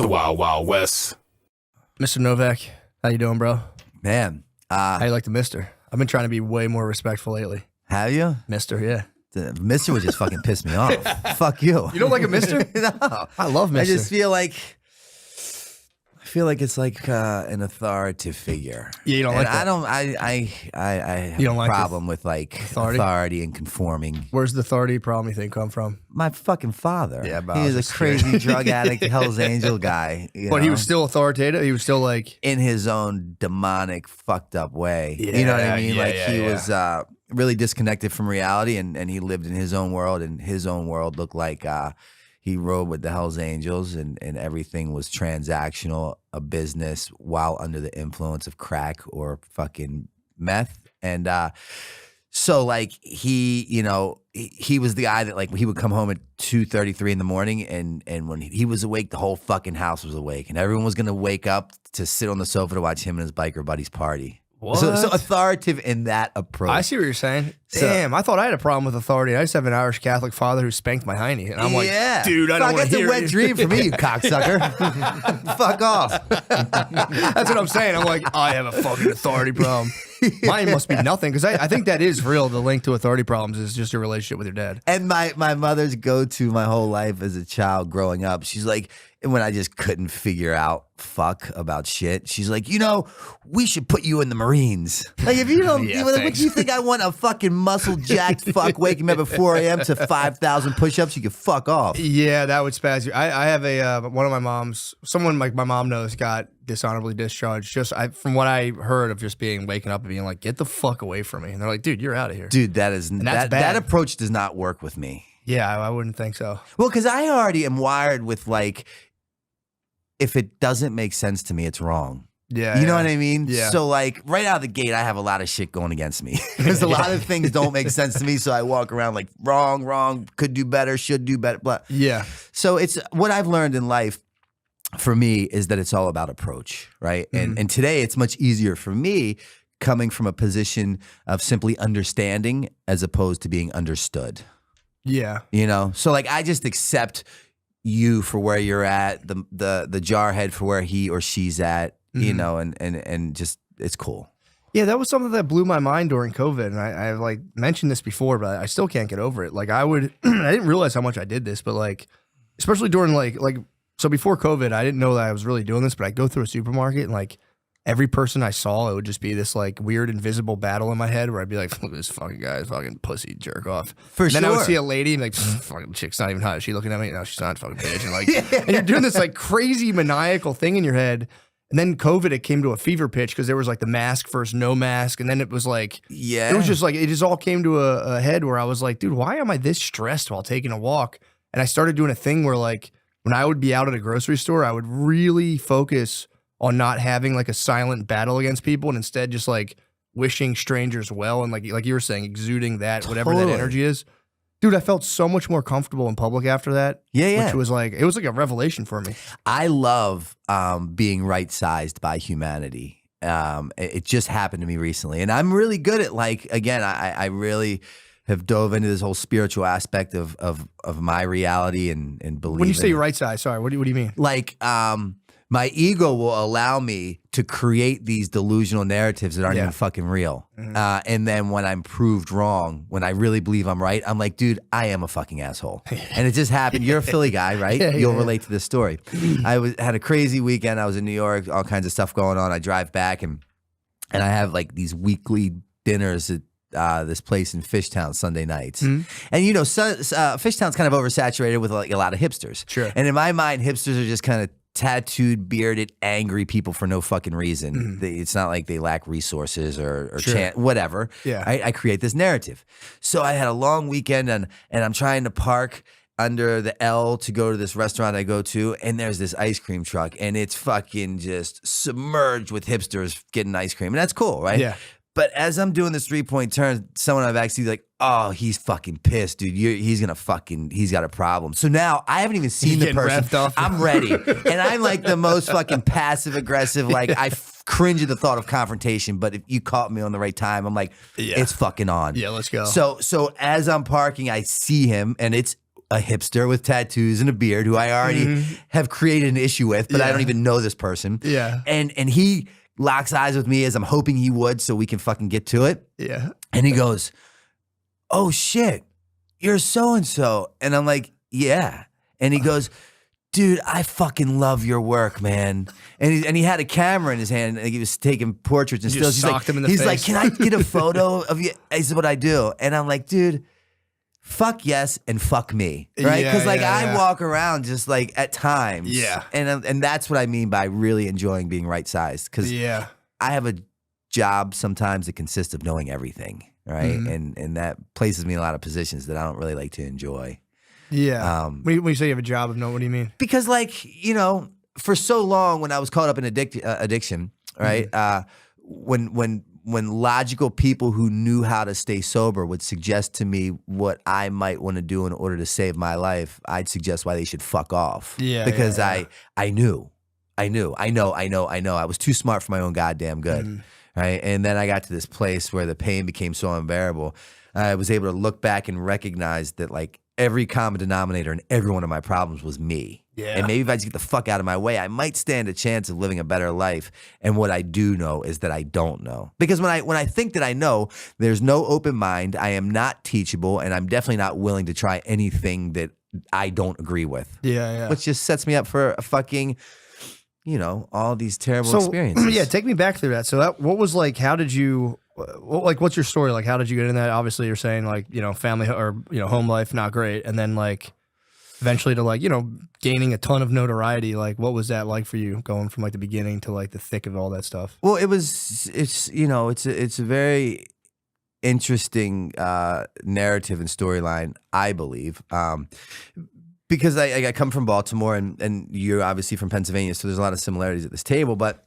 The Wild Wild West. Mr. Novak, how you doing, bro? Man. How you like the Mister? I've been trying to be way more respectful lately. Have you? Mister, yeah. The Mister would just fucking piss me off. Fuck you. You don't like a Mister? No. I love Mister. I just feel like it's like an authoritative figure. Yeah, you don't like that. I have You don't a like problem with like authority and conforming. Where's the authority problem you think come from? My fucking father. Yeah, but he was a crazy drug addict, Hell's Angel guy. But he was still authoritative. He was still like in his own demonic, fucked up way. Yeah, you know what I mean? yeah, he was really disconnected from reality, and he lived in his own world, and his own world looked like he rode with the Hells Angels, and everything was transactional, a business, while under the influence of crack or fucking meth. And so like he was the guy that like he would come home at 2:33 in the morning, and when he was awake, the whole fucking house was awake, and everyone was gonna wake up to sit on the sofa to watch him and his biker buddies party. What? So authoritative in that approach. I see what you're saying. Damn, I thought I had a problem with authority. I just have an Irish Catholic father who spanked my hiney. And I'm like, dude, I don't want to hear That's a wet dream for me, you cocksucker. Fuck off. That's what I'm saying. I'm like, I have a fucking authority problem. Mine must be nothing, because I think that is real. The link to authority problems is just your relationship with your dad. And my mother's go-to my whole life as a child growing up, she's like, and when I just couldn't figure out fuck about shit, she's like, we should put you in the Marines. Like, if you don't, what do you think I want, a fucking muscle-jacked fuck waking me up at 4 a.m. to 5,000 push-ups? You can fuck off. Yeah, that would spaz you. I have one of my moms, someone like my mom knows, got dishonorably discharged. From what I heard of just waking up and being like, get the fuck away from me. And they're like, dude, you're out of here. Dude, that approach does not work with me. Yeah, I wouldn't think so. Well, because I already am wired with like, if it doesn't make sense to me, it's wrong. Yeah. You know what I mean? Yeah. So like right out of the gate, I have a lot of shit going against me. Because a lot of things don't make sense to me. So I walk around like wrong, could do better, should do better. Blah. Yeah. So it's what I've learned in life for me is that it's all about approach, right? Mm-hmm. And today it's much easier for me coming from a position of simply understanding as opposed to being understood. Yeah. So like I just accept you for where you're at, the jarhead for where he or she's at, and just it's cool. Yeah, that was something that blew my mind during COVID, and I like mentioned this before, but I still can't get over it. Like I didn't realize how much I did this, but like especially during like so before COVID, I didn't know that I was really doing this, but I'd go through a supermarket and like every person I saw, it would just be this like weird invisible battle in my head where I'd be like, look at this fucking guy, fucking pussy jerk off. Then I would see a lady and like, fucking chick's not even hot. Is she looking at me? No, she's not, fucking bitch. And like, and you're doing this like crazy maniacal thing in your head. And then COVID, it came to a fever pitch because there was like the mask versus no mask. And then it was like, it was just like, it just all came to a head where I was like, dude, why am I this stressed while taking a walk? And I started doing a thing where like, when I would be out at a grocery store, I would really focus on not having like a silent battle against people and instead just like wishing strangers well and like you were saying, exuding that, whatever that energy is. Dude, I felt so much more comfortable in public after that. Yeah. Which was like, it was like a revelation for me. I love being right-sized by humanity. It just happened to me recently. And I'm really good at like, again, I really have dove into this whole spiritual aspect of my reality and believing. When you say right-sized, sorry, what do you mean? Like, my ego will allow me to create these delusional narratives that aren't even fucking real. Mm-hmm. And then when I'm proved wrong, when I really believe I'm right, I'm like, dude, I am a fucking asshole. And it just happened. You're a Philly guy, right? You'll relate to this story. I had a crazy weekend. I was in New York, all kinds of stuff going on. I drive back and I have like these weekly dinners at this place in Fishtown Sunday nights. Mm-hmm. And Fishtown's kind of oversaturated with like a lot of hipsters. Sure. And in my mind, hipsters are just kind of tattooed, bearded, angry people for no fucking reason. Mm-hmm. It's not like they lack resources or whatever. Yeah. I create this narrative. So I had a long weekend and I'm trying to park under the L to go to this restaurant I go to, and there's this ice cream truck, and it's fucking just submerged with hipsters getting ice cream. And that's cool, right? Yeah. But as I'm doing this 3-point turn, someone I've actually like, oh, he's fucking pissed, dude. He's got a problem. So now I haven't even seen the person. I'm ready. And I'm like the most fucking passive aggressive. Like I cringe at the thought of confrontation. But if you caught me on the right time, I'm like, it's fucking on. Yeah, let's go. So as I'm parking, I see him, and it's a hipster with tattoos and a beard who I already have created an issue with, but I don't even know this person. Yeah. And he locks eyes with me as I'm hoping he would so we can fucking get to it. Yeah. And he goes, "Oh shit, you're so-and-so." And I'm like, "Yeah." And he goes, "Dude, I fucking love your work, man." And he had a camera in his hand and he was taking portraits and You stills. just socked him in the He's face. like, "Can I get a photo of you?" I said, "What I do?" And I'm like, "Dude, fuck yes and fuck me," right? Because I walk around just like at times, and that's what I mean by really enjoying being right sized. Because I have a job sometimes that consists of knowing everything, right? And that places me in a lot of positions that I don't really like to enjoy. Yeah. When you say you have a job of what do you mean? Because like, you know, for so long when I was caught up in addiction, right? When logical people who knew how to stay sober would suggest to me what I might want to do in order to save my life, I'd suggest why they should fuck off. Yeah. Because I know. I was too smart for my own goddamn good. Right. And then I got to this place where the pain became so unbearable. I was able to look back and recognize that like every common denominator in every one of my problems was me. Yeah. And maybe if I just get the fuck out of my way, I might stand a chance of living a better life. And what I do know is that I don't know. Because when I think that I know, there's no open mind. I am not teachable, and I'm definitely not willing to try anything that I don't agree with. Yeah. Which just sets me up for a fucking, you know, all these terrible experiences. Yeah, take me back through that. So what was like, how did you, what's your story? Like, how did you get in that? Obviously you're saying like, you know, family or, you know, home life, not great. And then like eventually to like, you know, gaining a ton of notoriety. Like what was that like for you going from like the beginning to like the thick of all that stuff? Well, it's a very interesting narrative and storyline, I believe. Because I come from Baltimore and you're obviously from Pennsylvania, so there's a lot of similarities at this table. But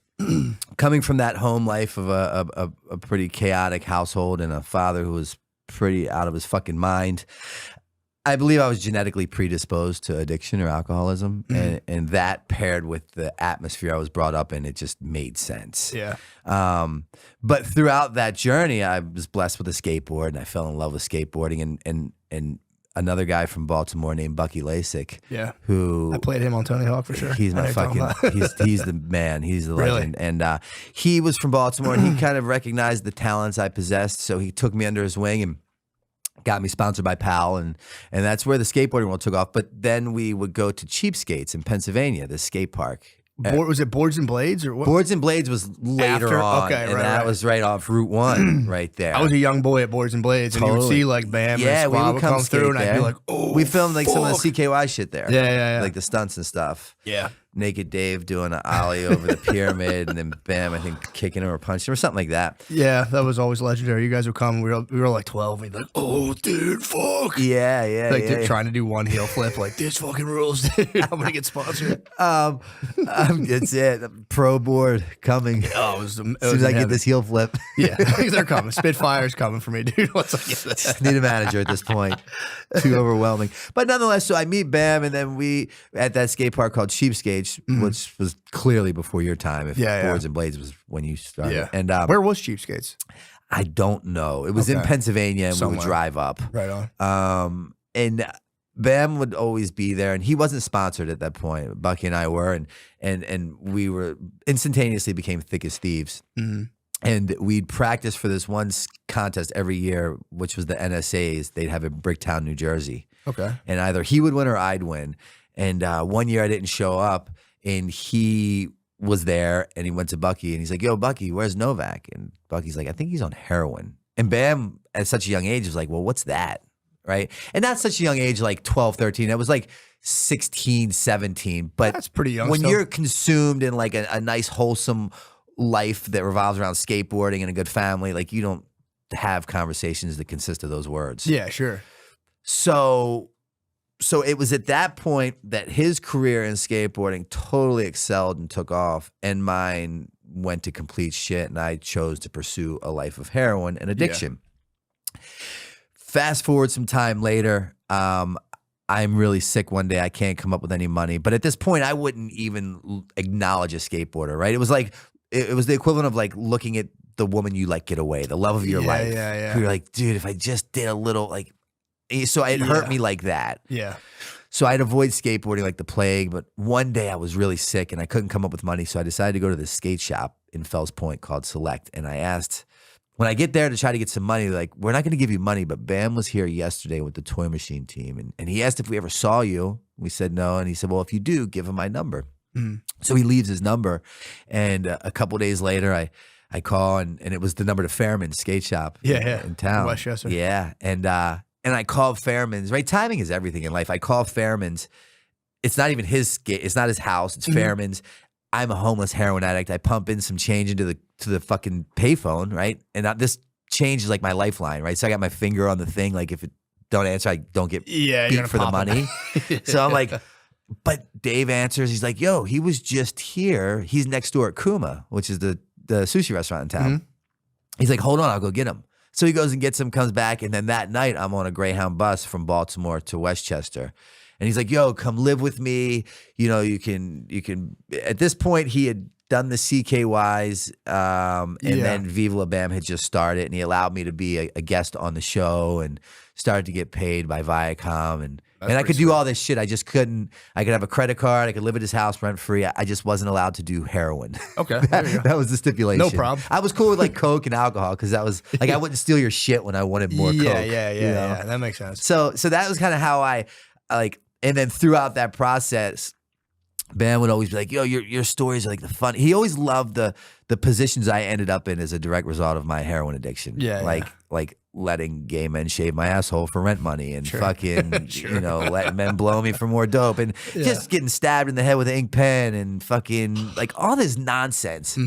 coming from that home life of a pretty chaotic household and a father who was pretty out of his fucking mind, I believe I was genetically predisposed to addiction or alcoholism. And that paired with the atmosphere I was brought up in, it just made sense. Yeah. But throughout that journey, I was blessed with a skateboard and I fell in love with skateboarding and another guy from Baltimore named Bucky Lasik. Yeah. Who I played him on Tony Hawk for sure. He's my fucking, he's the man. He's the legend. And he was from Baltimore and he kind of recognized the talents I possessed. So he took me under his wing and got me sponsored by PAL. And that's where the skateboarding world took off. But then we would go to Cheapskates in Pennsylvania, the skate park. Was it Boards and Blades or what? Boards and Blades was later on, okay, and that was right off Route 1 right there. I was a young boy at Boards and Blades, and you would see like Bam and we Squab would come through, and I'd be like, "Oh, we filmed like some of the fuck." CKY shit there. Yeah. Like the stunts and stuff. Yeah. Naked Dave doing an ollie over the pyramid, and then Bam, I think kicking him or punching him or something like that. Yeah, that was always legendary. You guys would come. We were like 12. We'd be like, "Oh, dude, fuck." Yeah. Like trying to do one heel flip. Like this fucking rules, dude. I'm gonna get sponsored. It's it. Pro board coming. Oh, as soon as I get this heel flip. Yeah, they're coming. Spitfire's coming for me, dude. Once I get that. Just need a manager at this point. Too overwhelming. But nonetheless, so I meet Bam, and then we at that skate park called Cheapskates, which was clearly before your time. If Boards and Blades was when you started. Yeah. And where was Cheapskates? I don't know. It was in Pennsylvania, and we would drive up. Right on. And Bam would always be there, and he wasn't sponsored at that point. Bucky and I were, and we were instantaneously became thick as thieves. And we'd practice for this one contest every year, which was the NSAs. They'd have in Bricktown, New Jersey. Okay. And either he would win or I'd win. And one year I didn't show up, and he was there, and he went to Bucky, and he's like, "Yo, Bucky, where's Novak?" And Bucky's like, "I think he's on heroin." And Bam, at such a young age, was like, "Well, what's that?" Right? And not such a young age, like 12, 13. It was like 16, 17. But that's pretty young. When you're consumed in like a nice, wholesome life that revolves around skateboarding and a good family, like you don't have conversations that consist of those words. Yeah, sure. So it was at that point that his career in skateboarding totally excelled and took off, and mine went to complete shit, and I chose to pursue a life of heroin and addiction. Yeah. Fast forward some time later, I'm really sick one day. I can't come up with any money. But at this point, I wouldn't even acknowledge a skateboarder, right? It was like, it was the equivalent of like looking at the woman you like get away, the love of your life. Yeah. You're like, dude, if I just did a little, like, So it hurt me like that. Yeah. So I'd avoid skateboarding like the plague. But one day I was really sick and I couldn't come up with money. So I decided to go to this skate shop in Fells Point called Select. And I asked, when I get there to try to get some money, like, we're not going to give you money, but Bam was here yesterday with the Toy Machine team. And he asked if we ever saw you. We said no. And he said, well, if you do, give him my number. So he leaves his number. And a couple days later, I call, and it was the number to Fairman's skate shop in town. In Westchester. Yeah. And I called Fairman's, right? Timing is everything in life. I call Fairman's. It's not even his skate. It's not his house. It's Fairman's. I'm a homeless heroin addict. I pump in some change into the fucking payphone, right? And this change is like my lifeline, right? So I got my finger on the thing. Like, if it don't answer, I don't get beat for the money. So I'm like, but Dave answers. He's like, yo, he was just here. He's next door at Kuma, which is the sushi restaurant in town. He's like, hold on, I'll go get him. So he goes and gets him, comes back, and then that night I'm on a Greyhound bus from Baltimore to Westchester. And he's like, yo, come live with me. You know, you can at this point he had done the CKYs, and then Viva La Bam had just started, and he allowed me to be a guest on the show and started to get paid by Viacom, and I could do all this shit. I just couldn't. I could have a credit card. I could live at his house rent free. I just wasn't allowed to do heroin. Okay, that was the stipulation. No problem. I was cool with like coke and alcohol because that was like I wouldn't steal your shit when I wanted more coke. Yeah. That makes sense. So that was kind of how I like. And then throughout that process, Bam would always be like, yo, your stories are like the fun. He always loved the positions I ended up in as a direct result of my heroin addiction. Like letting gay men shave my asshole for rent money and fucking, you know, letting men blow me for more dope and just getting stabbed in the head with an ink pen and fucking like all this nonsense.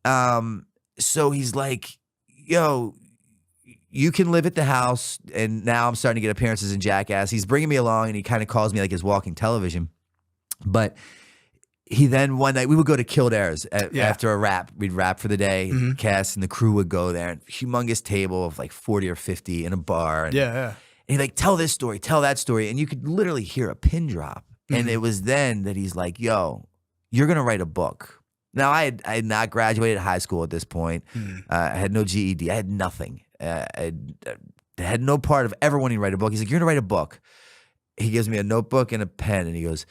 So he's like, yo, you can live at the house. And now I'm starting to get appearances in Jackass. He's bringing me along and he kind of calls me like his walking television. But he then one night we would go to Kildare's after a rap. We'd rap for the day. Cass and the crew would go there. And humongous table of like 40 or 50 in a bar. And, and he'd like, tell this story, tell that story. And you could literally hear a pin drop. And it was then that he's like, yo, you're going to write a book. Now, I had not graduated high school at this point. I had no GED. I had nothing. I had no part of ever wanting to write a book. He's like, you're going to write a book. He gives me a notebook and a pen. And he goes,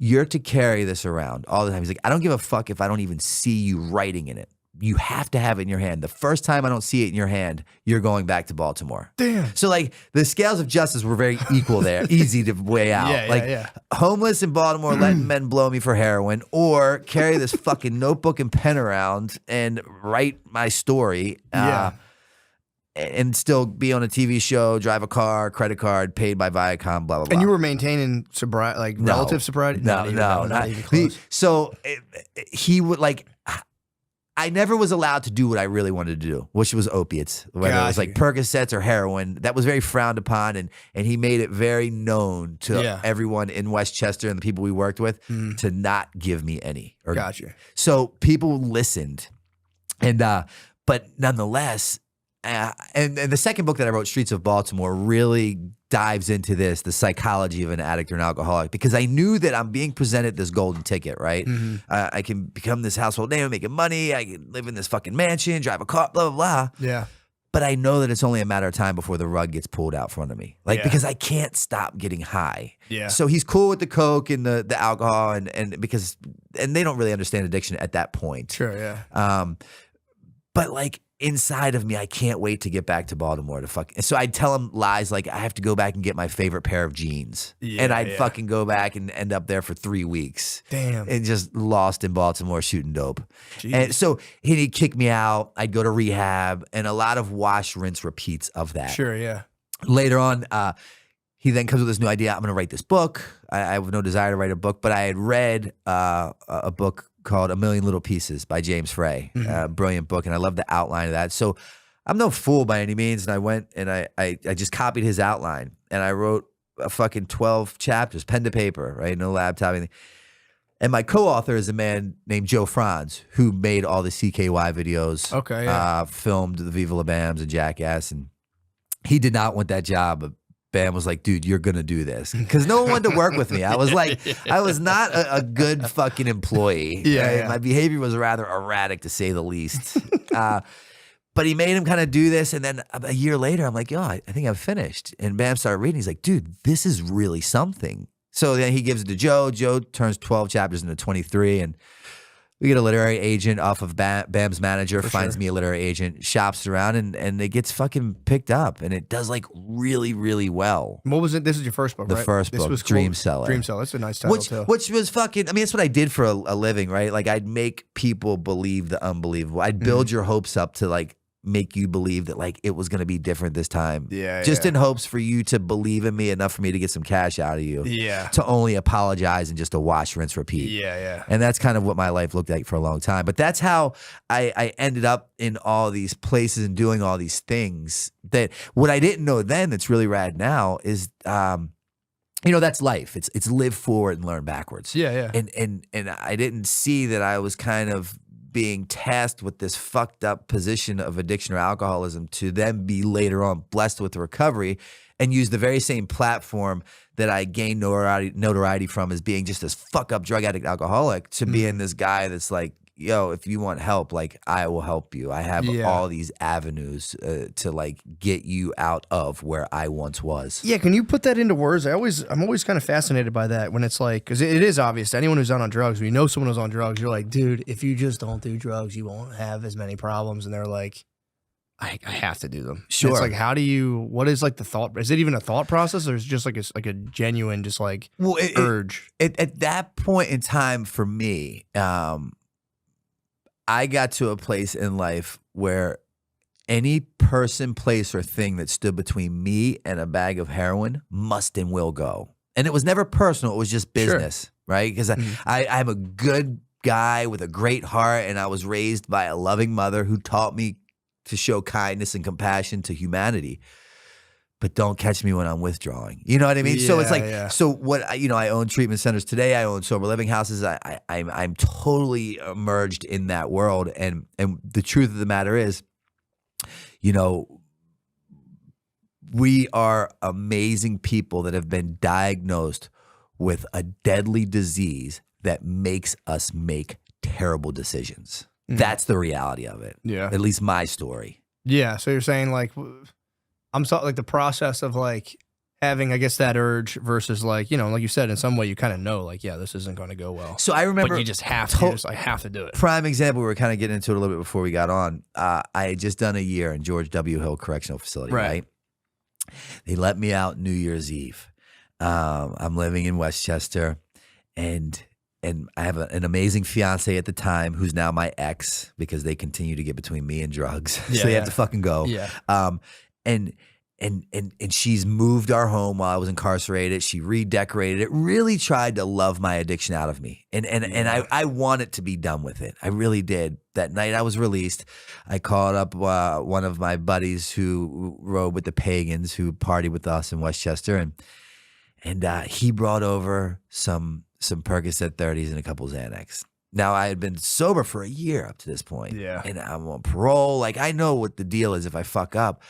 you're to carry this around all the time. He's like, I don't give a fuck if I don't even see you writing in it. You have to have it in your hand. The first time I don't see it in your hand, you're going back to Baltimore. Damn. So like the scales of justice were very equal there, easy to weigh out. Homeless in Baltimore, letting men blow me for heroin, or carry this fucking notebook and pen around and write my story. And still be on a TV show, drive a car, credit card, paid by Viacom, blah, blah, blah. And you were maintaining sobriety, like relative sobriety? No, not even close. So he would like, I never was allowed to do what I really wanted to do, which was opiates, whether it was like Percocets or heroin. That was very frowned upon, and he made it very known to everyone in Westchester and the people we worked with to not give me any. So people listened, and but nonetheless. And the second book that I wrote, Streets of Baltimore, really dives into the psychology of an addict or an alcoholic, because I knew that I'm being presented this golden ticket, right? I can become this household name, making money. I can live in this fucking mansion, drive a car, blah, blah, blah. Yeah. But I know that it's only a matter of time before the rug gets pulled out from under me. Because I can't stop getting high. Yeah. So he's cool with the coke and the alcohol and they don't really understand addiction at that point. Sure, yeah. But like, inside of me, I can't wait to get back to Baltimore to fuck. So I'd tell him lies like I have to go back and get my favorite pair of jeans. And I'd fucking go back and end up there for 3 weeks. Damn. And just lost in Baltimore shooting dope. Jeez. And so he'd kick me out. I'd go to rehab and a lot of wash, rinse, repeats of that. Sure, yeah. Later on, he then comes with this new idea. I'm going to write this book. I have no desire to write a book, but I had read a book called A Million Little Pieces by James Frey. Brilliant book, and I love the outline of that. So I'm no fool by any means, and I went and I just copied his outline, and I wrote a fucking 12 chapters, pen to paper, right? No laptop, anything. And my co-author is a man named Joe Franz, who made all the CKY videos. Okay, yeah. Filmed the Viva La Bams and Jackass, and he did not want that job, but Bam was like, dude, you're going to do this. Because no one wanted to work with me. I was like, I was not a good fucking employee. My behavior was rather erratic, to say the least. But he made him kind of do this. And then a year later, I'm like, yo, I think I'm finished. And Bam started reading. He's like, dude, this is really something. So then he gives it to Joe. Joe turns 12 chapters into 23. And we get a literary agent off of Bam's manager, finds me a literary agent, shops around, and it gets fucking picked up. And it does like really, really well. What was it? This is your first book, The right? first This book, was Dream cool. Seller. Dream Seller. That's a nice title, too. Which was fucking, I mean, that's what I did for a living, right? Like I'd make people believe the unbelievable. I'd build your hopes up to like make you believe that like it was going to be different this time. Yeah. Just in hopes for you to believe in me enough for me to get some cash out of you. Yeah. To only apologize and just to wash, rinse, repeat. Yeah. And that's kind of what my life looked like for a long time. But that's how I ended up in all these places and doing all these things. That what I didn't know then that's really rad now is that's life. It's live forward and learn backwards. Yeah. And I didn't see that I was kind of being tasked with this fucked up position of addiction or alcoholism to then be later on blessed with recovery and use the very same platform that I gained notoriety from as being just this fuck up drug addict alcoholic to being this guy that's like, yo, if you want help, like I will help you. I have all these avenues to like get you out of where I once was. Yeah, can you put that into words? I'm always kind of fascinated by that when it's like, because it is obvious to anyone who's not on drugs. When you know someone who's on drugs, you're like, dude, if you just don't do drugs, you won't have as many problems. And they're like, I have to do them. Sure. And it's like, what is like the thought? Is it even a thought process, or is it just like a genuine, just like urge? At that point in time for me, I got to a place in life where any person, place, or thing that stood between me and a bag of heroin must and will go. And it was never personal. It was just business, right? Because I'm a good guy with a great heart, and I was raised by a loving mother who taught me to show kindness and compassion to humanity. But don't catch me when I'm withdrawing. You know what I mean? So it's like, so what, I own treatment centers today. I own sober living houses. I'm totally immersed in that world. And the truth of the matter is, we are amazing people that have been diagnosed with a deadly disease that makes us make terrible decisions. That's the reality of it. Yeah. At least my story. Yeah. So you're saying like, I'm talking like the process of like having, I guess, that urge versus like, like you said, in some way you kind of know like, yeah, this isn't going to go well. So I remember, but you just have to, I have to do it. Prime example, we were kind of getting into it a little bit before we got on. I had just done a year in George W. Hill Correctional Facility, right? They let me out New Year's Eve. I'm living in Westchester, and I have an amazing fiance at the time who's now my ex because they continue to get between me and drugs. So they have to fucking go. Yeah. And she's moved our home while I was incarcerated. She redecorated it, really tried to love my addiction out of me. And I wanted to be done with it. I really did. That night I was released, I called up one of my buddies who rode with the Pagans, who partied with us in Westchester. And he brought over some Percocet 30s and a couple Xanax. Now, I had been sober for a year up to this point. Yeah. And I'm on parole. Like, I know what the deal is if I fuck up.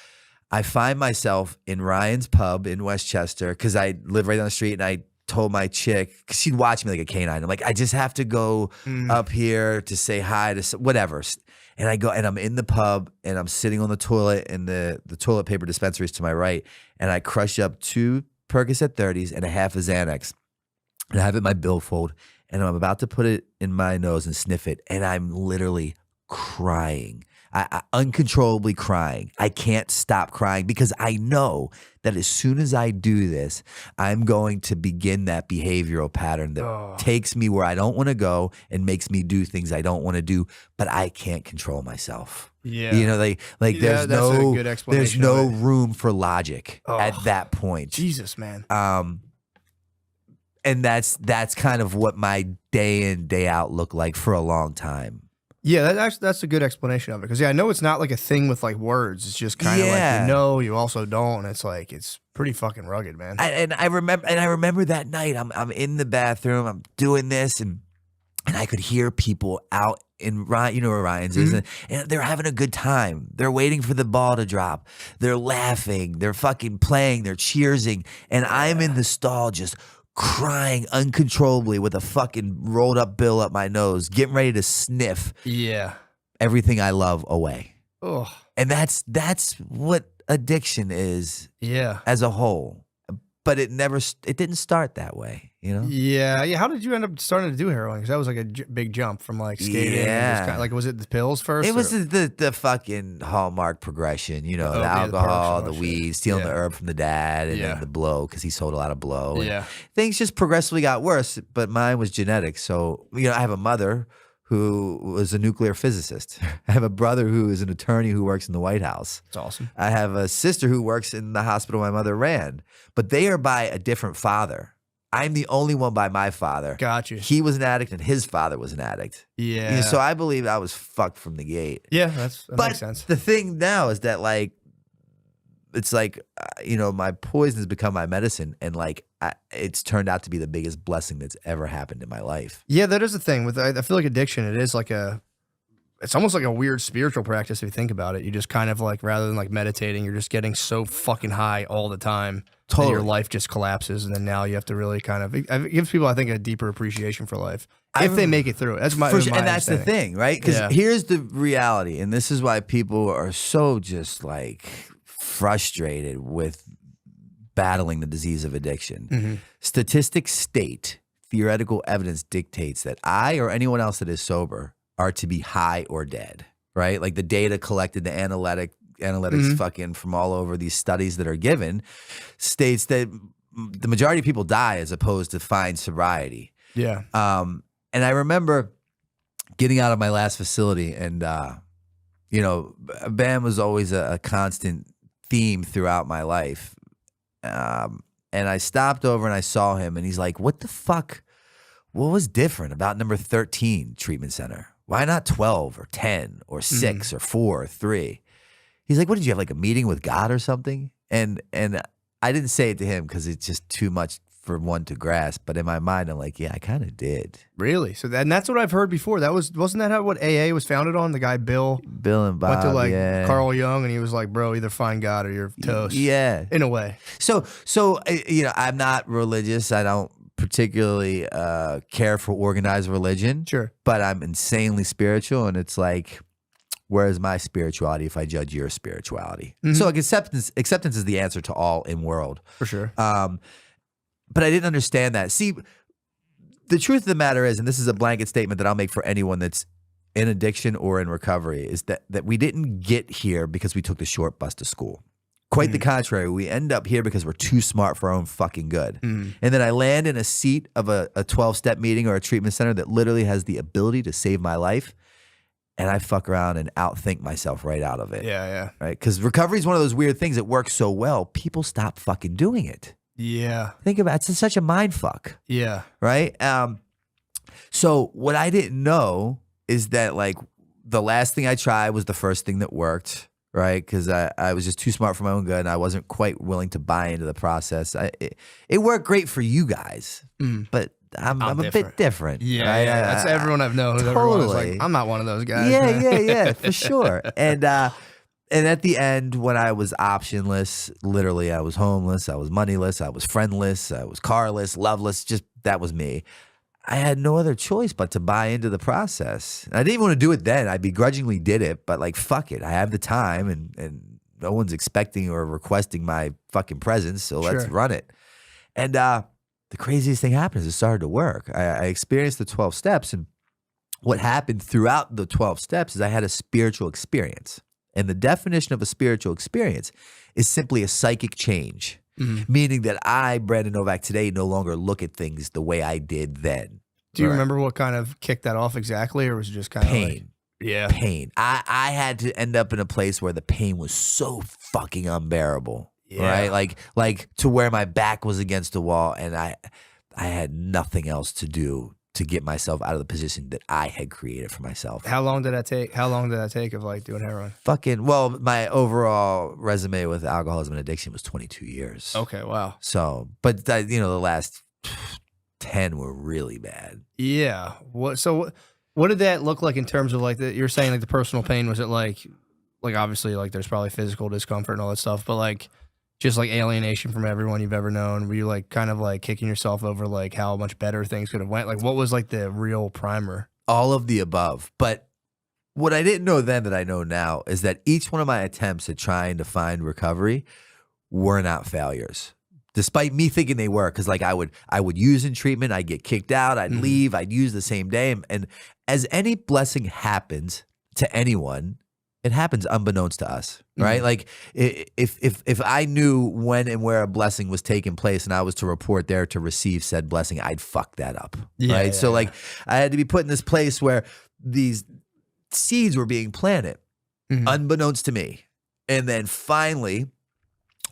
I find myself in Ryan's pub in Westchester because I live right down the street, and I told my chick, because she'd watch me like a canine. I'm like, I just have to go up here to say hi to whatever. And I go, and I'm in the pub, and I'm sitting on the toilet, and the toilet paper dispensary is to my right, and I crush up 2 Percocet 30s and a half of Xanax, and I have it in my billfold, and I'm about to put it in my nose and sniff it, and I'm literally crying. I uncontrollably crying. I can't stop crying because I know that as soon as I do this, I'm going to begin that behavioral pattern that takes me where I don't want to go and makes me do things I don't want to do, but I can't control myself. Yeah. There's no room for logic at that point. Jesus, man. And that's kind of what my day in, day out looked like for a long time. Yeah, that's a good explanation of it. Because I know it's not like a thing with like words. It's just kind of like you also don't. And it's like it's pretty fucking rugged, man. I remember that night. I'm in the bathroom. I'm doing this, and I could hear people out in Ryan. You know where Ryan's is, and they're having a good time. They're waiting for the ball to drop. They're laughing. They're fucking playing. They're cheersing, and I'm in the stall just crying uncontrollably with a fucking rolled up bill up my nose, getting ready to sniff everything I love away. Oh, And that's what addiction is yeah. as a whole. But it didn't start that way, you know? Yeah, yeah. How did you end up starting to do heroin? Because that was like a big jump from like skating and just kind of like, was it the pills first? It was or- the fucking hallmark progression, you know, the opiate, the perks alcohol, and the all that weed, shit. stealing the Yeah. herb from the dad, and Yeah. then the blow because he sold a lot of blow. And Yeah. things just progressively got worse, but mine was genetic. So, you know, I have a mother who was a nuclear physicist. I have a brother who is an attorney who works in the White House. It's awesome. I have a sister who works in the hospital my mother ran, but they are by a different father. I'm the only one by my father. Got you. He was an addict and his father was an addict. Yeah. You know, so I believe I was fucked from the gate. Yeah, that But makes sense. the thing now is that, like, it's like, you know, my poison has become my medicine, and like, it's turned out to be the biggest blessing that's ever happened in my life. Yeah, that is the thing with. I feel like addiction. It is like it's almost like a weird spiritual practice if you think about it. You just kind of like, rather than like meditating, you're just getting so fucking high all the time. Totally. And your life just collapses, and then now you have to really kind of. It gives people, I think, a deeper appreciation for life if they make it through it. That's my, For sure. my And that's the understanding. thing, right? Because Yeah. here's the reality, and this is why people are so just like frustrated with battling the disease of addiction. Mm-hmm. Statistics state, theoretical evidence dictates that I or anyone else that is sober are to be high or dead, right? Like the data collected, the analytics Mhm. fucking from all over these studies that are given states that the majority of people die as opposed to find sobriety. Yeah. And I remember getting out of my last facility, and you know, BAM was always a constant theme throughout my life. And I stopped over and I saw him, and he's like, "What the fuck? What was different about number 13 treatment center? Why not 12 or 10 or 6 or 4 or 3?" He's like, "What did you have, like a meeting with God or something?" And I didn't say it to him because it's just too much for one to grasp. But in my mind, I'm like, yeah, I kind of did. Really? So and that's what I've heard before. Wasn't that how what AA was founded on? The guy Bill Bill and Bob went to like yeah. Carl Jung, and he was like, "Bro, either find God or you're toast." Yeah. In a way. So you know, I'm not religious. I don't particularly care for organized religion. Sure. But I'm insanely spiritual, and it's like, where's my spirituality if I judge your spirituality? Mhm. So like acceptance is the answer to all in world. For sure. But I didn't understand that. See, the truth of the matter is, and this is a blanket statement that I'll make for anyone that's in addiction or in recovery, is that we didn't get here because we took the short bus to school. Quite the contrary. We end up here because we're too smart for our own fucking good. And then I land in a seat of a 12-step meeting or a treatment center that literally has the ability to save my life. And I fuck around and outthink myself right out of it. Yeah, yeah. Right? Because recovery is one of those weird things that works so well, people stop fucking doing it. Yeah. Think about it. It's such a mind fuck. Yeah. Right? So what I didn't know is that like the last thing I tried was the first thing that worked, right? Because I was just too smart for my own good, and I wasn't quite willing to buy into the process. It worked great for you guys, but I'm a bit different. Yeah, right? yeah. That's everyone I've known. Everyone was like, Totally. I'm not one of those guys. Yeah, for sure. And at the end, when I was optionless, literally I was homeless, I was moneyless, I was friendless, I was carless, loveless, just that was me. I had no other choice but to buy into the process. I didn't even want to do it then. I begrudgingly did it, but like, fuck it. I have the time, and no one's expecting or requesting my fucking presence, so let's Sure. run it. And the craziest thing happened is it started to work. I experienced the 12 steps, and what happened throughout the 12 steps is I had a spiritual experience. And the definition of a spiritual experience is simply a psychic change, meaning that I, Brandon Novak, today no longer look at things the way I did then. Do you Right. remember what kind of kicked that off exactly, or was it just kind of Pain. like, yeah, Pain. I had to end up in a place where the pain was so fucking unbearable, Yeah. right? Like to where my back was against the wall, and I had nothing else to do to get myself out of the position that I had created for myself. How long did that take? How long did that take of like doing heroin? Well, my overall resume with alcoholism and addiction was 22 years. Okay, wow. So, but you know, the last 10 were really bad. Yeah. What did that look like in terms of like you're saying like the personal pain? Was it like obviously like there's probably physical discomfort and all that stuff, but like just like alienation from everyone you've ever known? Were you like kind of like kicking yourself over like how much better things could have went? Like what was like the real primer? All of the above. But what I didn't know then that I know now is that each one of my attempts at trying to find recovery were not failures. Despite me thinking they were, because like I would use in treatment, I'd get kicked out, I'd leave, I'd use the same day. And as any blessing happens to anyone, it happens unbeknownst to us, right? Like if I knew when and where a blessing was taking place and I was to report there to receive said blessing, I'd fuck that up, right? So like I had to be put in this place where these seeds were being planted unbeknownst to me. And then finally,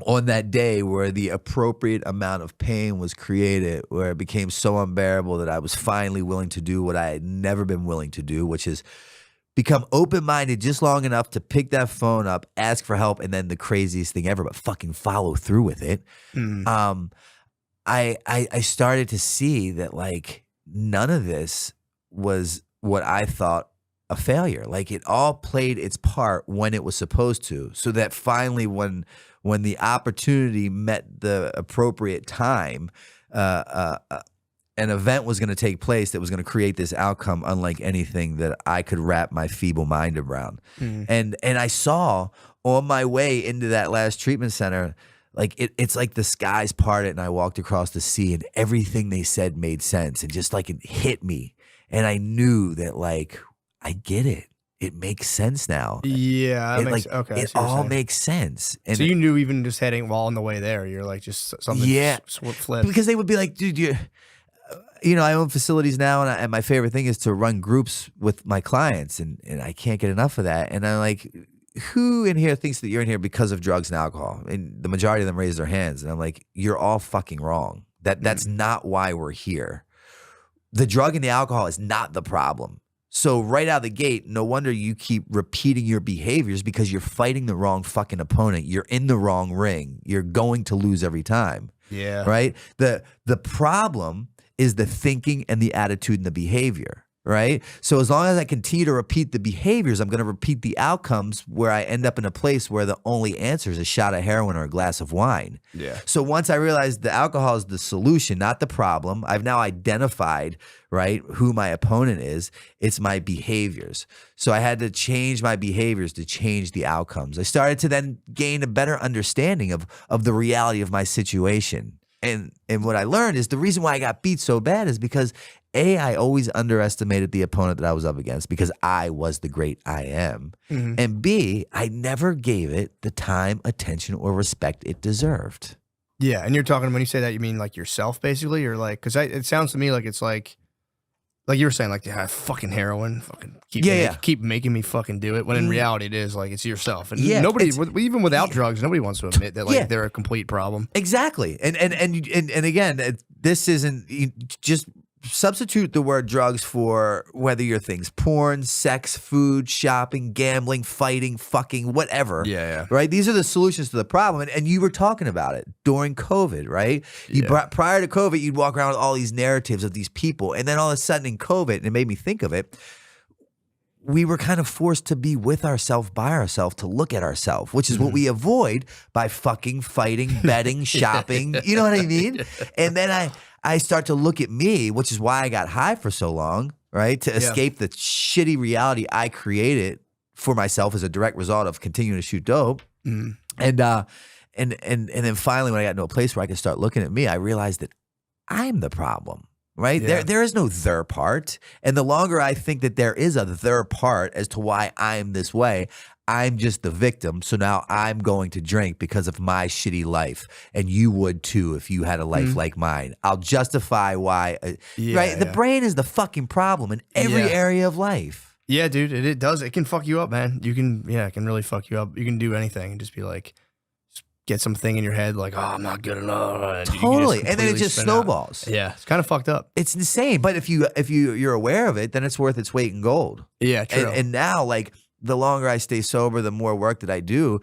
on that day where the appropriate amount of pain was created, where it became so unbearable that I was finally willing to do what I had never been willing to do, which is become open-minded just long enough to pick that phone up, ask for help, and then the craziest thing ever, but fucking follow through with it. I started to see that like none of this was what I thought a failure. Like it all played its part when it was supposed to, so that finally when the opportunity met the appropriate time, an event was going to take place that was going to create this outcome unlike anything that I could wrap my feeble mind around. And I saw on my way into that last treatment center, like it's like the skies parted and I walked across the sea and everything they said made sense and just like it hit me. And I knew that like, I get it. It makes sense now. Yeah, okay. It all makes sense. And so you knew even just heading while on the way there, you're like just something. Flip. Because they would be like, dude, I own facilities now, and my favorite thing is to run groups with my clients, and I can't get enough of that. And I'm like, who in here thinks that you're in here because of drugs and alcohol? And the majority of them raise their hands, and I'm like, you're all fucking wrong. That's not why we're here. The drug and the alcohol is not the problem. So right out of the gate, no wonder you keep repeating your behaviors because you're fighting the wrong fucking opponent. You're in the wrong ring. You're going to lose every time. Yeah. Right? The problem is the thinking and the attitude and the behavior. Right? So as long as I continue to repeat the behaviors, I'm going to repeat the outcomes where I end up in a place where the only answer is a shot of heroin or a glass of wine. Yeah. So once I realized the alcohol is the solution, not the problem, I've now identified, right, who my opponent is. It's my behaviors. So I had to change my behaviors to change the outcomes. I started to then gain a better understanding of the reality of my situation. And what I learned is the reason why I got beat so bad is because I always underestimated the opponent that I was up against because I was the great I am. And B, I never gave it the time, attention, or respect it deserved. Yeah, and you're talking, when you say that, you mean like yourself basically? Or like, because it sounds to me like it's like you were saying, like, yeah, fucking heroin, fucking keep making me fucking do it. When in reality it is like, it's yourself. And nobody, even without drugs, nobody wants to admit that like they're a complete problem. Exactly. And again, this isn't just substitute the word drugs for whether your things porn, sex, food, shopping, gambling, fighting, fucking, whatever. Yeah. Right? These are the solutions to the problem. And you were talking about it during COVID, right? Prior to COVID, you'd walk around with all these narratives of these people. And then all of a sudden in COVID, and it made me think of it, we were kind of forced to be with ourselves, by ourselves, to look at ourselves, which is what we avoid by fucking fighting, betting, shopping. You know what I mean? And then I start to look at me, which is why I got high for so long, right? To escape the shitty reality I created for myself as a direct result of continuing to shoot dope. And then finally, when I got into a place where I could start looking at me, I realized that I'm the problem. Right? Yeah. There is no their part. And the longer I think that there is a their part as to why I'm this way, I'm just the victim. So now I'm going to drink because of my shitty life. And you would too if you had a life like mine. I'll justify why. Right? The brain is the fucking problem in every area of life. Yeah, dude. It does. It can fuck you up, man. It can really fuck you up. You can do anything and just be like, get something in your head like, oh, I'm not good enough. Totally. And then it just snowballs. Out. Yeah. It's kind of fucked up. It's insane. But if you're aware of it, then it's worth its weight in gold. Yeah, true. And now, like, the longer I stay sober, the more work that I do,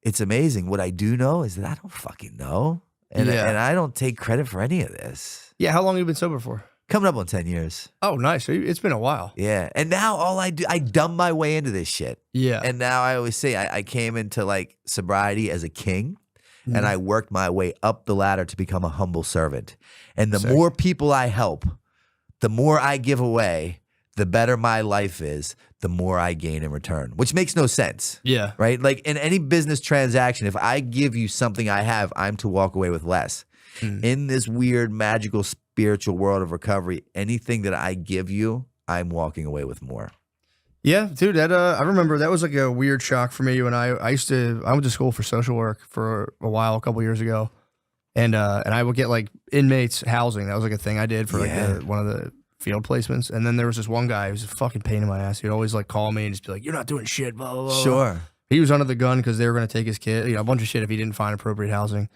it's amazing. What I do know is that I don't fucking know. And I don't take credit for any of this. Yeah. How long have you been sober for? Coming up on 10 years. Oh, nice. So it's been a while. Yeah. And now all I do, I dumb my way into this shit. Yeah. And now I always say I came into like sobriety as a king. And I worked my way up the ladder to become a humble servant. And the more people I help, the more I give away, the better my life is, the more I gain in return, which makes no sense. Yeah. Right? Like in any business transaction, if I give you something I have, I'm to walk away with less. In this weird, magical, spiritual world of recovery, anything that I give you, I'm walking away with more. Yeah, dude, that I remember that was like a weird shock for me when I went to school for social work for a while, a couple years ago. And I would get like inmates housing. That was like a thing I did for like one of the field placements. And then there was this one guy who was a fucking pain in my ass. He'd always like call me and just be like, "You're not doing shit, blah, blah, blah." Sure. He was under the gun because they were going to take his kid, a bunch of shit if he didn't find appropriate housing.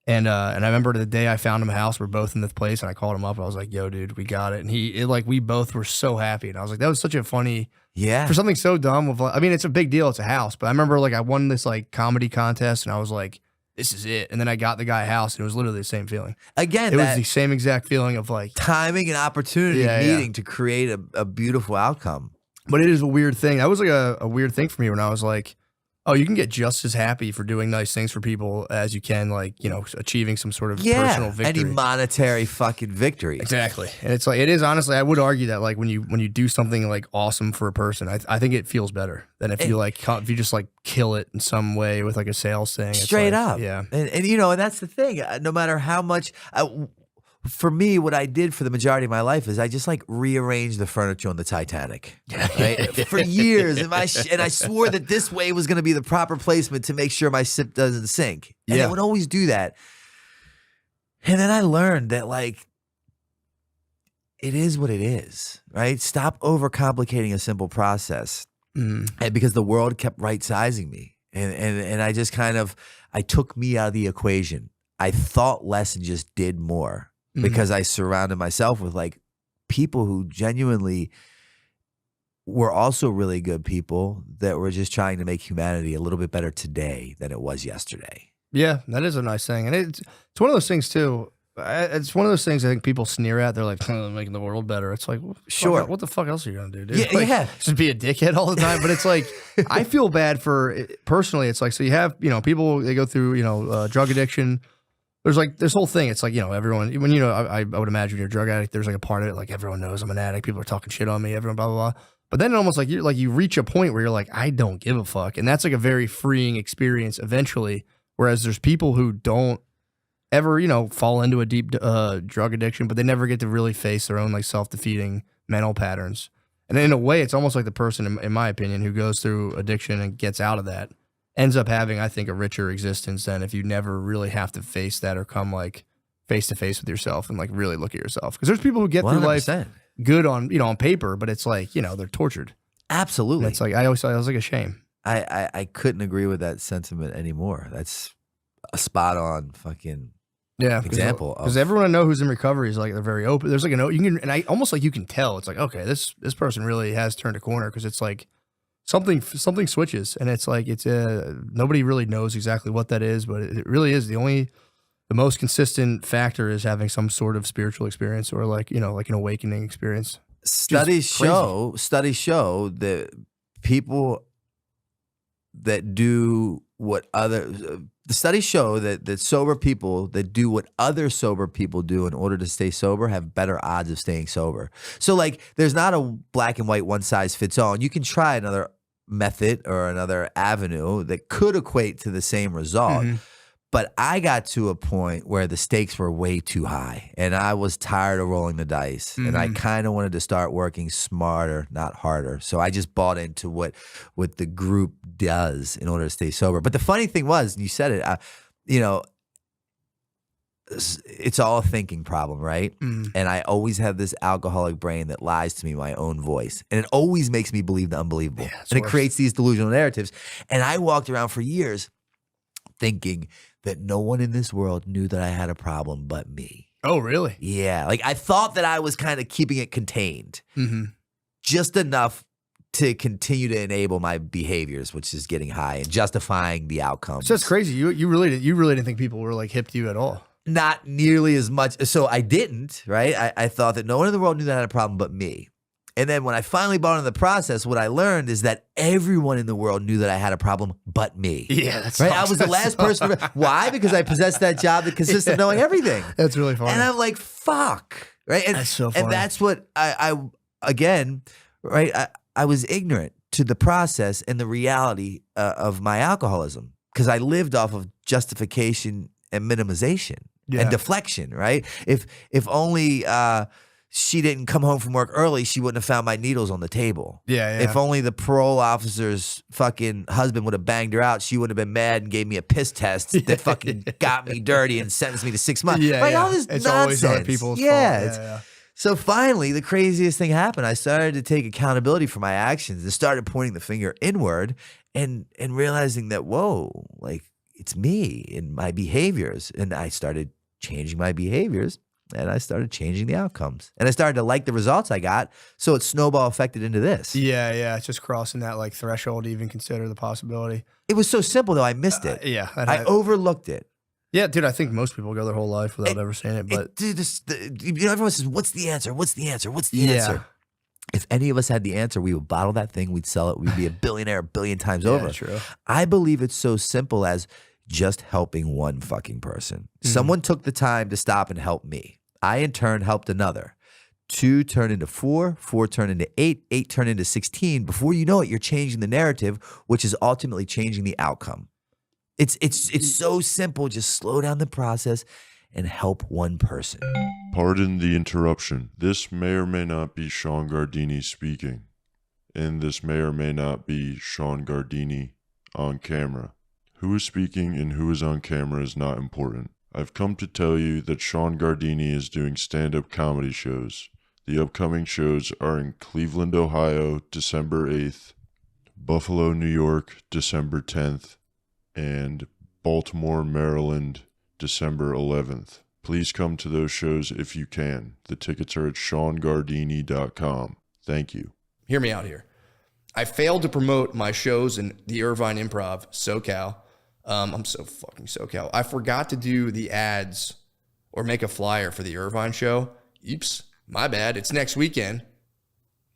And I remember the day I found him a house, we're both in this place, and I called him up. And I was like, "Yo, dude, we got it." And we both were so happy. And I was like, that was such a funny, for something so dumb. I mean, it's a big deal. It's a house. But I remember like I won this like comedy contest, and I was like, this is it. And then I got the guy a house, and it was literally the same feeling. Again, it was the same exact feeling of like timing and opportunity meeting to create a beautiful outcome. But it is a weird thing. That was like a weird thing for me when I was like, oh, you can get just as happy for doing nice things for people as you can, like, achieving some sort of personal victory. Any monetary fucking victory. Exactly. And it's like, it is honestly, I would argue that like when you do something like awesome for a person, I think it feels better than if you just like kill it in some way with like a sales thing. Straight up. Yeah. And that's the thing. No matter how much, for me, what I did for the majority of my life is I just like rearranged the furniture on the Titanic, right? For years, and I swore that this way was going to be the proper placement to make sure my ship doesn't sink, and I would always do that. And then I learned that like it is what it is, right? Stop overcomplicating a simple process, and because the world kept right sizing me, and I just I took me out of the equation. I thought less and just did more. Because I surrounded myself with like people who genuinely were also really good people that were just trying to make humanity a little bit better today than it was yesterday. Yeah, that is a nice thing. And it's one of those things too. It's one of those things I think people sneer at. They're like, making the world better. It's like, sure. What the fuck else are you going to do, dude? Yeah, just be a dickhead all the time. But it's like, I feel bad personally, it's like, so you have, people, they go through, drug addiction. There's like this whole thing. It's like, everyone, when, I would imagine you're a drug addict, there's like a part of it, like everyone knows I'm an addict. People are talking shit on me, everyone, blah, blah, blah. But then almost like you reach a point where you're like, I don't give a fuck. And that's like a very freeing experience eventually. Whereas there's people who don't ever, fall into a deep drug addiction, but they never get to really face their own like self-defeating mental patterns. And in a way, it's almost like the person, in my opinion, who goes through addiction and gets out of that ends up having, I think, a richer existence than if you never really have to face that or come like face to face with yourself and like really look at yourself. Because there's people who get 100%. Through life good on paper, but it's like, they're tortured. Absolutely. And it's like, I was like a shame. I couldn't agree with that sentiment anymore. That's a spot on fucking example. Because everyone I know who's in recovery is like, they're very open. There's like you can tell. It's like, okay, this person really has turned a corner, because it's like, something switches, and it's like nobody really knows exactly what that is, but it really is the most consistent factor is having some sort of spiritual experience or like like an awakening experience. Studies show that people that do what the studies show that sober people that do what other sober people do in order to stay sober have better odds of staying sober. So like there's not a black and white one size fits all, and you can try another method or another avenue that could equate to the same result. But I got to a point where the stakes were way too high, and I was tired of rolling the dice, and I kind of wanted to start working smarter, not harder. So I just bought into what the group does in order to stay sober. But the funny thing was, and you said it, it's all a thinking problem, right? And I always have this alcoholic brain that lies to me, my own voice. And it always makes me believe the unbelievable. Yeah, and it creates these delusional narratives. And I walked around for years thinking that no one in this world knew that I had a problem but me. Oh, really? Yeah. Like I thought that I was kind of keeping it contained. Just enough to continue to enable my behaviors, which is getting high and justifying the outcomes. So that's crazy. You really didn't think people were like hip to you at all. Not nearly as much. So I didn't, right? I thought that no one in the world knew that I had a problem but me. And then when I finally bought into the process, what I learned is that everyone in the world knew that I had a problem but me. Yeah, that's right. I was the last person. Why? Because I possessed that job that consists of knowing everything. That's really funny. And I'm like, fuck. Right? And, that's so funny. And that's what I again, right? I was ignorant to the process and the reality of my alcoholism because I lived off of justification and minimization and deflection, right? If only she didn't come home from work early, she wouldn't have found my needles on the table. Yeah. If only the parole officer's fucking husband would have banged her out, she would have been mad and gave me a piss test that fucking got me dirty and sentenced me to 6 months. All this it's nonsense. always other people's fault. So finally, the craziest thing happened. I started to take accountability for my actions and started pointing the finger inward and realizing that, whoa, like it's me and my behaviors. And I started changing my behaviors. And I started changing the outcomes. And I started to like the results I got. So it snowball affected into this. Yeah. It's just crossing that like threshold to even consider the possibility. It was so simple, though. I missed it. I overlooked it. Yeah, dude, I think most people go their whole life without ever saying it. But dude, everyone says, what's the answer? What's the answer? What's the answer? If any of us had the answer, we would bottle that thing, we'd sell it, we'd be a billionaire a billion times over. True. I believe it's so simple as just helping one fucking person. Someone took the time to stop and help me. I, in turn, helped another. 2 turned into 4, 4 turned into 8, 8 turned into 16. Before you know it, you're changing the narrative, which is ultimately changing the outcome. It's so simple. Just slow down the process and help one person. Pardon the interruption. This may or may not be Sean Gardini speaking. And this may or may not be Sean Gardini on camera. Who is speaking and who is on camera is not important. I've come to tell you that Sean Gardini is doing stand-up comedy shows. The upcoming shows are in Cleveland, Ohio, December 8th, Buffalo, New York, December 10th, and Baltimore, Maryland, December 11th. Please come to those shows if you can. The tickets are at SeanGardini.com. Thank you. Hear me out here. I failed to promote my shows in the Irvine Improv, SoCal. I'm so fucking SoCal. I forgot to do the ads or make a flyer for the Irvine show. Oops, my bad. It's next weekend.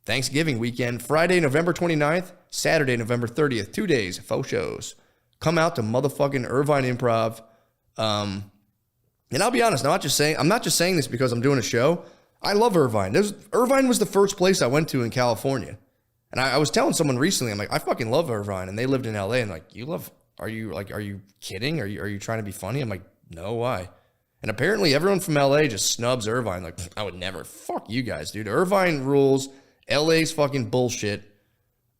Thanksgiving weekend. Friday, November 29th. Saturday, November 30th. 2 days, faux shows. Come out to motherfucking Irvine Improv. And I'll be honest, I'm not just saying this because I'm doing a show. I love Irvine. Irvine was the first place I went to in California. And I was telling someone recently, I'm like, I fucking love Irvine. And they lived in LA and like, are you kidding? Are you trying to be funny? I'm like, no, why? And apparently everyone from LA just snubs Irvine. Like, I would never. Fuck you guys, dude. Irvine rules. LA's fucking bullshit.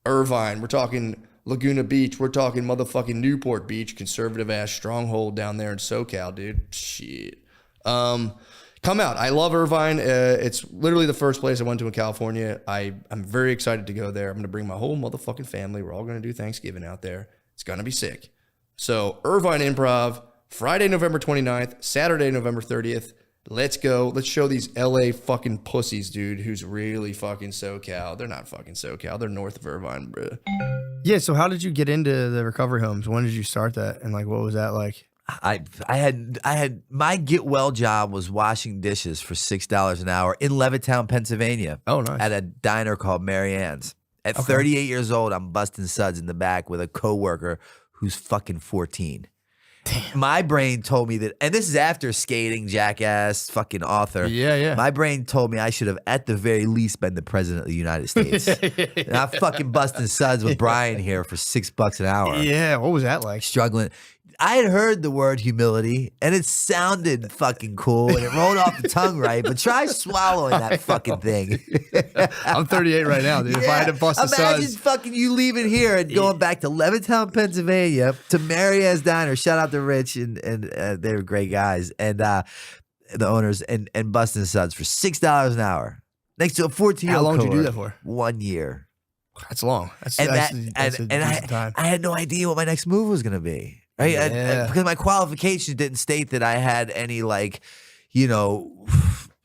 Irvine, we're talking Laguna Beach. We're talking motherfucking Newport Beach, conservative ass stronghold down there in SoCal, dude. Shit. Come out. I love Irvine. It's literally the first place I went to in California. I'm very excited to go there. I'm going to bring my whole motherfucking family. We're all going to do Thanksgiving out there. It's going to be sick. So Irvine Improv, Friday, November 29th, Saturday, November 30th. Let's go. Let's show these LA fucking pussies, dude, who's really fucking SoCal. They're not fucking SoCal. They're north of Irvine, bro. Yeah, so how did you get into the recovery homes? When did you start that? And like, what was that like? I had my get well job was washing dishes for $6 an hour in Levittown, Pennsylvania. Oh, nice. At a diner called Mary Ann's. At 38 years old, I'm busting suds in the back with a coworker who's fucking 14. Damn. My brain told me that, and this is after skating, jackass, fucking author. Yeah. My brain told me I should have, at the very least, been the president of the United States. And I'm fucking busting suds with Brian here for $6 an hour. Yeah, what was that like? Struggling. I had heard the word humility, and it sounded fucking cool, and it rolled off the tongue right, but try swallowing that fucking thing. I'm 38 right now, dude. Yeah. If I had to bust a suds. Imagine fucking you leaving here and going back to Levittown, Pennsylvania, to Mary Ann's Diner. Shout out to Rich, and they were great guys, and the owners, and busting suds for $6 an hour. Next to a 14-year-old How long did you do that for? 1 year. That's long. That's I had no idea what my next move was going to be. Right, yeah. Because my qualifications didn't state that I had any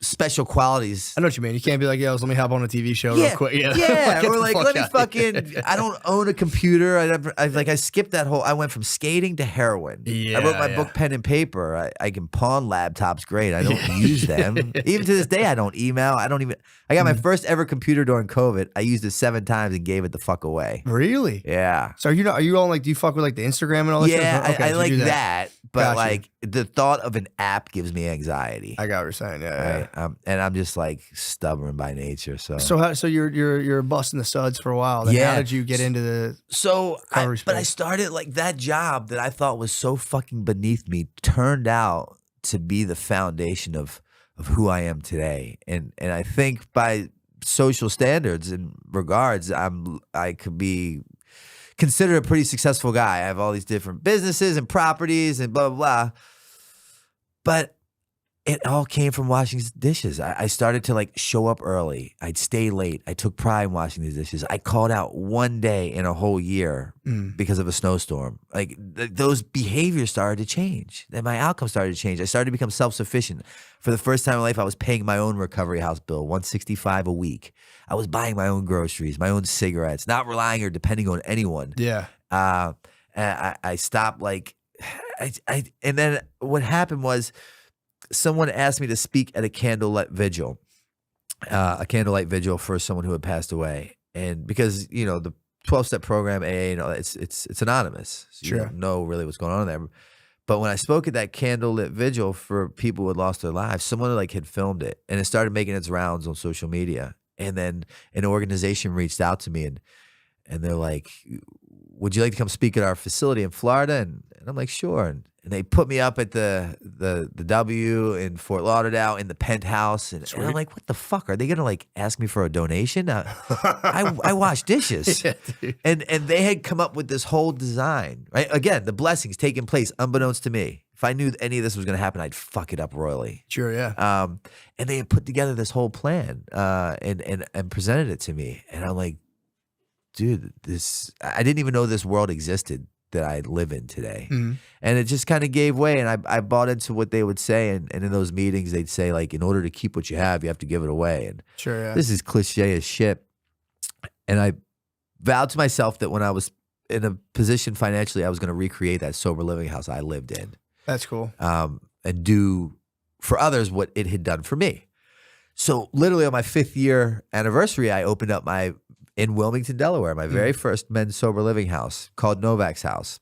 special qualities. I know what you mean. You can't be like, yo, let me hop on a TV show real quick. Yeah. Or like, let me fucking, I don't own a computer. I skipped that whole, I went from skating to heroin. Yeah, I wrote my book, pen and paper. I can pawn laptops great. I don't use them. Even to this day, I don't email. I got my first ever computer during COVID. I used it 7 times and gave it the fuck away. Really? Yeah. So are you all like, do you fuck with like the Instagram and all that stuff? Okay, I like that. but Gotcha. like the thought of an app gives me anxiety. I got what you're saying. Yeah. Right? And I'm just like stubborn by nature. So you're busting the studs for a while. Then Yeah. How did you get into the recovery But I space? started like that job that I thought was so fucking beneath me turned out to be the foundation of who I am today. And I think by social standards and regards, I could be considered a pretty successful guy. I have all these different businesses and properties and blah, blah, blah. But it all came from washing dishes. I started to like show up early. I'd stay late. I took pride in washing these dishes. I called out one day in a whole year because of a snowstorm. Like those behaviors started to change. Then my outcome started to change. I started to become self-sufficient. For the first time in life, I was paying my own recovery house bill, $165 a week. I was buying my own groceries, my own cigarettes, not relying or depending on anyone. Yeah. I stopped like, and then what happened was, someone asked me to speak at a candlelight vigil for someone who had passed away. And because, you know, the 12-step program, AA, you know, it's anonymous. So you don't know really what's going on there. But when I spoke at that candlelit vigil for people who had lost their lives, someone like had filmed it and it started making its rounds on social media. And then an organization reached out to me and they're like, would you like to come speak at our facility in Florida? And I'm like, sure. And they put me up at the W in Fort Lauderdale in the penthouse. And I'm like, what the fuck? Are they going to like ask me for a donation? I wash dishes. Yeah, and they had come up with this whole design, right? Again, the blessings taking place unbeknownst to me. If I knew any of this was going to happen, I'd fuck it up royally. Sure, yeah. And they had put together this whole plan and presented it to me. And I'm like, dude, I didn't even know this world existed that I live in today. Mm-hmm. And it just kind of gave way. And I bought into what they would say. And in those meetings, they'd say, like, in order to keep what you have to give it away. And Sure, yeah. this is cliche as shit. And I vowed to myself that when I was in a position financially, I was going to recreate that sober living house I lived in. That's cool. And do for others what it had done for me. So literally on my 5th year anniversary, I opened up in Wilmington, Delaware, my very first men's sober living house called Novak's house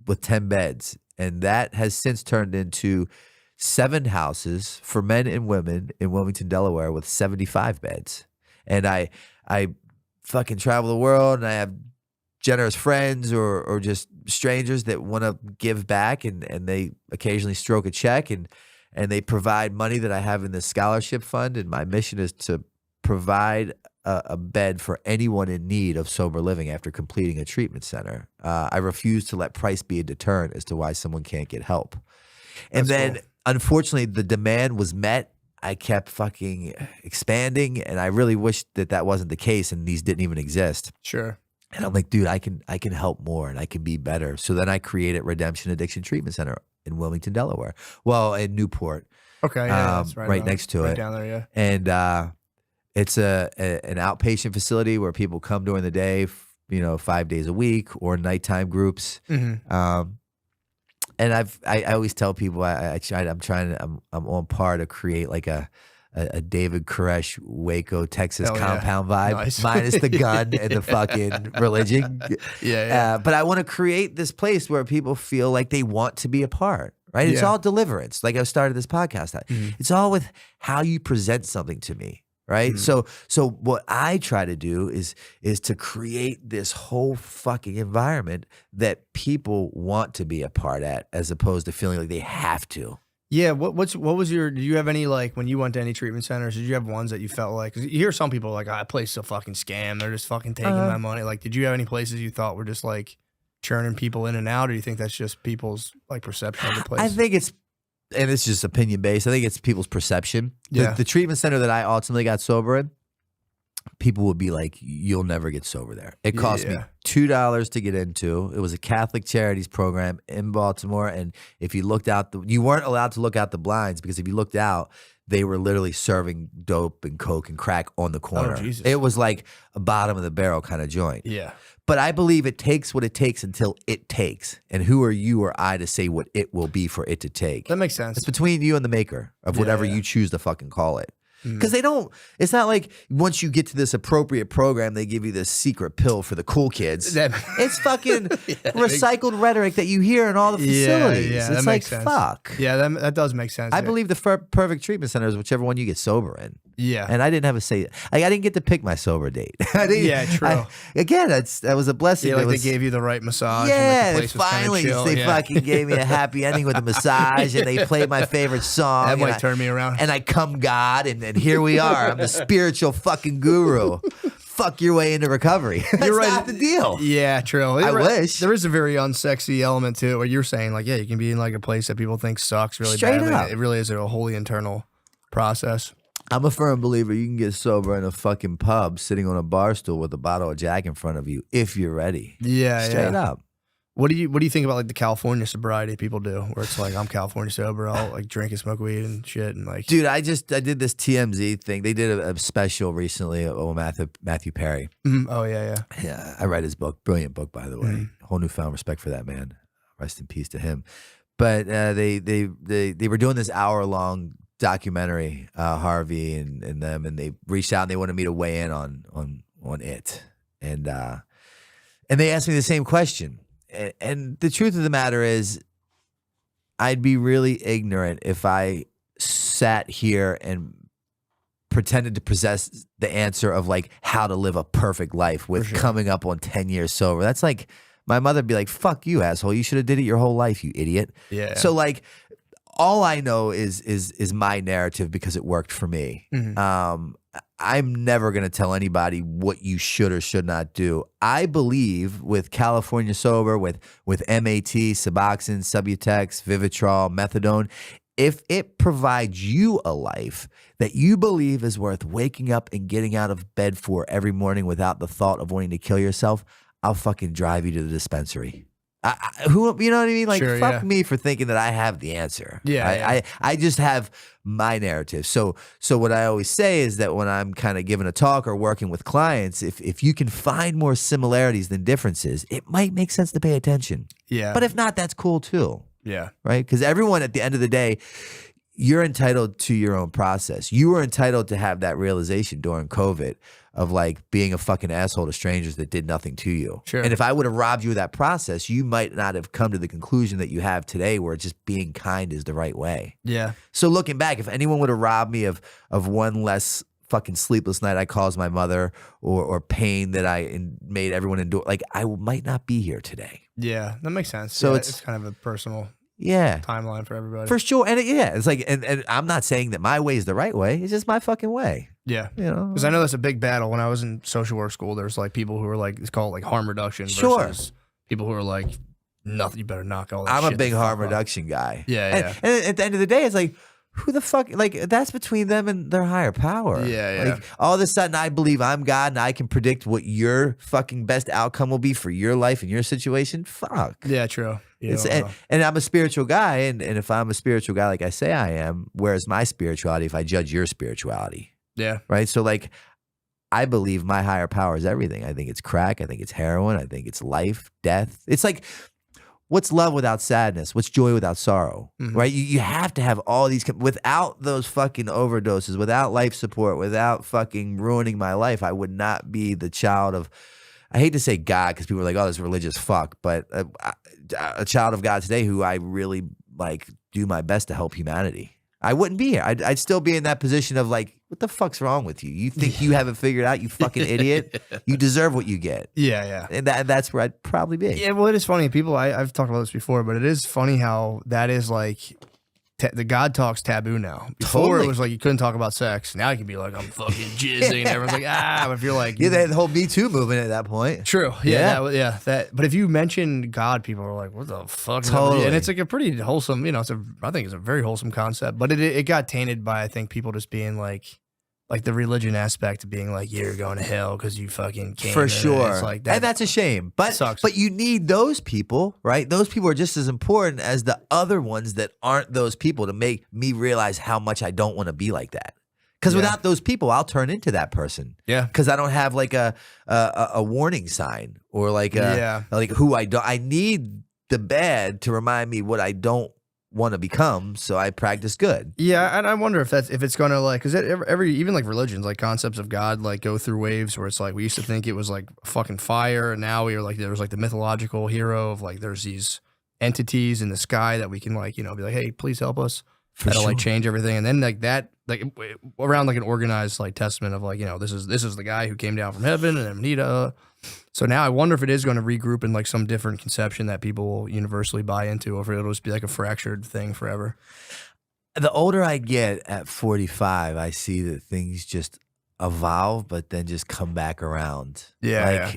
with 10 beds. And that has since turned into 7 houses for men and women in Wilmington, Delaware with 75 beds. And I fucking travel the world and I have generous friends or just strangers that want to give back and they occasionally stroke a check and they provide money that I have in the scholarship fund. And my mission is to provide a bed for anyone in need of sober living after completing a treatment center. I refuse to let price be a deterrent as to why someone can't get help. And That's then, cool. unfortunately, the demand was met. I kept fucking expanding, and I really wished that wasn't the case and these didn't even exist. Sure. And I'm like, dude, I can help more and I can be better. So then I created Redemption Addiction Treatment Center in Wilmington, Delaware. Well, in Newport. Okay, yeah, that's right next to right it. down there, yeah. And it's an outpatient facility where people come during the day, 5 days a week, or nighttime groups. Mm-hmm. And I always tell people I'm on par to create like a David Koresh Waco, Texas compound vibe, Nice. minus the gun and the fucking religion. Yeah. But I want to create this place where people feel like they want to be a part. Right? It's Yeah. all deliverance. Like I started this podcast. It's all with how you present something to me. Right. So what I try to do is to create this whole fucking environment that people want to be a part at, as opposed to feeling like they have to. Yeah. What was your? Did you have any, like, when you went to any treatment centers? Did you have ones that you felt like? Because you hear some people like, "Ah, that place is a fucking scam. They're just fucking taking my money." Like, did you have any places you thought were just like churning people in and out, or do you think that's just people's like perception of the place? I think it's. And it's just opinion based. I think it's people's perception. Yeah. The treatment center that I ultimately got sober in, people would be like, "You'll never get sober there." It cost me $2 to get into. It was a Catholic Charities program in Baltimore, and if you looked out, you weren't allowed to look out the blinds, because if you looked out, they were literally serving dope and coke and crack on the corner. Oh, Jesus. It was like a bottom of the barrel kind of joint. Yeah. But I believe it takes what it takes until it takes. And who are you or I to say what it will be for it to take? That makes sense. It's between you and the maker of whatever you choose to fucking call it. Because they don't, it's not like once you get to this appropriate program, they give you this secret pill for the cool kids. It's fucking recycled rhetoric that you hear in all the facilities. Yeah, it's like, fuck. Yeah, that does make sense. I believe the perfect treatment center is whichever one you get sober in. Yeah. And I didn't have a say. Like, I didn't get to pick my sober date. Yeah, true. Again, that was a blessing. Yeah, like they gave you the right massage. Yeah, and like the place was finally chill. they fucking gave me a happy ending with a massage, and they played my favorite song. That might turn me around. And I come God, and here we are. I'm the spiritual fucking guru. Fuck your way into recovery. That's You're right. not the deal. Yeah, true. I wish. There is a very unsexy element to it where you're saying, like, yeah, you can be in like a place that people think sucks really Straight badly. up. It really is a wholly internal process. I'm a firm believer you can get sober in a fucking pub sitting on a bar stool with a bottle of Jack in front of you if you're ready. Yeah, Straight up. What do you think about like the California sobriety people do, where it's like I'm California sober, I'll like drink and smoke weed and shit, and like, Dude, I did this TMZ thing. They did a special recently of Matthew Perry. Oh yeah, Yeah, I read his book. Brilliant book, by the way. Whole newfound respect for that man. Rest in peace to him. But they were doing this hour-long documentary, Harvey and them, and they reached out and they wanted me to weigh in on it, and they asked me the same question. And the truth of the matter is, I'd be really ignorant if I sat here and pretended to possess the answer of like how to live a perfect life with coming up on 10 years sober. That's like, my mother'd be like, fuck you, asshole. You should have did it your whole life, you idiot. Yeah. So like, all I know is my narrative because it worked for me. I'm never going to tell anybody what you should or should not do. I believe with California Sober, with MAT, Suboxone, Subutex, Vivitrol, Methadone, if it provides you a life that you believe is worth waking up and getting out of bed for every morning without the thought of wanting to kill yourself, I'll fucking drive you to the dispensary. Who, you know what I mean? Like, Sure, fuck me for thinking that I have the answer. Yeah, I just have my narrative. So what I always say is that when I'm kind of giving a talk or working with clients, if you can find more similarities than differences, it might make sense to pay attention. Yeah. But if not, that's cool too. Yeah. Right? Because everyone at the end of the day, you're entitled to your own process. You were entitled to have that realization during COVID of like being a fucking asshole to strangers that did nothing to you. Sure. And if I would have robbed you of that process, you might not have come to the conclusion that you have today where just being kind is the right way. Yeah. So looking back, if anyone would have robbed me of one less fucking sleepless night I caused my mother or pain that I made everyone endure, like I might not be here today. Yeah, that makes sense. So Yeah, it's it's kind of a personal Yeah. timeline for everybody. For sure. And it's like, and I'm not saying that my way is the right way. It's just my fucking way. Yeah. You know? Because I know that's a big battle. When I was in social work school, there's like people who are like, it's called like harm reduction Sure. versus people who are like, nothing, you better knock all that I'm shit a big the fuck harm up. reduction guy. Yeah, And at the end of the day, it's like, who the fuck, like, that's between them and their higher power. Yeah. Like, all of a sudden, I believe I'm God and I can predict what your fucking best outcome will be for your life and your situation. Fuck. Yeah, true. You It's, don't know. and I'm a spiritual guy, and if I'm a spiritual guy like I say I am, where's my spirituality if I judge your spirituality? Yeah. Right? So, like, I believe my higher power is everything. I think it's crack. I think it's heroin. I think it's life, death. It's like, what's love without sadness? What's joy without sorrow? Right? You have to have all these. Without those fucking overdoses, without life support, without fucking ruining my life, I would not be the child of, I hate to say God because people are like, oh, this religious fuck, but a child of God today who I really like do my best to help humanity. I wouldn't be here. I'd still be in that position of like, what the fuck's wrong with you? You think you have it figured out, you fucking idiot? You deserve what you get. Yeah. And that's where I'd probably be. Yeah, well, it is funny. People, I've talked about this before, but it is funny how that is like the God talk's taboo now. Before Totally. it was like you couldn't talk about sex. Now you can be like, I'm fucking jizzing. And everyone's like, but if you're like, Yeah, they had the whole Me Too movement at that point. True. Yeah. Yeah. But if you mention God, people are like, "What the fuck?" is that?" Totally. And it's like a pretty wholesome. I think it's a very wholesome concept. But it got tainted by I think people just being like the religion aspect of being like, "You're going to hell because you fucking came." For in." sure. It's like that. And that's a shame. But sucks. But you need those people, right? Those people are just as important as the other ones that aren't those people to make me realize how much I don't want to be like that. Because without those people, I'll turn into that person. Yeah. Because I don't have like a warning sign or like who I don't. I need the bad to remind me what I don't want to become, so I practice good. Yeah, and I wonder if it's gonna like, because every even like religions, like concepts of God, like go through waves where it's like we used to think it was like fucking fire, and now we are like there was like the mythological hero of like there's these entities in the sky that we can like be like, hey, please help us. That'll like change everything, and then like that like around like an organized like testament of like this is the guy who came down from heaven and Amnita. So now I wonder if it is going to regroup in like some different conception that people will universally buy into, or if it'll just be like a fractured thing forever. The older I get at 45, I see that things just evolve, but then just come back around. Yeah.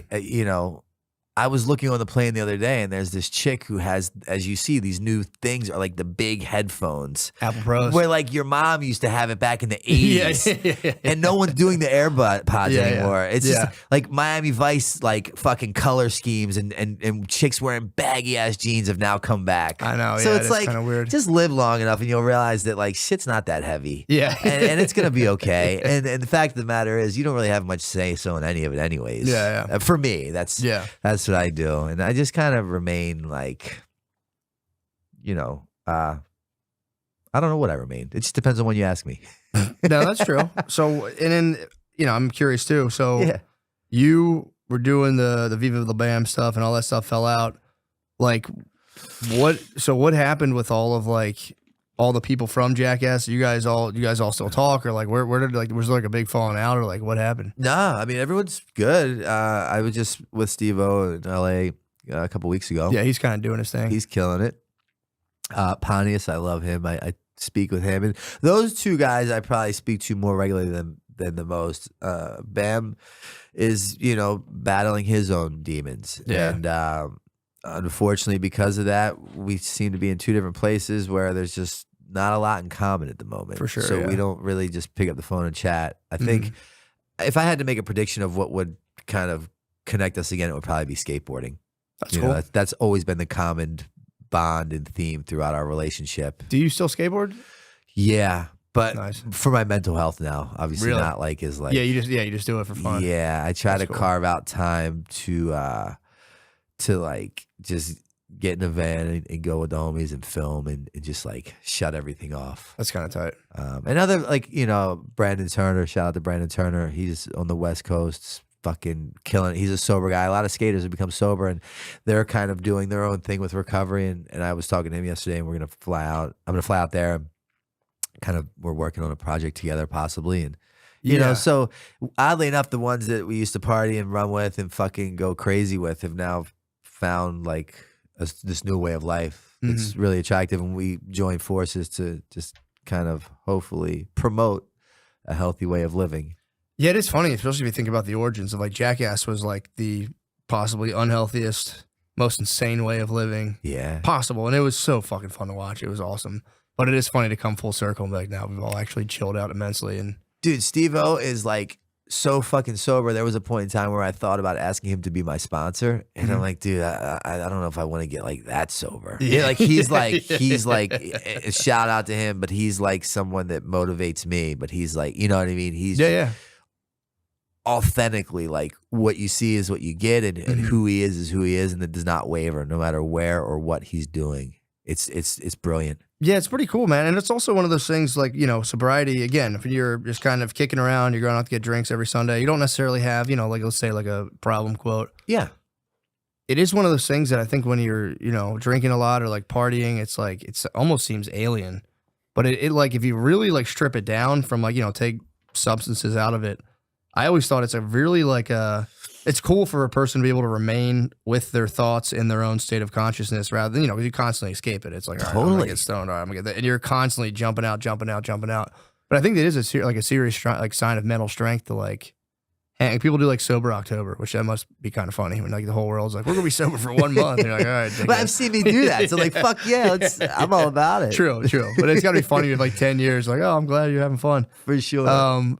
I was looking on the plane the other day, and there's this chick who has, as you see, these new things are like the big headphones. Apple Pros. Where like your mom used to have it back in the 80s. Yeah. And no one's doing the AirPods anymore. It's just like Miami Vice, like fucking color schemes and chicks wearing baggy ass jeans have now come back. I know. So it's like, kind of weird. Just live long enough and you'll realize that like shit's not that heavy. Yeah. and it's going to be okay. And the fact of the matter is you don't really have much say so in any of it anyways. Yeah. For me, that's what I do. And I just kind of remain like, I don't know what I remain. It just depends on when you ask me. No, that's true. So, and then, I'm curious too. So you were doing the Viva La Bam stuff and all that stuff fell out. Like what happened with all of like all the people from Jackass? You guys all still talk, or like where did like was there like a big falling out, or like what happened? Nah, I mean everyone's good. I was just with Steve-O in LA a couple weeks ago. Yeah, he's kind of doing his thing. He's killing it. Pontius, I love him. I speak with him, and those two guys I probably speak to more regularly than the most. Bam is battling his own demons, and unfortunately because of that, we seem to be in two different places where there's just not a lot in common at the moment. For sure. So we don't really just pick up the phone and chat. I think if I had to make a prediction of what would kind of connect us again, it would probably be skateboarding. That's cool. That's always been the common bond and theme throughout our relationship. Do you still skateboard? Yeah, but nice. For my mental health now, obviously really? Not like is like you just do it for fun. Yeah, I try That's to cool. carve out time to like just get in a van and go with the homies and film and just like shut everything off. That's kind of tight. And other like Brandon Turner, shout out to Brandon Turner. He's on the West Coast, fucking killing it. He's a sober guy. A lot of skaters have become sober and they're kind of doing their own thing with recovery. And I was talking to him yesterday, and we're gonna fly out. I'm gonna fly out there. Kind of, we're working on a project together, possibly, and you know. So oddly enough, the ones that we used to party and run with and fucking go crazy with have now found like this new way of life. It's really attractive, and we join forces to just kind of hopefully promote a healthy way of living. Yeah, it is funny, especially if you think about the origins of like Jackass was like the possibly unhealthiest, most insane way of living possible. And it was so fucking fun to watch. It was awesome. But it is funny to come full circle and be like, now we've all actually chilled out immensely. And dude, Steve-O is like so fucking sober. There was a point in time where I thought about asking him to be my sponsor. And I'm like, dude, I don't know if I want to get like that sober. Yeah, like he's like, shout out to him, but he's like someone that motivates me. But he's like, you know what I mean? He's authentically like what you see is what you get, and who he is who he is, and it does not waver no matter where or what he's doing. It's brilliant. Yeah, it's pretty cool, man. And it's also one of those things like, sobriety, again, if you're just kind of kicking around, you're going out to get drinks every Sunday, you don't necessarily have, like let's say like a problem quote. Yeah. It is one of those things that I think when you're, drinking a lot or like partying, it's like, it almost seems alien. But it like, if you really like strip it down from like, take substances out of it, I always thought it's a really like it's cool for a person to be able to remain with their thoughts in their own state of consciousness rather than, because you constantly escape it. It's like, all right, I'm going to get stoned. All right, I'm going to get that. And you're constantly jumping out. But I think that is a serious like sign of mental strength to like, hang. People do like sober October, which that must be kind of funny when like the whole world's like, we're going to be sober for 1 month. And you're like, all right. But I've seen me do that. So like, fuck yeah, I'm all about it. True. But it's got to be funny with like 10 years. Like, oh, I'm glad you're having fun. For sure.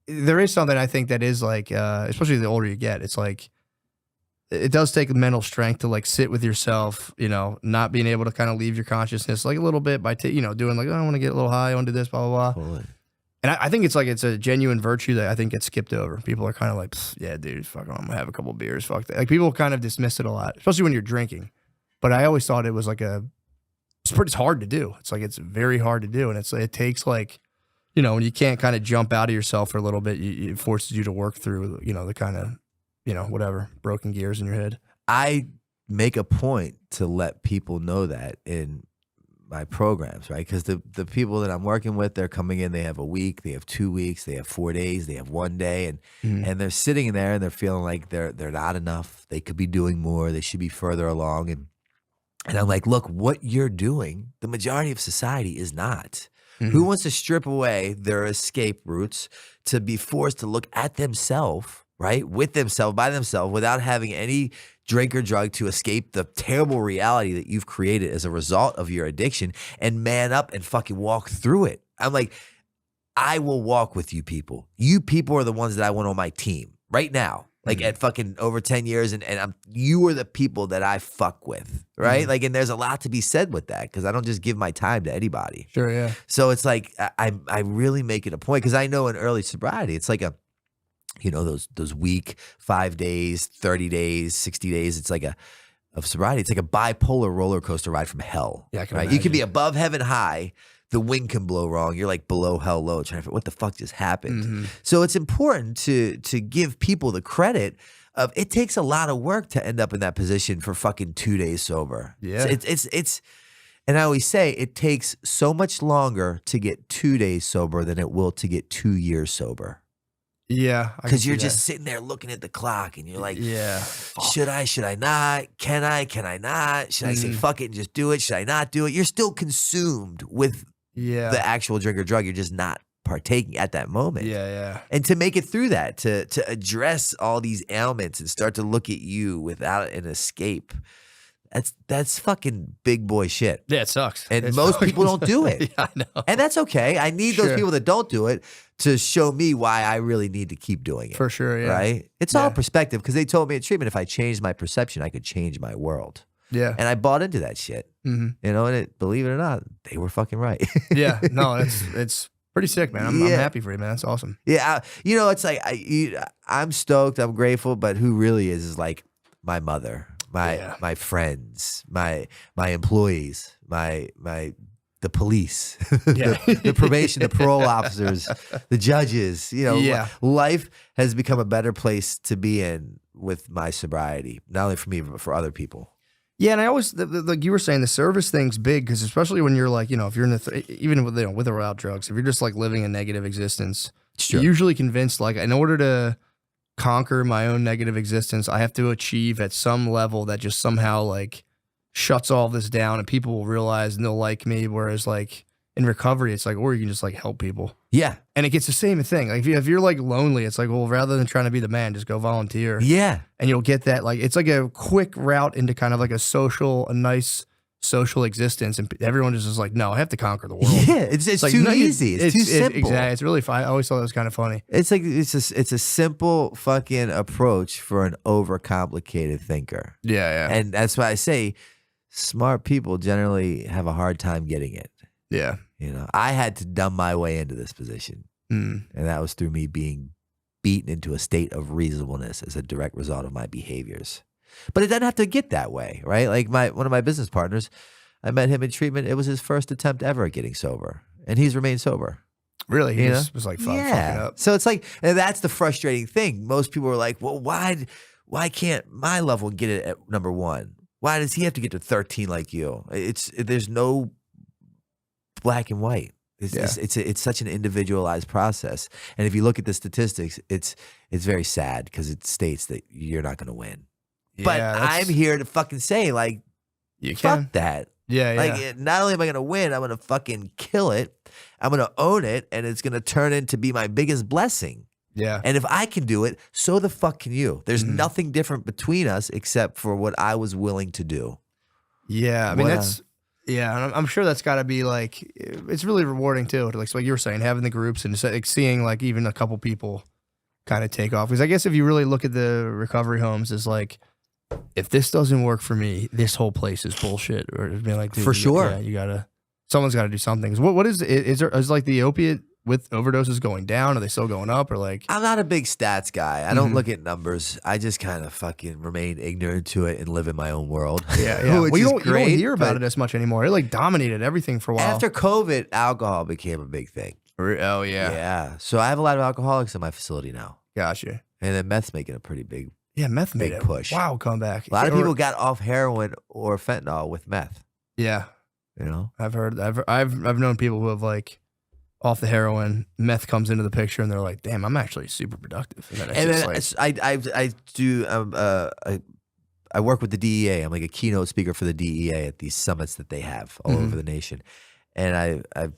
There is something I think that is like, especially the older you get, it's like, it does take mental strength to like sit with yourself, not being able to kind of leave your consciousness like a little bit by, doing like, oh, I want to get a little high, I want to do this, blah, blah, blah. Totally. And I think it's a genuine virtue that I think gets skipped over. People are kind of like, yeah, dude, fuck, I'm going to have a couple beers, fuck that. Like people kind of dismiss it a lot, especially when you're drinking. But I always thought it was like a it's hard to do. It's like, it's very hard to do. And it takes like, when you can't kind of jump out of yourself for a little bit, it forces you to work through, the kind of, whatever, broken gears in your head. I make a point to let people know that in my programs, right? Because the people that I'm working with, they're coming in, they have a week, they have 2 weeks, they have 4 days, they have 1 day, and they're sitting there and they're feeling like they're not enough. They could be doing more. They should be further along. And I'm like, look, what you're doing, the majority of society is not. Who wants to strip away their escape routes to be forced to look at themselves, right? With themselves, by themselves, without having any drink or drug to escape the terrible reality that you've created as a result of your addiction and man up and fucking walk through it. I'm like, I will walk with you people. You people are the ones that I want on my team right now. Like at fucking over 10 years and you are the people that I fuck with, right? Like, and there's a lot to be said with that because I don't just give my time to anybody. Sure, yeah. So it's like, I really make it a point because I know in early sobriety, it's like those week, 5 days, 30 days, 60 days, it's like of sobriety. It's like a bipolar roller coaster ride from hell. Yeah, I can right? imagine. You can be above heaven high. The wind can blow wrong. You're like below hell low, trying to figure what the fuck just happened. So it's important to give people the credit of it takes a lot of work to end up in that position for fucking 2 days sober. Yeah. So it's and I always say it takes so much longer to get 2 days sober than it will to get 2 years sober. Yeah. Because you're just sitting there looking at the clock and you're like, yeah, should I not? Can I not? Should I say fuck it and just do it? Should I not do it? You're still consumed with the actual drink or drug. You're just not partaking at that moment. Yeah. And to make it through that, to address all these ailments and start to look at you without an escape, that's fucking big boy shit. Yeah, it sucks. And most people don't do it. Yeah, I know. And that's okay. I need those people that don't do it to show me why I really need to keep doing it. For sure, yeah. Right? It's all perspective because they told me at treatment if I changed my perception, I could change my world. Yeah. And I bought into that shit. And believe it or not, they were fucking right. Yeah. No, it's pretty sick, man. I'm happy for you, man. That's awesome. Yeah. It's like I'm stoked. I'm grateful. But who really is like my mother, my friends, my employees, the police, the probation, the parole officers, the judges. Life has become a better place to be in with my sobriety, not only for me, but for other people. Yeah, and I always, like you were saying, the service thing's big because especially when you're like, if you're in even with with or without drugs, if you're just like living a negative existence, you're usually convinced like in order to conquer my own negative existence, I have to achieve at some level that just somehow like shuts all this down and people will realize and they'll like me. Whereas like in recovery, it's like, or you can just like help people. Yeah. And it gets the same thing. Like if you're like lonely, it's like, well, rather than trying to be the man, just go volunteer. Yeah. And you'll get that. Like, it's like a quick route into kind of like a nice social existence. And everyone is just like, no, I have to conquer the world. Yeah. It's like, too easy. It's too simple. Exactly. It's really fun. I always thought it was kind of funny. It's like, it's a simple fucking approach for an overcomplicated thinker. Yeah. And that's why I say smart people generally have a hard time getting it. Yeah. I had to dumb my way into this position. And that was through me being beaten into a state of reasonableness as a direct result of my behaviors. But it doesn't have to get that way, right? Like one of my business partners, I met him in treatment. It was his first attempt ever at getting sober. And he's remained sober. Really? He was like fucking up. So it's like, and that's the frustrating thing. Most people are like, well, why can't my level get it at number 1? Why does he have to get to 13 like you? There's no black and white. It's such an individualized process. And if you look at the statistics, it's very sad because it states that you're not going to win. Yeah, but I'm here to fucking say like, fuck that. Yeah. Like not only am I going to win, I'm going to fucking kill it. I'm going to own it. And it's going to turn into be my biggest blessing. Yeah. And if I can do it, so the fuck can you. There's nothing different between us except for what I was willing to do. Yeah. I mean, and I'm sure that's got to be like, it's really rewarding too. Like you were saying, having the groups and like seeing like even a couple people kind of take off. Because I guess if you really look at the recovery homes as like, if this doesn't work for me, this whole place is bullshit. Or being like, dude, for sure. Yeah, someone's got to do something. What is it? Is like the opiate with overdoses going down? Are they still going up or like? I'm not a big stats guy. I don't look at numbers. I just kind of fucking remain ignorant to it and live in my own world. Yeah, yeah. Which Well, you is don't great, hear about but it as much anymore. It like dominated everything for a while. after COVID, alcohol became a big thing. Oh Yeah. So I have a lot of alcoholics in my facility now. Gotcha. And then meth's making a pretty big. Yeah, meth made Big a push. wow comeback. A lot of people got off heroin or fentanyl with meth. Yeah, You know, I've heard. I've known people who have like off the heroin, meth comes into the picture, and they're like, "Damn, I'm actually super productive." And then it's and just then like, I do I work with the DEA. I'm like a keynote speaker for the DEA at these summits that they have all over the nation, and I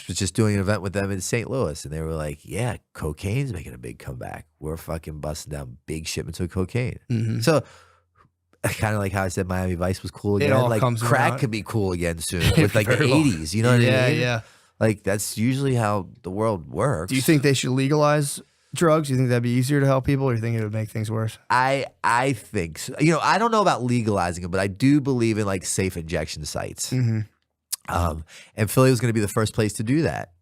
was just doing an event with them in St. Louis, and they were like, "Yeah, cocaine's making a big comeback. We're fucking busting down big shipments of cocaine." So. Kind of like how I said Miami Vice was cool again. all Like comes crack around. could be cool again soon with like the Very well. 80s. You know what I mean? yeah. Like that's usually how the world works. Do you think they should legalize drugs? Do you think that'd be easier to help people, or do you think it would make things worse? I think so. You know, I don't know about legalizing it, but I do believe in like safe injection sites. And Philly was going to be the first place to do that.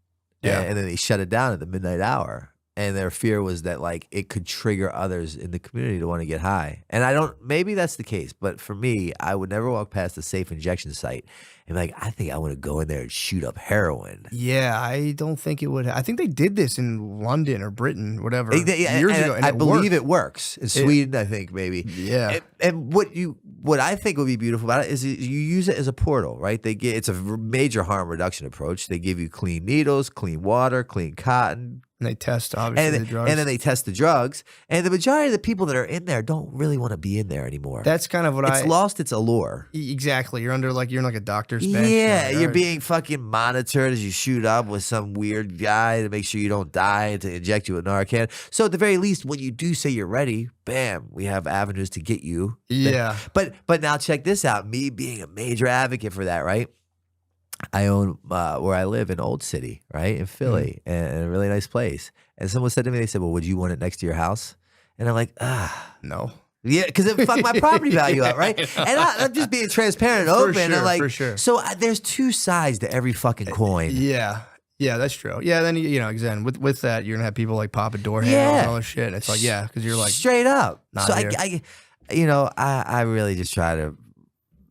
Yeah. And then they shut it down at the midnight hour. And their fear was that like it could trigger others in the community to want to get high. And I don't, maybe that's the case, but for me, I would never walk past a safe injection site and be like, I think I want to go in there and shoot up heroin. Yeah, I don't think it would. I think they did this in London or Britain, whatever, And years ago. And I it believe worked. it works in Sweden. I think maybe. Yeah. And what I think would be beautiful about it is you use it as a portal, right? It's a major harm reduction approach. They give you clean needles, clean water, clean cotton. And they test, obviously, the drugs. And then they test the drugs. And the majority of the people that are in there don't really want to be in there anymore. That's kind of what it's lost its allure. Exactly. You're under like, you're in like a doctor's bench. Yeah, like, you're being fucking monitored as you shoot up with some weird guy to make sure you don't die and to inject you with Narcan. So at the very least, when you do say you're ready, bam, we have avenues to get you. Yeah. But now check this out. Me being a major advocate for that, right? I own where I live in Old City, right, in Philly, and a really nice place. And someone said to me, they said, "Well, would you want it next to your house?" And I'm like, No. yeah, because it fucked my property value up, right? And I'm just being transparent and open. sure, and like, for sure. So there's two sides to every fucking coin. Yeah. Yeah, that's true. Yeah, then you know, again, with that, you're gonna have people like popping door handles and all this shit. And it's like, yeah, because you're like straight up. not So here. I really just try to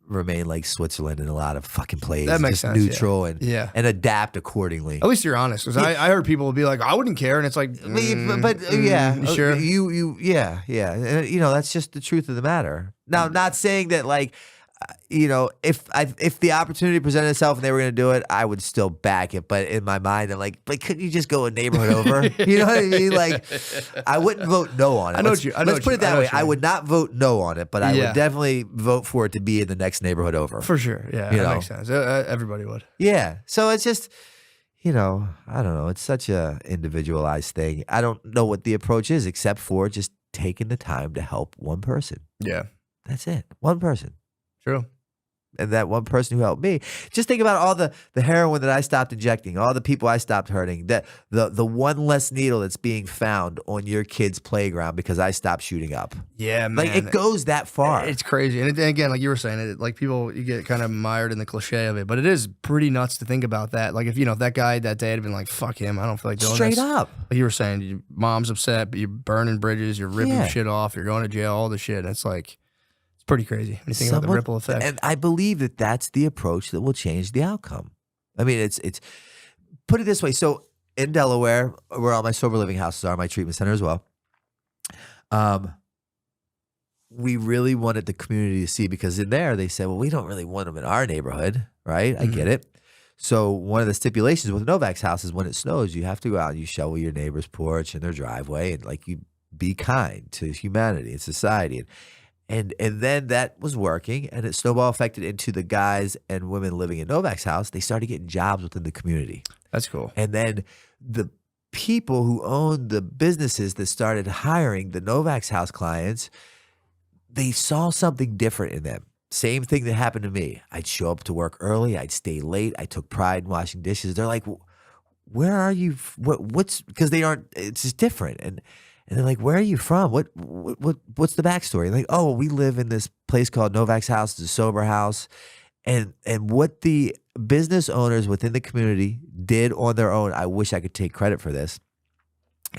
remain like Switzerland in a lot of fucking plays. That makes just sense, neutral Yeah. and adapt accordingly. At least you're honest, because I heard people be like, I wouldn't care, and it's like, Yeah, you sure? yeah. And, you know, that's just the truth of the matter. Now, not saying that like, you know, if the opportunity presented itself and they were going to do it, I would still back it. But in my mind, I'm like, but couldn't you just go a neighborhood over? You know what I mean? Like, I wouldn't vote no on it. Let's put it that way. I would not vote no on it, but I would definitely vote for it to be in the next neighborhood over. For sure. Yeah, You that know? makes sense. Everybody would. Yeah. So it's just, you know, I don't know. It's such a individualized thing. I don't know what the approach is except for just taking the time to help one person. Yeah. That's it. One person. True. And that one person who helped me. Just think about all the heroin that I stopped injecting, all the people I stopped hurting, that the one less needle that's being found on your kid's playground because I stopped shooting up. Yeah, man. Like it goes that far. It's crazy. And again, like you were saying, like people, you get kind of mired in the cliche of it, but it is pretty nuts to think about that. Like if, you know, if that guy that day had been like, fuck him, I don't feel like doing Straight this. up. Like you were saying, your mom's upset, but you're burning bridges, you're ripping shit off, you're going to jail, all the shit. And it's like, it's pretty crazy when you think about the ripple effect. And I believe that that's the approach that will change the outcome. I mean, it's put it this way. So in Delaware, where all my sober living houses are, my treatment center as well, we really wanted the community to see, because in there they said, well, we don't really want them in our neighborhood, right? I get it. So one of the stipulations with Novak's house is when it snows, you have to go out and you shovel your neighbor's porch and their driveway, and like you be kind to humanity and society. And then that was working, and it snowball affected into the guys and women living in Novak's house. They started getting jobs within the community. That's cool. And then the people who owned the businesses that started hiring the Novak's house clients, they saw something different in them. Same thing that happened to me. I'd show up to work early. I'd stay late. I took pride in washing dishes. They're like, where are you? What's, because they aren't, it's just different. And they're like, where are you from? What's the backstory? Like, oh, we live in this place called Novak's house. It's a sober house. And what the business owners within the community did on their own, I wish I could take credit for this,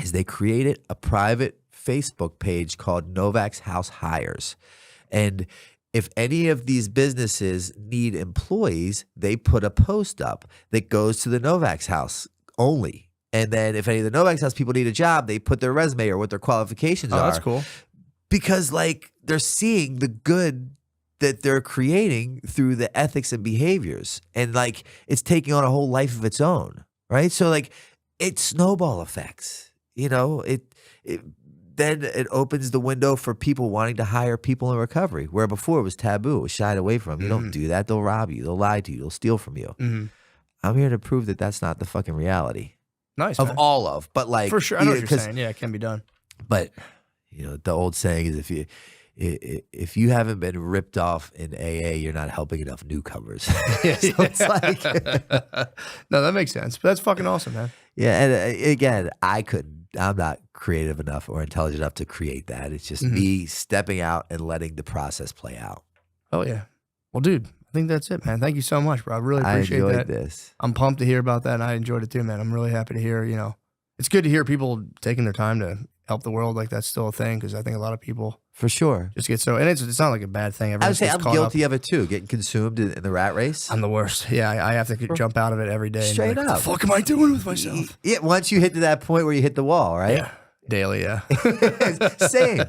is they created a private Facebook page called Novak's House Hires. And if any of these businesses need employees, they put a post up that goes to the Novak's house only. And then if any of the Novak's house people need a job, they put their resume or what their qualifications are. That's cool. Because like they're seeing the good that they're creating through the ethics and behaviors. And like it's taking on a whole life of its own, right? So like it snowball effects, you know, then it opens the window for people wanting to hire people in recovery, where before it was taboo, it was shied away from. You don't do that. They'll rob you. They'll lie to you. They'll steal from you. I'm here to prove that that's not the fucking reality. Nice. Of all of, but like. For sure. I know what you're saying. Yeah, it can be done. But, you know, the old saying is if you haven't been ripped off in AA, you're not helping enough newcomers. So it's like. No, that makes sense. But that's fucking awesome, man. Yeah. And again, I'm not creative enough or intelligent enough to create that. It's just me stepping out and letting the process play out. Oh, yeah. Well, dude, I think that's it, man. Thank you so much, bro. I really appreciate that. I enjoyed this. I'm pumped to hear about that, and I enjoyed it too, man. I'm really happy to hear, you know, it's good to hear people taking their time to help the world. Like that's still a thing, because I think a lot of people for sure just get so, and it's not like a bad thing. I would say I'm guilty of it too, getting consumed in the rat race. I'm the worst. Yeah, I have to jump out of it every day. Straight up. What the fuck am I doing with myself? Yeah, once you hit to that point where you hit the wall, right? Yeah. Daily, yeah. Same.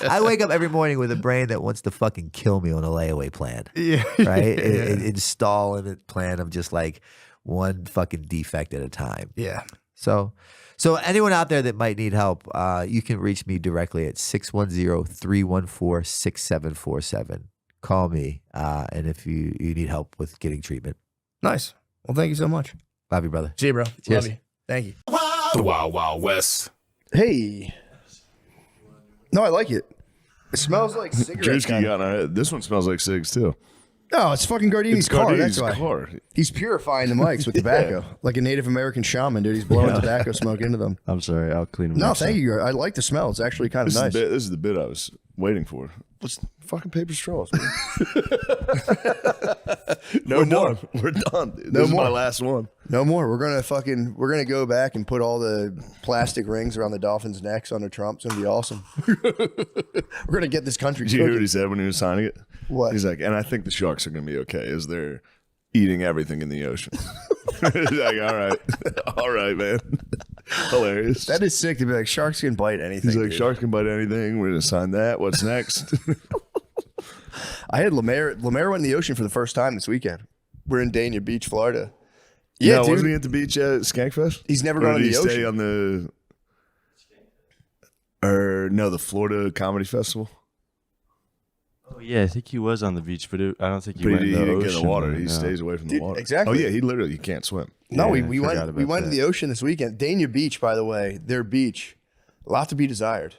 I wake up every morning with a brain that wants to fucking kill me on a layaway plan. Yeah. Right? Install in a plan of just like one fucking defect at a time. Yeah. So anyone out there that might need help, you can reach me directly at 610-314-6747. Call me, and if you need help with getting treatment. Nice. Well, thank you so much. Love you, brother. See you, bro. Cheers. Love you. Thank you. The Wild Wild West. Hey. No, I like it. It smells like cigarettes. Drewski got on our head. This one smells like cigs too. No, it's fucking Gardini's car. Gardini's That's why. car. He's purifying the mics with tobacco, like a Native American shaman, dude. He's blowing tobacco smoke into them. I'm sorry, I'll clean them. No, thank you. I like the smell. It's actually kind of nice. This is the bit I was waiting for. Let's fucking paper straws. Man. No more. We're done. This is my last one. No more. We're gonna go back and put all the plastic rings around the Dolphins' necks under Trump. It's gonna be awesome. We're gonna get this country. Did you hear what he said when he was signing it? What? He's like, and I think the sharks are gonna be okay as they're eating everything in the ocean. He's like, all right, man. Hilarious. That is sick to be like, sharks can bite anything. He's like, dude. sharks can bite anything. We're gonna sign that. What's next? I had Lemaire went in the ocean for the first time this weekend. We're in Dania Beach, Florida. Yeah, no, dude. wasn't he at the beach at Skankfest? He's never Or gone in did the he stay ocean. on the Florida Comedy Festival? Oh yeah, I think he was on the beach, but I don't think he But went he in the didn't get ocean. in the water. He no. stays away from the Dude, water. exactly. Oh yeah, he can't swim. No, Yeah, we I went forgot we about went to that. the ocean this weekend. Dania Beach, by the way, their beach, a lot to be desired.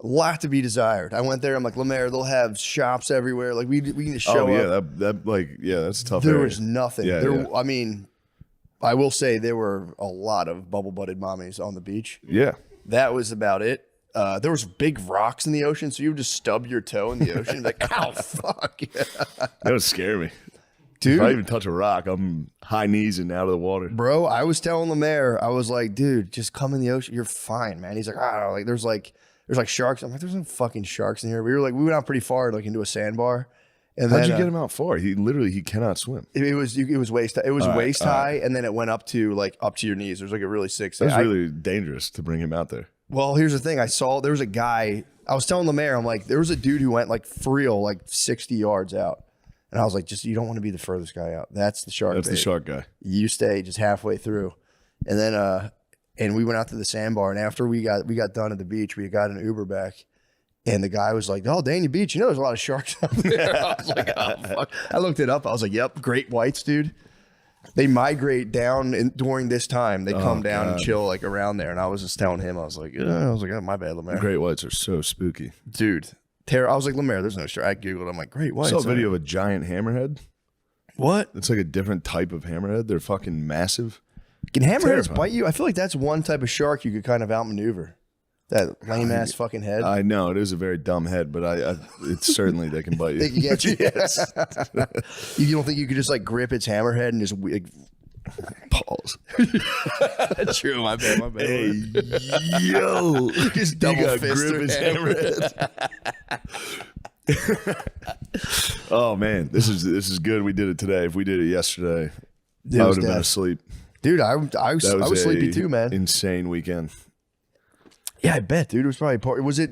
A lot to be desired. I went there. I'm like, Lemaire, they'll have shops everywhere. Like we can just show up. That's a tough. There area. was nothing. Yeah, there, yeah. I mean, I will say there were a lot of bubble-butted mommies on the beach. Yeah. That was about it. There was big rocks in the ocean, so you would just stub your toe in the ocean and be like, ow, fuck. That would scare me. Dude. If I even touch a rock, I'm high knees and out of the water. Bro, I was telling Lemaire, I was like, dude, just come in the ocean. You're fine, man. He's like, I don't know. Like, there's like sharks. I'm like, there's no fuking sharks in here. We went out pretty far, like into a sandbar. And How'd then, you get him out far? He cannot swim. It was waist. It was All right, waist all high, and then it went up to your knees. There's like a really sick. That's really dangerous to bring him out there. Well, here's the thing. There was a guy. I was telling Lemaire, I'm like, there was a dude who went like for real, like 60 yards out, and I was like, you don't want to be the furthest guy out. That's the shark. That's bait. the shark guy. You stay just halfway through, and then and we went out to the sandbar, and after we got done at the beach, we got an Uber back. And the guy was like, "Oh, Dania Beach, there's a lot of sharks out there." I was like, "Oh, fuck." I looked it up. I was like, "Yep, great whites, dude. They migrate down during this time. They come down and chill like around there." And I was just telling him, I was like, oh, my bad, Lemaire. Great whites are so spooky. Dude. I was like, Lemaire, there's no shark. I Googled. I'm like, great I whites. saw a video of a giant hammerhead. What? It's like a different type of hammerhead. They're fucking massive. Can hammerheads Terrifying. bite you? I feel like that's one type of shark you could kind of outmaneuver. That lame ass fucking head. I know it is a very dumb head, but it's certainly they can bite you. They can get you. Yes. You don't think you could just like grip its hammerhead and just Pause. True, my bad. Hey, yo, Just double you got fist grip her his hammerhead. Oh man, this is good. We did it today. If we did it yesterday, I would have been asleep. Dude, I was sleepy too, man. Insane weekend. Yeah, I bet, dude. It was probably party. Was it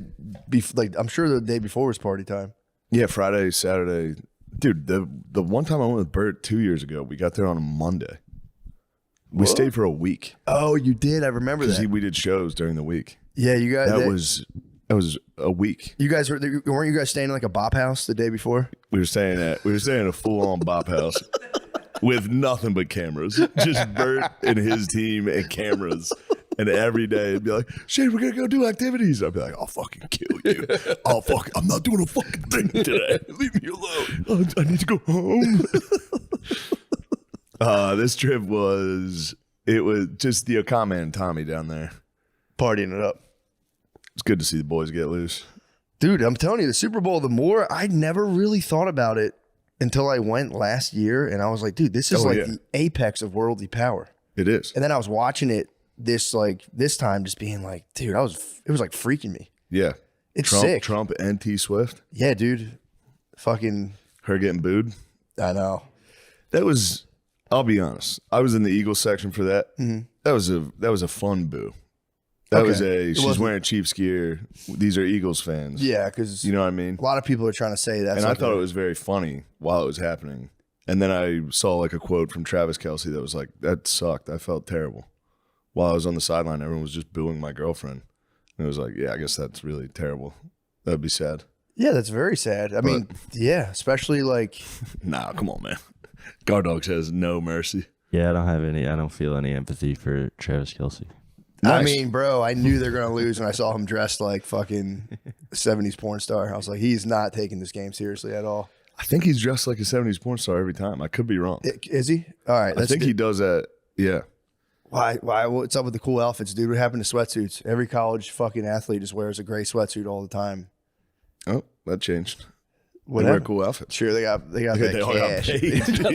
like I'm sure the day before was party time. Yeah, Friday, Saturday. Dude, the one time I went with Bert 2 years ago, we got there on a Monday. We stayed for a week. Oh, you did? I remember that. We did shows during the week. Yeah, you guys. That was a week. You guys weren't you guys staying in like a bop house the day before? We were staying in a full on bop house with nothing but cameras. Just Bert and his team and cameras. And every day it'd be like, Shane, we're gonna go do activities. I'd be like, I'll fucking kill you. I'm not doing a fucking thing today. Leave me alone. I need to go home. This trip was just the Okama and Tommy down there. Partying it up. It's good to see the boys get loose. Dude, I'm telling you, the Super Bowl, I never really thought about it until I went last year. And I was like, dude, this is the apex of worldly power. It is. And then I was watching it this time just being like, dude, it was like freaking me. Yeah. It's sick. Trump and T Swift. Yeah, dude. Fucking. Her getting booed. I know. I'll be honest. I was in the Eagles section for that. Mm-hmm. That was a fun boo. She's wearing Chiefs gear. These are Eagles fans. Yeah, because you know what I mean? A lot of people are trying to say that. And I thought it was very funny while it was happening. And then I saw like a quote from Travis Kelce that was like, that sucked. I felt terrible. While I was on the sideline, everyone was just booing my girlfriend. And it was like, yeah, I guess that's really terrible. That would be sad. Yeah, that's very sad. I mean, yeah, especially like. Nah, come on, man. Guard Dog says no mercy. Yeah, I don't feel any empathy for Travis Kelce. Nice. I mean, bro, I knew they were going to lose when I saw him dressed like fucking 70s porn star. I was like, he's not taking this game seriously at all. I think he's dressed like a 70s porn star every time. I could be wrong. Is he? All right. I think he does that. Yeah. Why? What's up with the cool outfits, dude? What happened to sweatsuits? Every college fucking athlete just wears a gray sweatsuit all the time. Oh, that changed. What they wear cool outfits. Sure, they got that cash.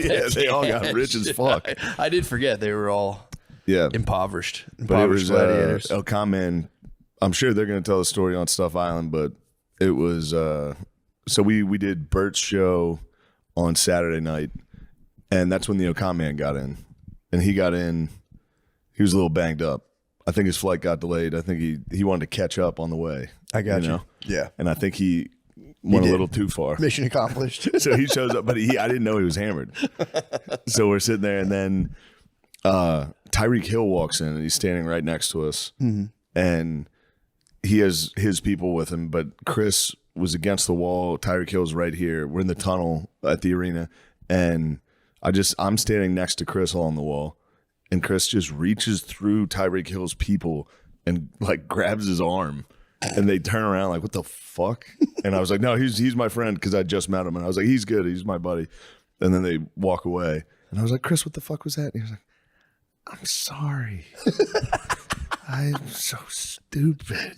Yeah, they all got rich as fuck. I did forget they were all impoverished but it was gladiators. Okama. I'm sure they're going to tell the story on Stuff Island, but it was so we did Bert's show on Saturday night, and that's when the Okama got in, and he got in. He was a little banged up. I think his flight got delayed. I think he wanted to catch up on the way. I got you. Know? Yeah, and I think he went a little too far. Mission accomplished. So he shows up, but I didn't know he was hammered. So we're sitting there, and then Tyreek Hill walks in, and he's standing right next to us, and he has his people with him, but Chris was against the wall. Tyreek Hill's right here. We're in the tunnel at the arena, and I'm standing next to Chris along the wall, and Chris just reaches through Tyreek Hill's people and like grabs his arm, and they turn around like, what the fuck? And I was like, no, he's my friend, because I just met him, and I was like, he's good, he's my buddy. And then they walk away, and I was like, Chris, what the fuck was that? And he was like, I'm sorry. I'm so stupid.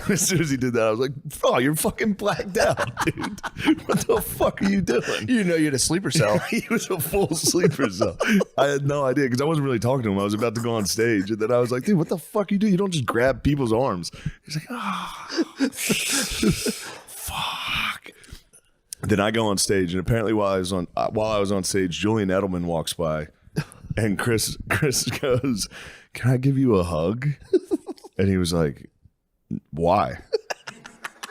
As soon as he did that, I was like, oh, you're fucking blacked out, dude. What the fuck are you doing? You know you had a sleeper cell. He was a full sleeper cell. I had no idea, because I wasn't really talking to him. I was about to go on stage, and then I was like, dude, what the fuck you do? You don't just grab people's arms. He's like, oh, fuck. Then I go on stage, and apparently while I was on stage, Julian Edelman walks by, and Chris goes, can I give you a hug? And he was like, why?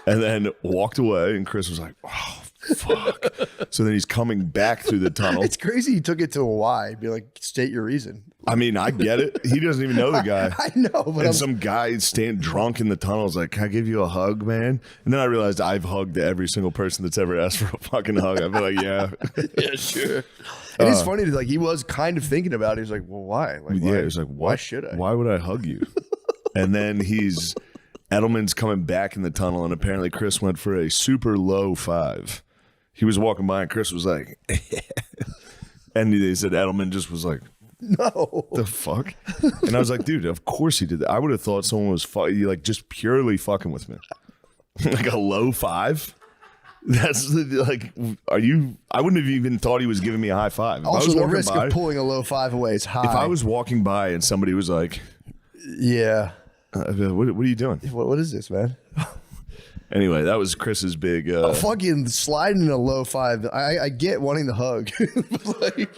And then walked away, and Chris was like, oh, fuck. So then he's coming back through the tunnel. It's crazy he took it to a why. Be like, state your reason. I mean, I get it. He doesn't even know the guy. I know. But some guy stand drunk in the tunnel is like, can I give you a hug, man? And then I realized I've hugged every single person that's ever asked for a fucking hug. I've been like, yeah. Yeah, sure. It is funny, like he was kind of thinking about it. He was like, well, why? Like, yeah, he was like, why should I? Why would I hug you? And then Edelman's coming back in the tunnel, and apparently Chris went for a super low 5. He was walking by, and Chris was like, and they said Edelman just was like, No. The fuck? And I was like, dude, of course he did that. I would have thought someone was like just purely fucking with me. Like a low five? That's like, are you? I wouldn't have even thought he was giving me a high five. If I Also, was the walking risk by, of pulling a low five away is high. if I was walking by and somebody was like, yeah. what are you doing? What is this, man? Anyway, that was Chris's big. Fucking sliding in a low five. I get wanting the hug. Like,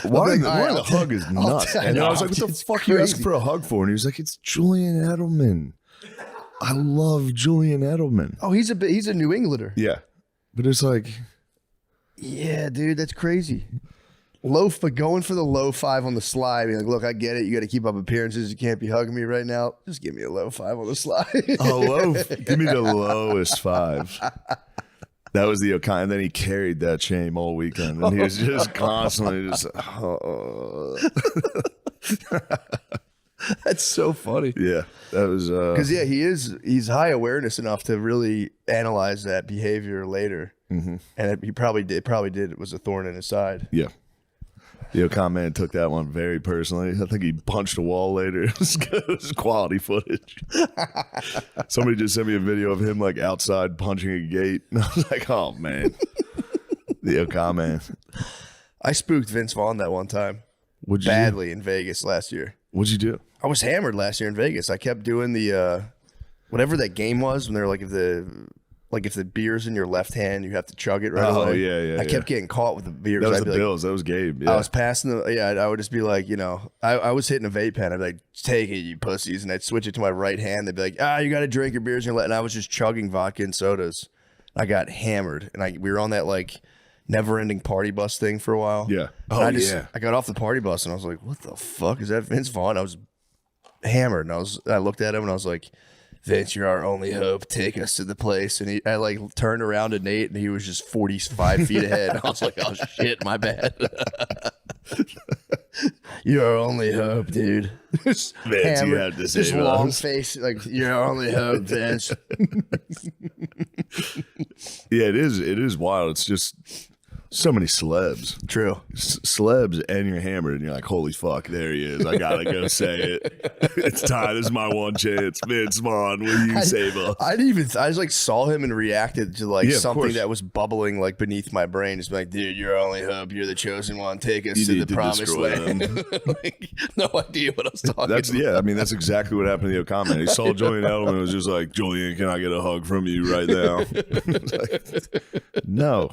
Wanting all right, the hug is nuts. And then I was like, what the It's fuck are you crazy. asking for a hug for? And he was like, it's Julian Edelman. I love Julian Edelman. Oh, he's a New Englander. Yeah. But it's like, Yeah, dude, that's crazy. But going for the low five on the slide, being like, look, I get it. You got to keep up appearances. You can't be hugging me right now. Just give me a low five on the slide. give me the lowest five. That was the O'Connor. And then he carried that shame all weekend. And he was just constantly just, That's so funny. yeah. That was, Because he's high awareness enough to really analyze that behavior later. Mm-hmm. And he probably did. It was a thorn in his side. yeah. The O'Connor man took that one very personally. I think he punched a wall later. It was quality footage. Somebody just sent me a video of him like outside punching a gate. And I was like, oh man. The O'Connor man. I spooked Vince Vaughn that one time What'd you do? badly in Vegas last year. What'd you do? I was hammered last year in Vegas. I kept doing the whatever that game was when they're like if the beer's in your left hand, you have to chug it right away. Yeah. I kept getting caught with the beer. That was I'd the be Bills. That was Gabe. Yeah. I was passing I would just be like, I was hitting a vape pen. I'd be like, take it, you pussies. And I'd switch it to my right hand. They'd be like, you got to drink your beers in your left. And I was just chugging vodka and sodas. I got hammered. And we were on that like never ending party bus thing for a while. Yeah. And Yeah. I got off the party bus and I was like, what the fuck? Is that Vince Vaughn? I was hammered. And I looked at him and I was like, Vince, you're our only hope. Take us to the place. And I like turned around to Nate and he was just 45 feet ahead. I was like, oh shit, my bad. You're our only hope, dude. Vince, you have to Just save long us. face, like you're our only hope, Vince. Yeah, it is wild. It's just so many celebs. True. Celebs and you're hammered and you're like, holy fuck, there he is. I gotta go say it. It's time. This is my one chance. Vince Vaughn, will you save us? I just like saw him and reacted to like Yeah, of something course. that was bubbling like beneath my brain. Just be like, dude, you're our only hope. You're the chosen one. Take us You to need the to promised destroy land. Like, no idea what I was talking That's about. I mean, that's exactly what happened to the O'Connor. He saw Julian Edelman and was just like, Julian, can I get a hug from you right now? No.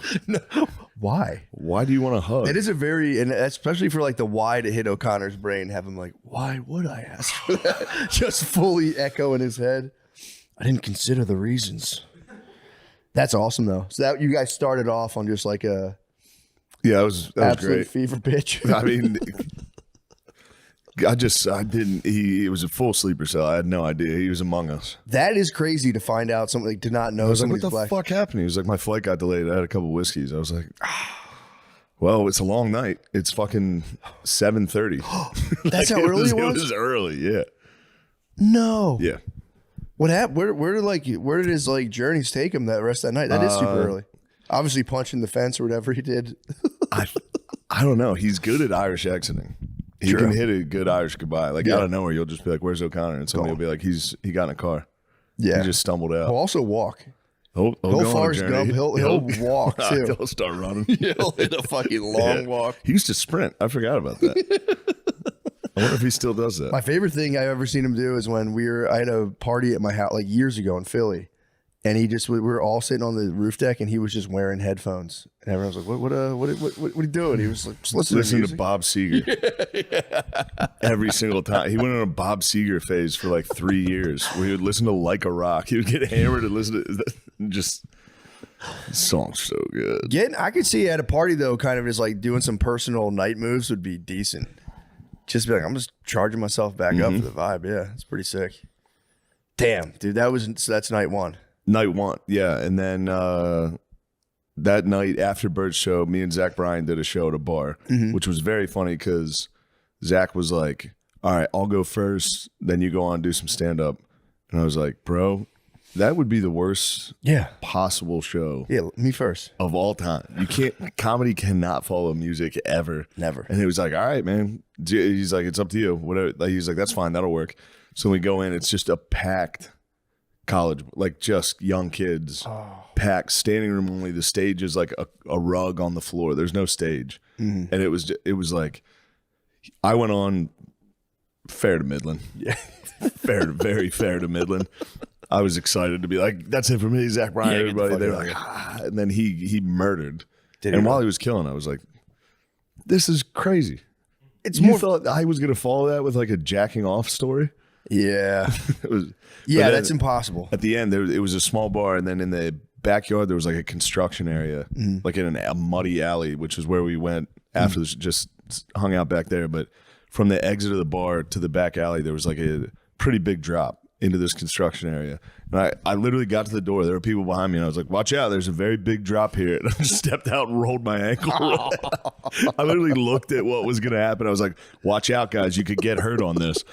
Why? Why do you want a hug? It is a very, and especially for like the why to hit O'Connor's brain, have him like, why would I ask for that? Just fully echo in his head. I didn't consider the reasons. That's awesome though. So that you guys started off on just like a Yeah, that was absolute great. fever pitch. I mean, I didn't. It was a full sleeper cell. I had no idea he was among us. That is crazy to find out something like, to not know I was like, somebody's what the black. fuck happened? He was like, my flight got delayed. I had a couple whiskeys. I was like, well, it's a long night. It's fucking 7:30. That's how early it It was? was early. Yeah. No. Yeah. What happened? Where did his like journeys take him that rest of that night? That is super early. Obviously punching the fence or whatever he did. I don't know. He's good at Irish accenting. He True. can hit a good Irish goodbye. Like Yeah. out of nowhere, you'll just be like, "Where's O'Connor?" And somebody will be like, "He got in a car. Yeah. He just stumbled out." He'll also walk. He'll Go go on a Forrest journey. Gump. He'll walk too. He'll start running. He'll hit a fucking long Yeah. walk. He used to sprint. I forgot about that. I wonder if he still does that. My favorite thing I've ever seen him do is when I had a party at my house like years ago in Philly, and we were all sitting on the roof deck, and he was just wearing headphones, and everyone was like, "What are you doing?" He was like, "Just listening to to music." Bob Seger every single time. He went on a Bob Seger phase for like 3 years. We would listen to Like a Rock. He would get hammered and listen to just this song's so good. I could see at a party though, kind of just like doing some personal night moves would be decent. Just be like, I'm just charging myself back up for the vibe. Yeah, it's pretty sick. Damn, dude, that's night one. Night one, yeah, and then that night after Bert's show, me and Zach Bryan did a show at a bar, which was very funny because Zach was like, "All right, I'll go first, then you go on and do some stand up," and I was like, "Bro, That would be the worst Yeah. possible show Yeah, me first. of all time. You can't, comedy cannot follow music ever. Never. And he was like, all right, man. He's like, it's up to you. Whatever. Like, he's like, that's fine. That'll work. So we go in, it's just a packed college, like just young kids, packed, standing room only. The stage is like a rug on the floor. There's no stage. And it was like, I went on fair to middling. Yeah. Very fair to middling. I was excited to be like, that's it for me, Zach Bryan, everybody. They were like, and then he murdered. And while he was killing, I was like, this is crazy. You thought I was going to follow that with like a jacking off story? Yeah. It was, Yeah, that's impossible. At the end, it was a small bar, and then in the backyard, there was like a construction area, like in a muddy alley, which is where we went after this, just hung out back there. But from the exit of the bar to the back alley, there was like a pretty big drop into this construction area. And I literally got to the door. There were people behind me, and I was like, watch out, there's a very big drop here. And I just stepped out and rolled my ankle. I literally looked at what was going to happen. I was like, watch out, guys. You could get hurt on this.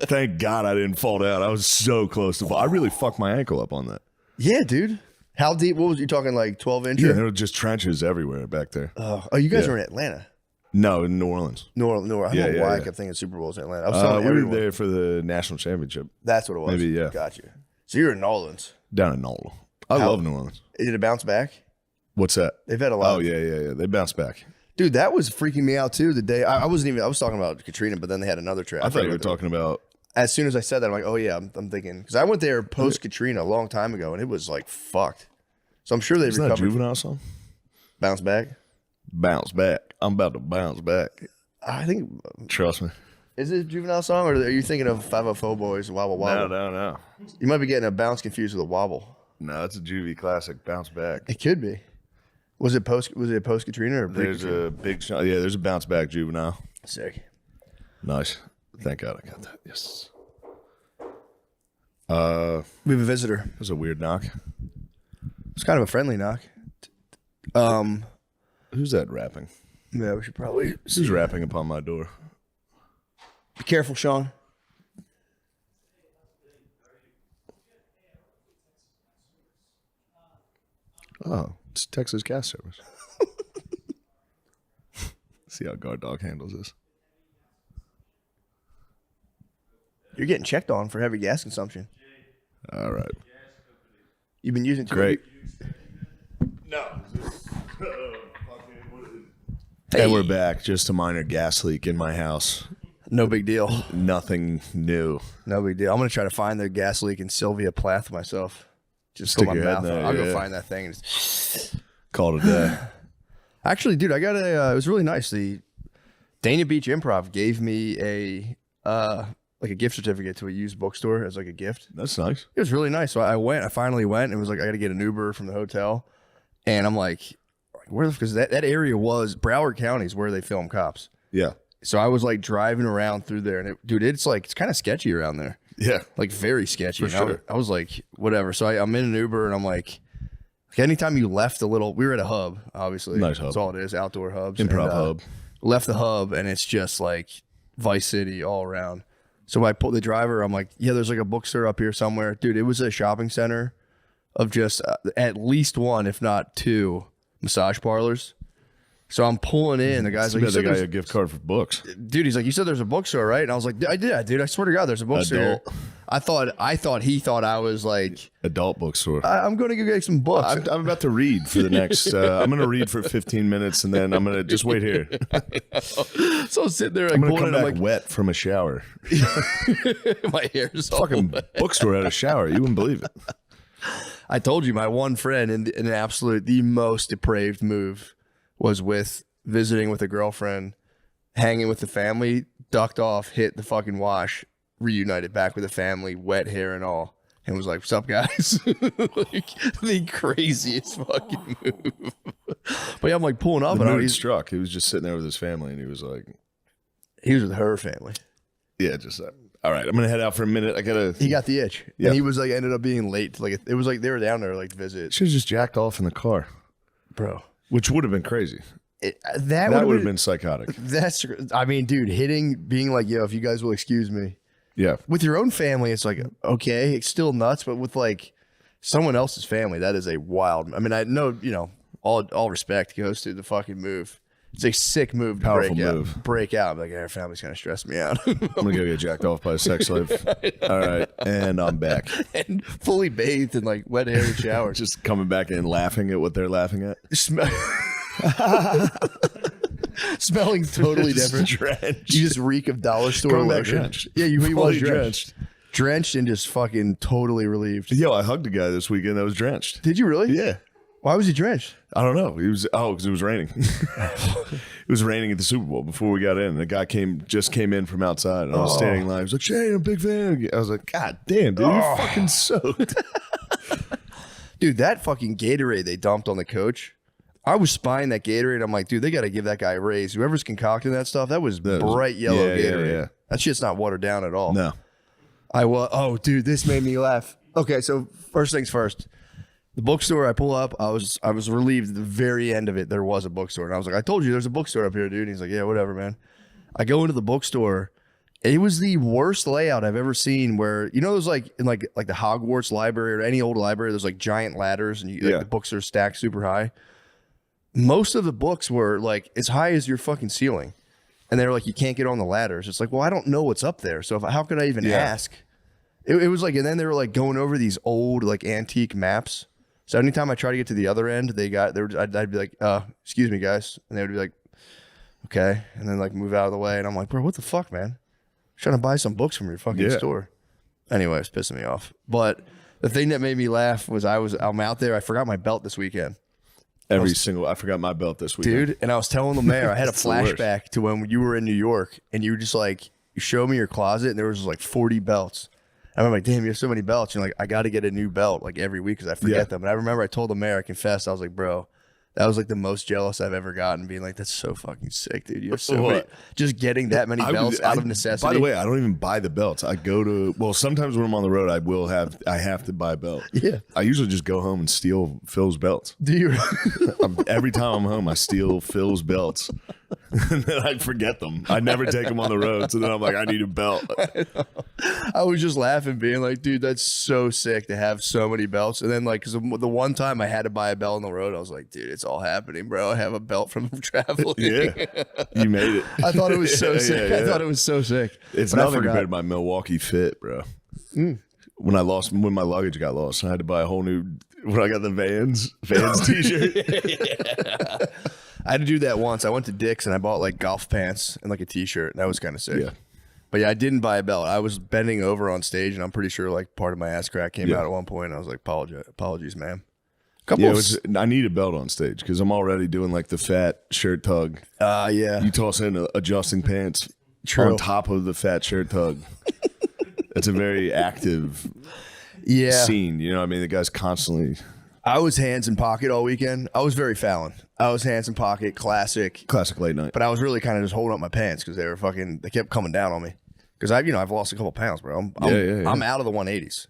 Thank God I didn't fall down. I was so close to fall. I really fucked my ankle up on that. Yeah, dude. How deep? What was you talking, like 12 inch? Yeah, there were just trenches everywhere back there. Oh, you guys were in Atlanta. No, in New Orleans. I don't know why I kept thinking Super Bowl's in Atlanta. I was telling We everyone. were there for the national championship That's what it was. Maybe, yeah. Got you. So you're in New Orleans. down in Nola. I love New Orleans. Did it bounce back? What's that? They've had a lot. Oh, yeah. They bounced back. Dude, that was freaking me out too. The day I was talking about Katrina, but then they had another trip. I thought you were talking about... As soon as I said that, I'm like, oh yeah, I'm thinking, because I went there post Katrina a long time ago, and it was like fucked. So I'm sure they Isn't that a recovered. Juvenile song? Bounce back. Bounce back. I'm about to bounce back. I think Trust me. is it a Juvenile song, or are you thinking of 504 Boys Wobble Wobble? No. You might be getting a bounce confused with a wobble. No, it's a juvie classic. Bounce back. It could be. Was it post Katrina or There's a big shot. Yeah, there's a bounce back Juvenile. sick? Nice. Thank God I got that. Yes. We have a visitor. It was a weird knock. It's kind of a friendly knock. Who's that rapping? Yeah, we should probably Who's rapping upon my door? be careful, Sean. Oh, it's Texas gas service. See how Guard Dog handles this. You're getting checked on for heavy gas consumption. All right. You've been using too Great. No. And we're back. Just a minor gas leak in my house. No big deal. Nothing new. No big deal. I'm gonna try to find the gas leak in Sylvia Plath myself. Just Stick put my your head mouth. in there, I'll go yeah. find that thing. Call it a day. Actually, dude, I got a. It was really nice. The Dana Beach Improv gave me a gift certificate to a used bookstore as like a gift. That's nice. It was really nice. So I finally went. And it was like I got to get an Uber from the hotel, and I'm like, where? Because that area was Broward County is where they film Cops. Yeah. So I was like driving around through there, and it's kind of sketchy around there. Yeah. Like very sketchy. For And sure. I was like, whatever. So I'm in an Uber and I'm like, anytime you left a little, we were at a hub, obviously. Nice hub. That's all it is, outdoor hubs. Improv And, hub. Left the hub and it's just like Vice City all around. So I pulled the driver. I'm like, yeah, there's like a bookstore up here somewhere. Dude, it was a shopping center of just at least one, if not two, massage parlors. So I'm pulling in. The guy's like, I you bet said the guy there's- a gift card for books. dude, he's like, you said there's a bookstore, right? And I was like, I did, dude. I swear to God, there's a bookstore. Adult. I thought he thought I was like, Adult bookstore. I'm going to go get some books. I'm about to read for the next. I'm going to read for 15 minutes and then I'm going to just wait here. So I'm sitting there, like, I'm going to pulling come in, back I'm like, wet from a shower. my hair's all Fucking wet. bookstore had a shower. You wouldn't believe it. I told you, my one friend in an absolute, the most depraved move was visiting with a girlfriend, hanging with the family, ducked off, hit the fucking wash, reunited back with the family, wet hair and all, and was like, "What's up, guys?" Like, the craziest fucking move. But yeah, I'm like pulling up, The and mood struck. He was just sitting there with his family and he was like, he was with her family. yeah, just all right, I'm going to head out for a minute. I got to. He got the itch, Yeah. and he was like, ended up being late. To, like, it was like they were down there like to visit, Should have just jacked off in the car, bro. which would have been crazy. That That would would have been psychotic. That's, I mean, dude, being like, yo, if you guys will excuse me, Yeah. With your own family, it's like, okay, it's still nuts, but with like someone else's family, that is a wild. I mean, I know, you know, all respect goes to the fucking move. It's a sick move to Powerful break move. out. Break out. I'm like, our family's kind of stressed me out. I'm gonna go get jacked off by a sex slave. All right, and I'm back. And fully bathed in like wet hair and shower. Just coming back and laughing at what they're laughing at. Smelling totally different. Drenched. You just reek of dollar store Coming back lotion. drenched. Yeah, you was Fully drenched. Drenched and just fucking totally relieved. Yo, I hugged a guy this weekend that was drenched. Did you really? Yeah. Why was he drenched? I don't know. He was because it was raining. It was raining at the Super Bowl before we got in. The guy just came in from outside, and I was standing in line. He was like, "Shane, I'm a big fan." I was like, "God damn, dude, you're fucking soaked." Dude, that fucking Gatorade they dumped on the coach. I was spying that Gatorade. I'm like, dude, they got to give that guy a raise. Whoever's concocting that stuff, that was bright yellow Gatorade. Yeah. That shit's not watered down at all. No. Oh, dude, this made me laugh. Okay, so first things first. The bookstore I pull up, I was relieved at the very end of it there was a bookstore. And I was like, I told you there's a bookstore up here, dude. And he's like, yeah, whatever, man. I go into the bookstore. It was the worst layout I've ever seen where, you know, there's like in like the Hogwarts library or any old library, there's like giant ladders and the books are stacked super high. Most of the books were like as high as your fucking ceiling. And they're like, you can't get on the ladders. It's like, well, I don't know what's up there. So how could I even ask? It was like, and then they were like going over these old like antique maps. So anytime I try to get to the other end, I'd be like, excuse me, guys. And they would be like, okay. And then like move out of the way. And I'm like, bro, what the fuck, man? I'm trying to buy some books from your fucking store. Anyway, it's pissing me off. But the thing that made me laugh was I'm out there. I forgot my belt this weekend. I forgot my belt this weekend. Dude, and I was telling the mayor, I had a flashback to when you were in New York and you were just like, you showed me your closet and there was like 40 belts. I'm like, damn, you have so many belts. You're like, I got to get a new belt like every week because I forget them. And I remember I told the mayor, I confessed, I was like, bro, that was like the most jealous I've ever gotten, being like, that's so fucking sick, dude. You have so many, just getting that many belts out of necessity. By the way, I don't even buy the belts. I go to, well, sometimes when I'm on the road, I have to buy a belt. Yeah. I usually just go home and steal Phil's belts. Do you? Every time I'm home, I steal Phil's belts. And then I forget them. I never take them on the road. So then I'm like, I need a belt. I was just laughing, being like, dude, that's so sick to have so many belts. And then like, because the one time I had to buy a belt on the road, I was like, dude, it's all happening, bro. I have a belt from traveling. Yeah. You made it. I thought it was so sick. I thought it was so sick. It's But I nothing forgot. compared to my Milwaukee Fit, bro. When my luggage got lost, I had to buy a whole new, when I got the Vans t-shirt. I had to do that once. I went to Dick's and I bought like golf pants and like a t-shirt. That was kind of sick. Yeah. But yeah, I didn't buy a belt. I was bending over on stage and I'm pretty sure like part of my ass crack came out at one point. I was like, apologies, ma'am. I need a belt on stage because I'm already doing like the fat shirt tug. Yeah. You toss in adjusting pants True. on top of the fat shirt tug. It's a very active scene. You know what I mean? The guy's constantly... I was hands in pocket all weekend. I was very Fallon. I was hands in pocket, classic late night. But I was really kind of just holding up my pants because they kept coming down on me. Because I've lost a couple pounds, bro. I'm out of the 180s.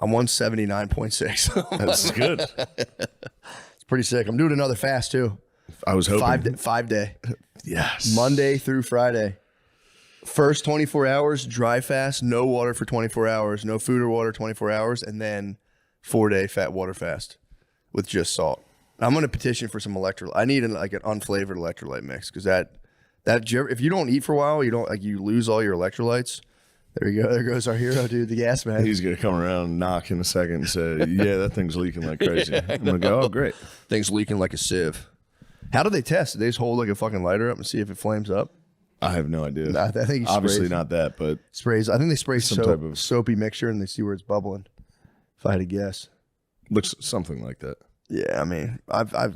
I'm 179.6. That's good. It's pretty sick. I'm doing another fast too. I was hoping. 5 day. Yes. Monday through Friday. First 24 hours, dry fast, no water for 24 hours, no food or water 24 hours, and then 4-day fat water fast with just salt. I'm going to petition for some electrolyte. I need an unflavored electrolyte mix because that if you don't eat for a while, you lose all your electrolytes. There you go. There goes our hero, dude, the gas man. He's going to come around and knock in a second and say, yeah, that thing's leaking like crazy. I'm going to go, oh, great. Thing's leaking like a sieve. How do they test? Do they just hold like a fucking lighter up and see if it flames up? I have no idea. I think he obviously sprays. not that, but Sprays. I think they spray some type of soapy mixture and they see where it's bubbling. If I had to guess. looks something like that. Yeah, I mean,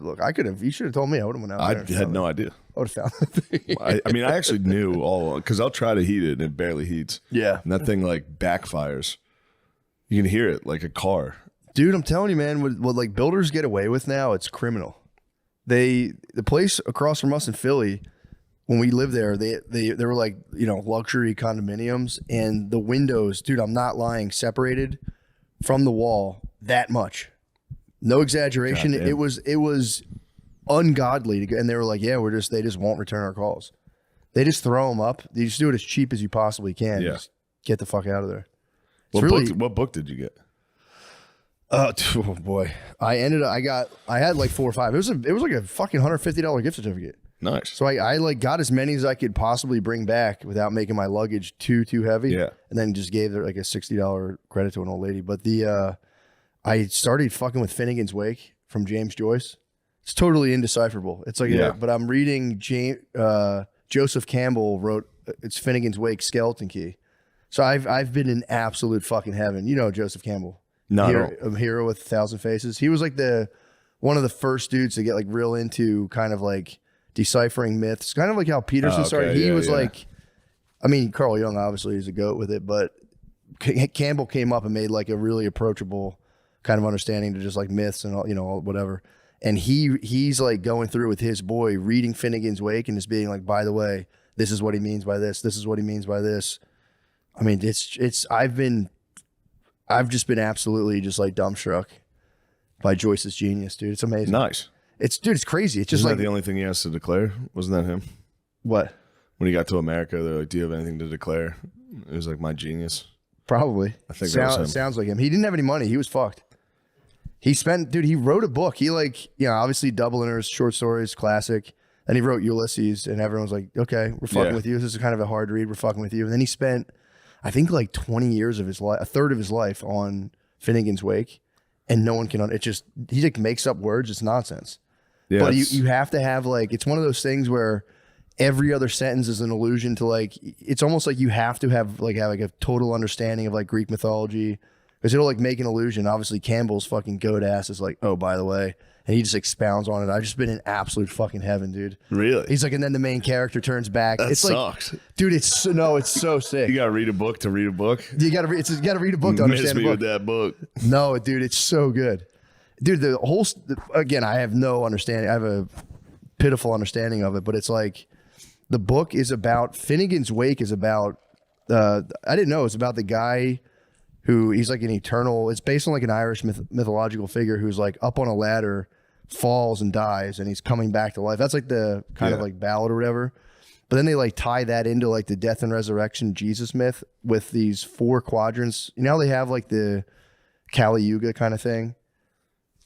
look, I could have. You should have told me. I would have went out. I there and had found no it. idea. I would have found the thing. I mean, I actually knew all because I'll try to heat it and it barely heats. Yeah, and that thing like backfires. You can hear it like a car. Dude, I'm telling you, man. What like builders get away with now, it's criminal. The place across from us in Philly, when we lived there, they were like, you know, luxury condominiums, and the windows, dude, I'm not lying, separated from the wall that much. No exaggeration. Goddamn. It was ungodly to go, and they were like, yeah, they just won't return our calls. They just throw them up. They just do it as cheap as you possibly can. Yeah. Just get the fuck out of there. What book did you get? Oh boy, I had like 4 or 5. It was like a fucking $150 gift certificate. Nice. So I like got as many as I could possibly bring back without making my luggage too heavy. Yeah. And then just gave her like a $60 credit to an old lady. But I started fucking with Finnegan's Wake from James Joyce. It's totally indecipherable. It's like, but I'm reading Joseph Campbell wrote, it's Finnegan's Wake Skeleton Key. So I've been in absolute fucking heaven. You know Joseph Campbell. A Hero with 1,000 Faces. He was like one of the first dudes to get like real into kind of like deciphering myths. Kind of like how Peterson started. He was like, I mean, Carl Jung obviously is a goat with it, but Campbell came up and made like a really approachable kind of understanding to just like myths and all, you know, whatever. And he's like going through with his boy, reading Finnegan's Wake and just being like, by the way, this is what he means by this. This is what he means by this. I mean, I've just been absolutely just like dumbstruck by Joyce's genius, dude. It's amazing. Nice. It's crazy. It's just Isn't like that the only thing he has to declare? Wasn't that him? What? When he got to America, they're like, "Do you have anything to declare?" It was like, "My genius." Probably. I think that was him. Sounds like him. He didn't have any money. He was fucked. He wrote a book. He like, you know, obviously Dubliners, short stories, classic. Then he wrote Ulysses, and everyone's like, okay, we're fucking with you. This is kind of a hard read. We're fucking with you. And then he spent, I think, like 20 years of his life, a third of his life on Finnegan's Wake, and no one can, it just, he like makes up words. It's nonsense. Yeah, but you have to have like, it's one of those things where every other sentence is an allusion to like, it's almost like you have to have a total understanding of like Greek mythology, because it'll like make an allusion. Obviously Campbell's fucking goat ass is like, oh, by the way, and he just expounds on it. I've just been in absolute fucking heaven, dude. Really? He's like, and then the main character turns back. That it's sucks. Like, dude, it's so sick. You gotta read a book to read a book. You gotta read a book to understand a book. With that book. No, dude, it's so good. Dude, again, I have no understanding. I have a pitiful understanding of it, but it's like the book is about, Finnegan's Wake is about, I didn't know, it's about the guy who, he's like an eternal, it's based on like an Irish mythological figure who's like up on a ladder, falls and dies, and he's coming back to life. That's like the kind of like ballad or whatever. But then they like tie that into like the death and resurrection Jesus myth with these 4 quadrants. You know how they have like the Kali Yuga kind of thing?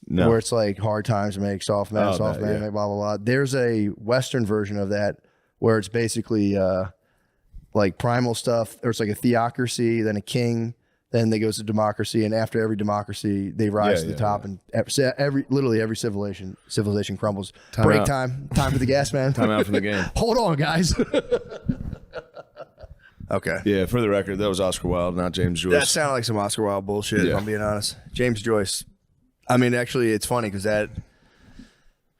No. Where it's like hard times make soft man, make blah, blah, blah. There's a Western version of that where it's basically like primal stuff, or it's like a theocracy, then a king, then they goes to democracy, and after every democracy, they rise to the top, and literally every civilization crumbles. Time for the gas, man. Time out from the game. Hold on, guys. Okay. Yeah, for the record, that was Oscar Wilde, not James Joyce. That sounded like some Oscar Wilde bullshit, if I'm being honest. James Joyce. I mean, actually, it's funny because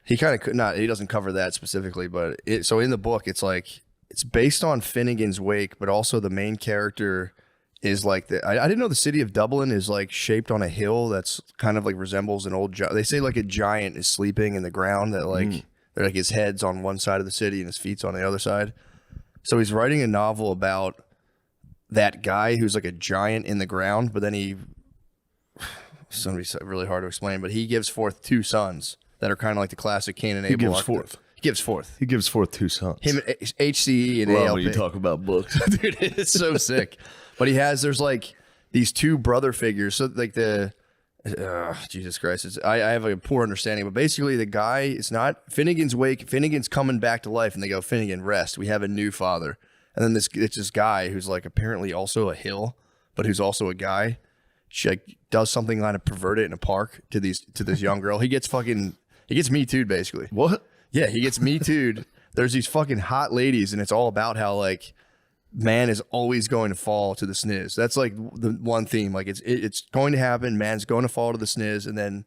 he kind of could not, he doesn't cover that specifically, but so in the book, it's like, it's based on Finnegan's Wake, but also the main character is like I didn't know the city of Dublin is like shaped on a hill that's kind of like resembles an old they say like a giant is sleeping in the ground, that like they're like his head's on one side of the city and his feet's on the other side. So he's writing a novel about that guy who's like a giant in the ground, but then it's gonna be really hard to explain, but he gives forth 2 sons that are kind of like the classic Cain and Abel. He gives forth 2 sons. Him, HCE and Love ALP. when you talk about books. Dude, it's so sick. But there's like these 2 brother figures. So like Jesus Christ. I have a poor understanding, but basically the guy, it's not Finnegan's Wake. Finnegan's coming back to life, and they go, Finnegan, rest. We have a new father. And then it's this guy who's like apparently also a hill, but who's also a guy. She like does something kind of perverted in a park to this young girl. He gets Me Too'd basically. What? Yeah, he gets Me Too'd. There's these fucking hot ladies, and it's all about how like man is always going to fall to the sniz. That's like the one theme. Like it's going to happen. Man's going to fall to the sniz, and then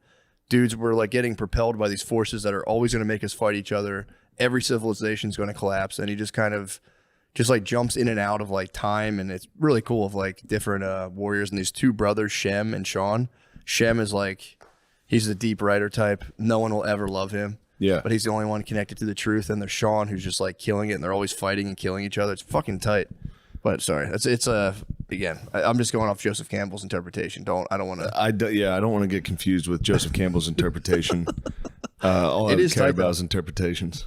dudes were like getting propelled by these forces that are always going to make us fight each other. Every civilization's going to collapse, and he just kind of like jumps in and out of like time, and it's really cool of like different warriors. And these 2 brothers, Shem and Sean. Shem is like, he's the deep writer type. No one will ever love him. Yeah. But he's the only one connected to the truth. And there's Sean, who's just like killing it, and they're always fighting and killing each other. It's fucking tight. But sorry, again, I'm just going off Joseph Campbell's interpretation. I don't want to. I don't want to get confused with Joseph Campbell's interpretation. All I care about is interpretations.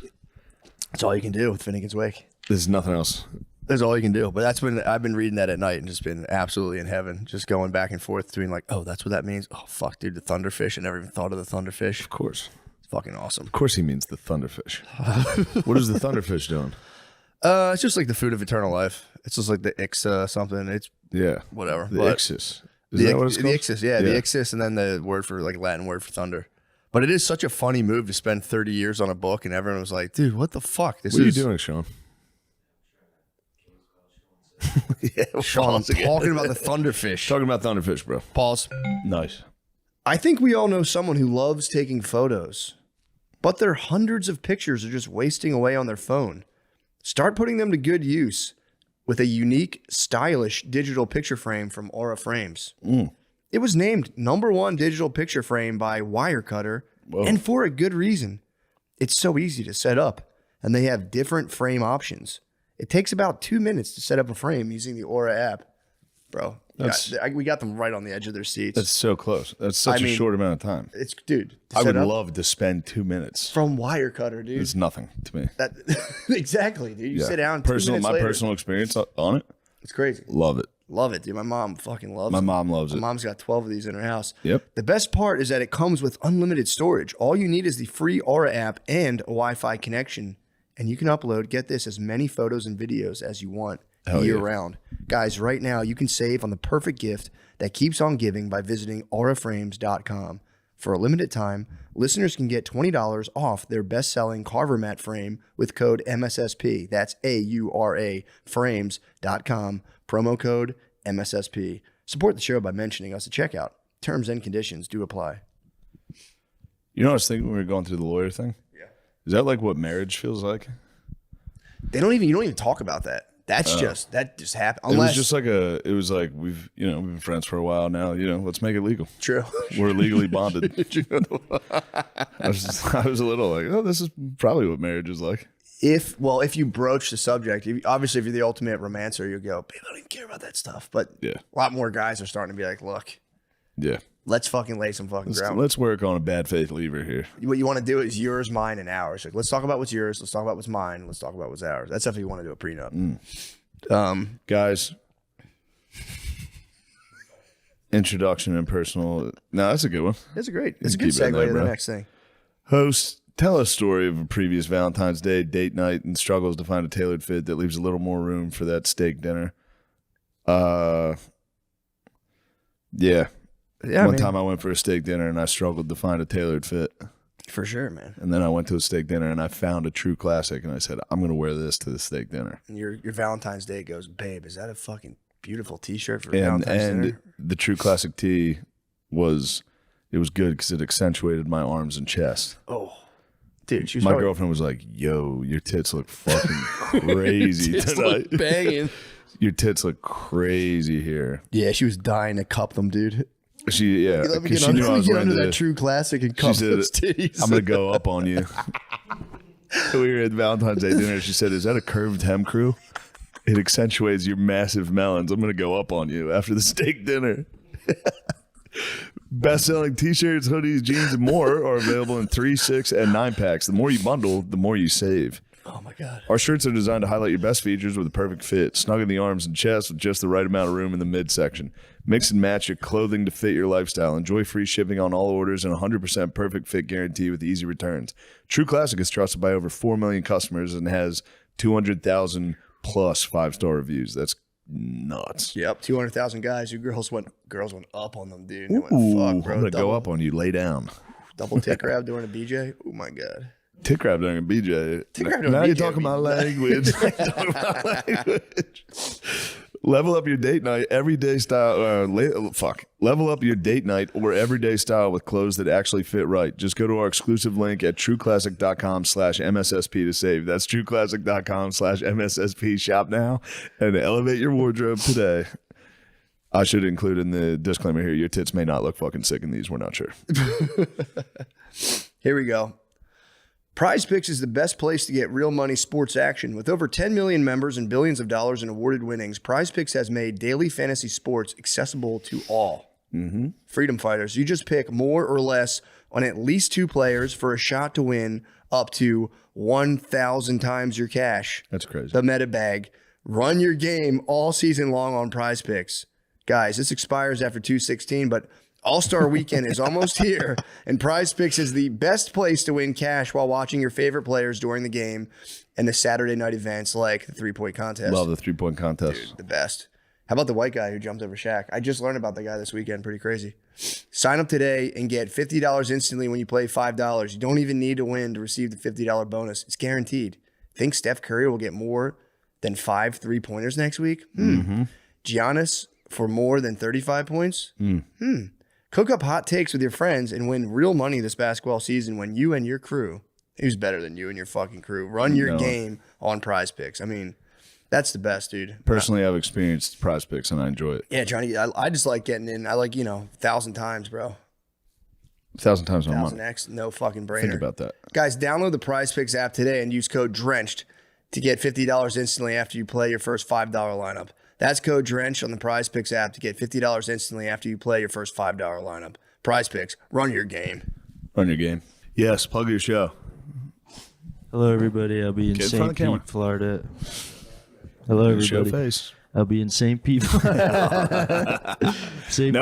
That's all you can do with Finnegan's Wake. There's nothing else. That's all you can do. But I've been reading that at night and just been absolutely in heaven. Just going back and forth between like, oh, that's what that means. Oh, fuck, dude, the thunderfish. I never even thought of the thunderfish. Of course. It's fucking awesome. Of course he means the thunderfish. What is the thunderfish doing? It's just like the food of eternal life. It's just like the Ixa something. It's whatever. The Ixis. Is that what it's called? The Ixis, yeah, the Ixis, and then the word for like Latin word for thunder. But it is such a funny move to spend 30 years on a book, and everyone was like, dude, what the fuck? What are you doing, Sean? Sean, talking about the thunderfish. Talking about thunderfish, bro. Pause. Nice. I think we all know someone who loves taking photos, but their hundreds of pictures are just wasting away on their phone. Start putting them to good use with a unique, stylish digital picture frame from Aura Frames. It was named #1 digital picture frame by Wirecutter, and for a good reason. It's so easy to set up, and they have different frame options. It takes about 2 minutes to set up a frame using the Aura app. Bro, we got them right on the edge of their seats. That's so close. That's such a short amount of time. It's, dude. I would love to spend 2 minutes. From Wirecutter, dude. It's nothing to me. Exactly, dude. You sit down 2 minutes my later. personal experience on it. It's crazy. Love it. Love it, dude. My mom fucking loves it. My mom loves it. My mom's got 12 of these in her house. Yep. The best part is that it comes with unlimited storage. All you need is the free Aura app and a Wi-Fi connection. And you can upload, get this, as many photos and videos as you want year round. Guys, right now you can save on the perfect gift that keeps on giving by visiting auraframes.com. For a limited time, listeners can get $20 off their best-selling Carver mat frame with code MSSP. That's AURA frames.com. Promo code MSSP. Support the show by mentioning us at checkout. Terms and conditions do apply. You know what I was thinking when we were going through the lawyer thing? Yeah. Is that like what marriage feels like? You don't even talk about that. That just happened. It was just like we've been friends for a while now. Let's make it legal. True. We're legally bonded. I was a little like, oh, this is probably what marriage is like. If you broach the subject, obviously if you're the ultimate romancer, you go, babe, I don't even care about that stuff. But a lot more guys are starting to be like, look, let's fucking lay some fucking ground. Let's work on a bad faith lever here. What you want to do is yours, mine, and ours. Like, let's talk about what's yours. Let's talk about what's mine. Let's talk about what's ours. That's if you want to do a prenup. Guys, introduction and personal. No, that's a good one. It's a good segue to the next thing. Host, tell a story of a previous Valentine's Day date night and struggles to find a tailored fit that leaves a little more room for that steak dinner. One time I went for a steak dinner and I struggled to find a tailored fit. For sure, man. And then I went to a steak dinner and I found a true classic and I said, I'm going to wear this to the steak dinner. And your Valentine's Day goes, babe, is that a fucking beautiful t-shirt for Valentine's dinner? And the true classic tee was good because it accentuated my arms and chest. Oh, dude. My girlfriend was like, yo, your tits look fucking crazy your tits tonight. Look banging. Your tits look crazy here. Yeah, she was dying to cup them, dude. She knew I was wearing that true classic and cup those titties. I'm gonna go up on you. We were at Valentine's Day dinner. She said, "Is that a curved hem crew? It accentuates your massive melons. I'm gonna go up on you after the steak dinner." Best-selling t-shirts, hoodies, jeans, and more are available in 3, 6, and 9 packs. The more you bundle, the more you save. Oh my God. Our shirts are designed to highlight your best features with a perfect fit. Snug in the arms and chest with just the right amount of room in the midsection. Mix and match your clothing to fit your lifestyle. Enjoy free shipping on all orders and 100% perfect fit guarantee with easy returns. True Classic is trusted by over 4 million customers and has 200,000 plus 5-star reviews. That's nuts. Yep, 200,000 guys. Your girls went up on them, dude. Ooh, fuck, bro. I'm gonna go up on you. Lay down. Double tit grab during a BJ. Oh my God. Tit grab during a BJ. Now you're talking my language. Level up your date night, everyday style. Level up your date night or everyday style with clothes that actually fit right. Just go to our exclusive link at trueclassic.com/MSSP to save. That's trueclassic.com/MSSP. Shop now and elevate your wardrobe today. I should include in the disclaimer here, your tits may not look fucking sick in these. We're not sure. Here we go. Prize Picks is the best place to get real money sports action. With over 10 million members and billions of dollars in awarded winnings, Prize Picks has made daily fantasy sports accessible to all. Mm-hmm. Freedom fighters, you just pick more or less on at least 2 players for a shot to win up to 1,000 times your cash. That's crazy. The meta bag. Run your game all season long on Prize Picks. Guys, this expires after 2/16, but All-Star Weekend is almost here, and Prize Picks is the best place to win cash while watching your favorite players during the game and the Saturday night events like the three-point contest. Love the 3-point contest. Dude, the best. How about the white guy who jumped over Shaq? I just learned about the guy this weekend. Pretty crazy. Sign up today and get $50 instantly when you play $5. You don't even need to win to receive the $50 bonus. It's guaranteed. Think Steph Curry will get more than 5 3-pointers next week? Giannis for more than 35 points? Cook up hot takes with your friends and win real money this basketball season when you and your crew, who's better than you and your fucking crew, run your game on Prize Picks. I mean, that's the best, dude. Personally, I've experienced Prize Picks and I enjoy it. Yeah, Johnny, I just like getting in. I like, 1,000 times, bro. 1,000 times a month. 1,000x, no fucking brainer. Think about that. Guys, download the Prize Picks app today and use code DRENCHED to get $50 instantly after you play your first $5 lineup. That's code DRENCHED on the Prize Picks app to get $50 instantly after you play your first $5 lineup. Prize Picks, run your game. Run your game. Yes, plug your show. Hello, everybody. I'll be in Get in front St. of the camera. Pete, Florida. Hello, Show everybody. face. I'll be in St. Pete, St. Nope,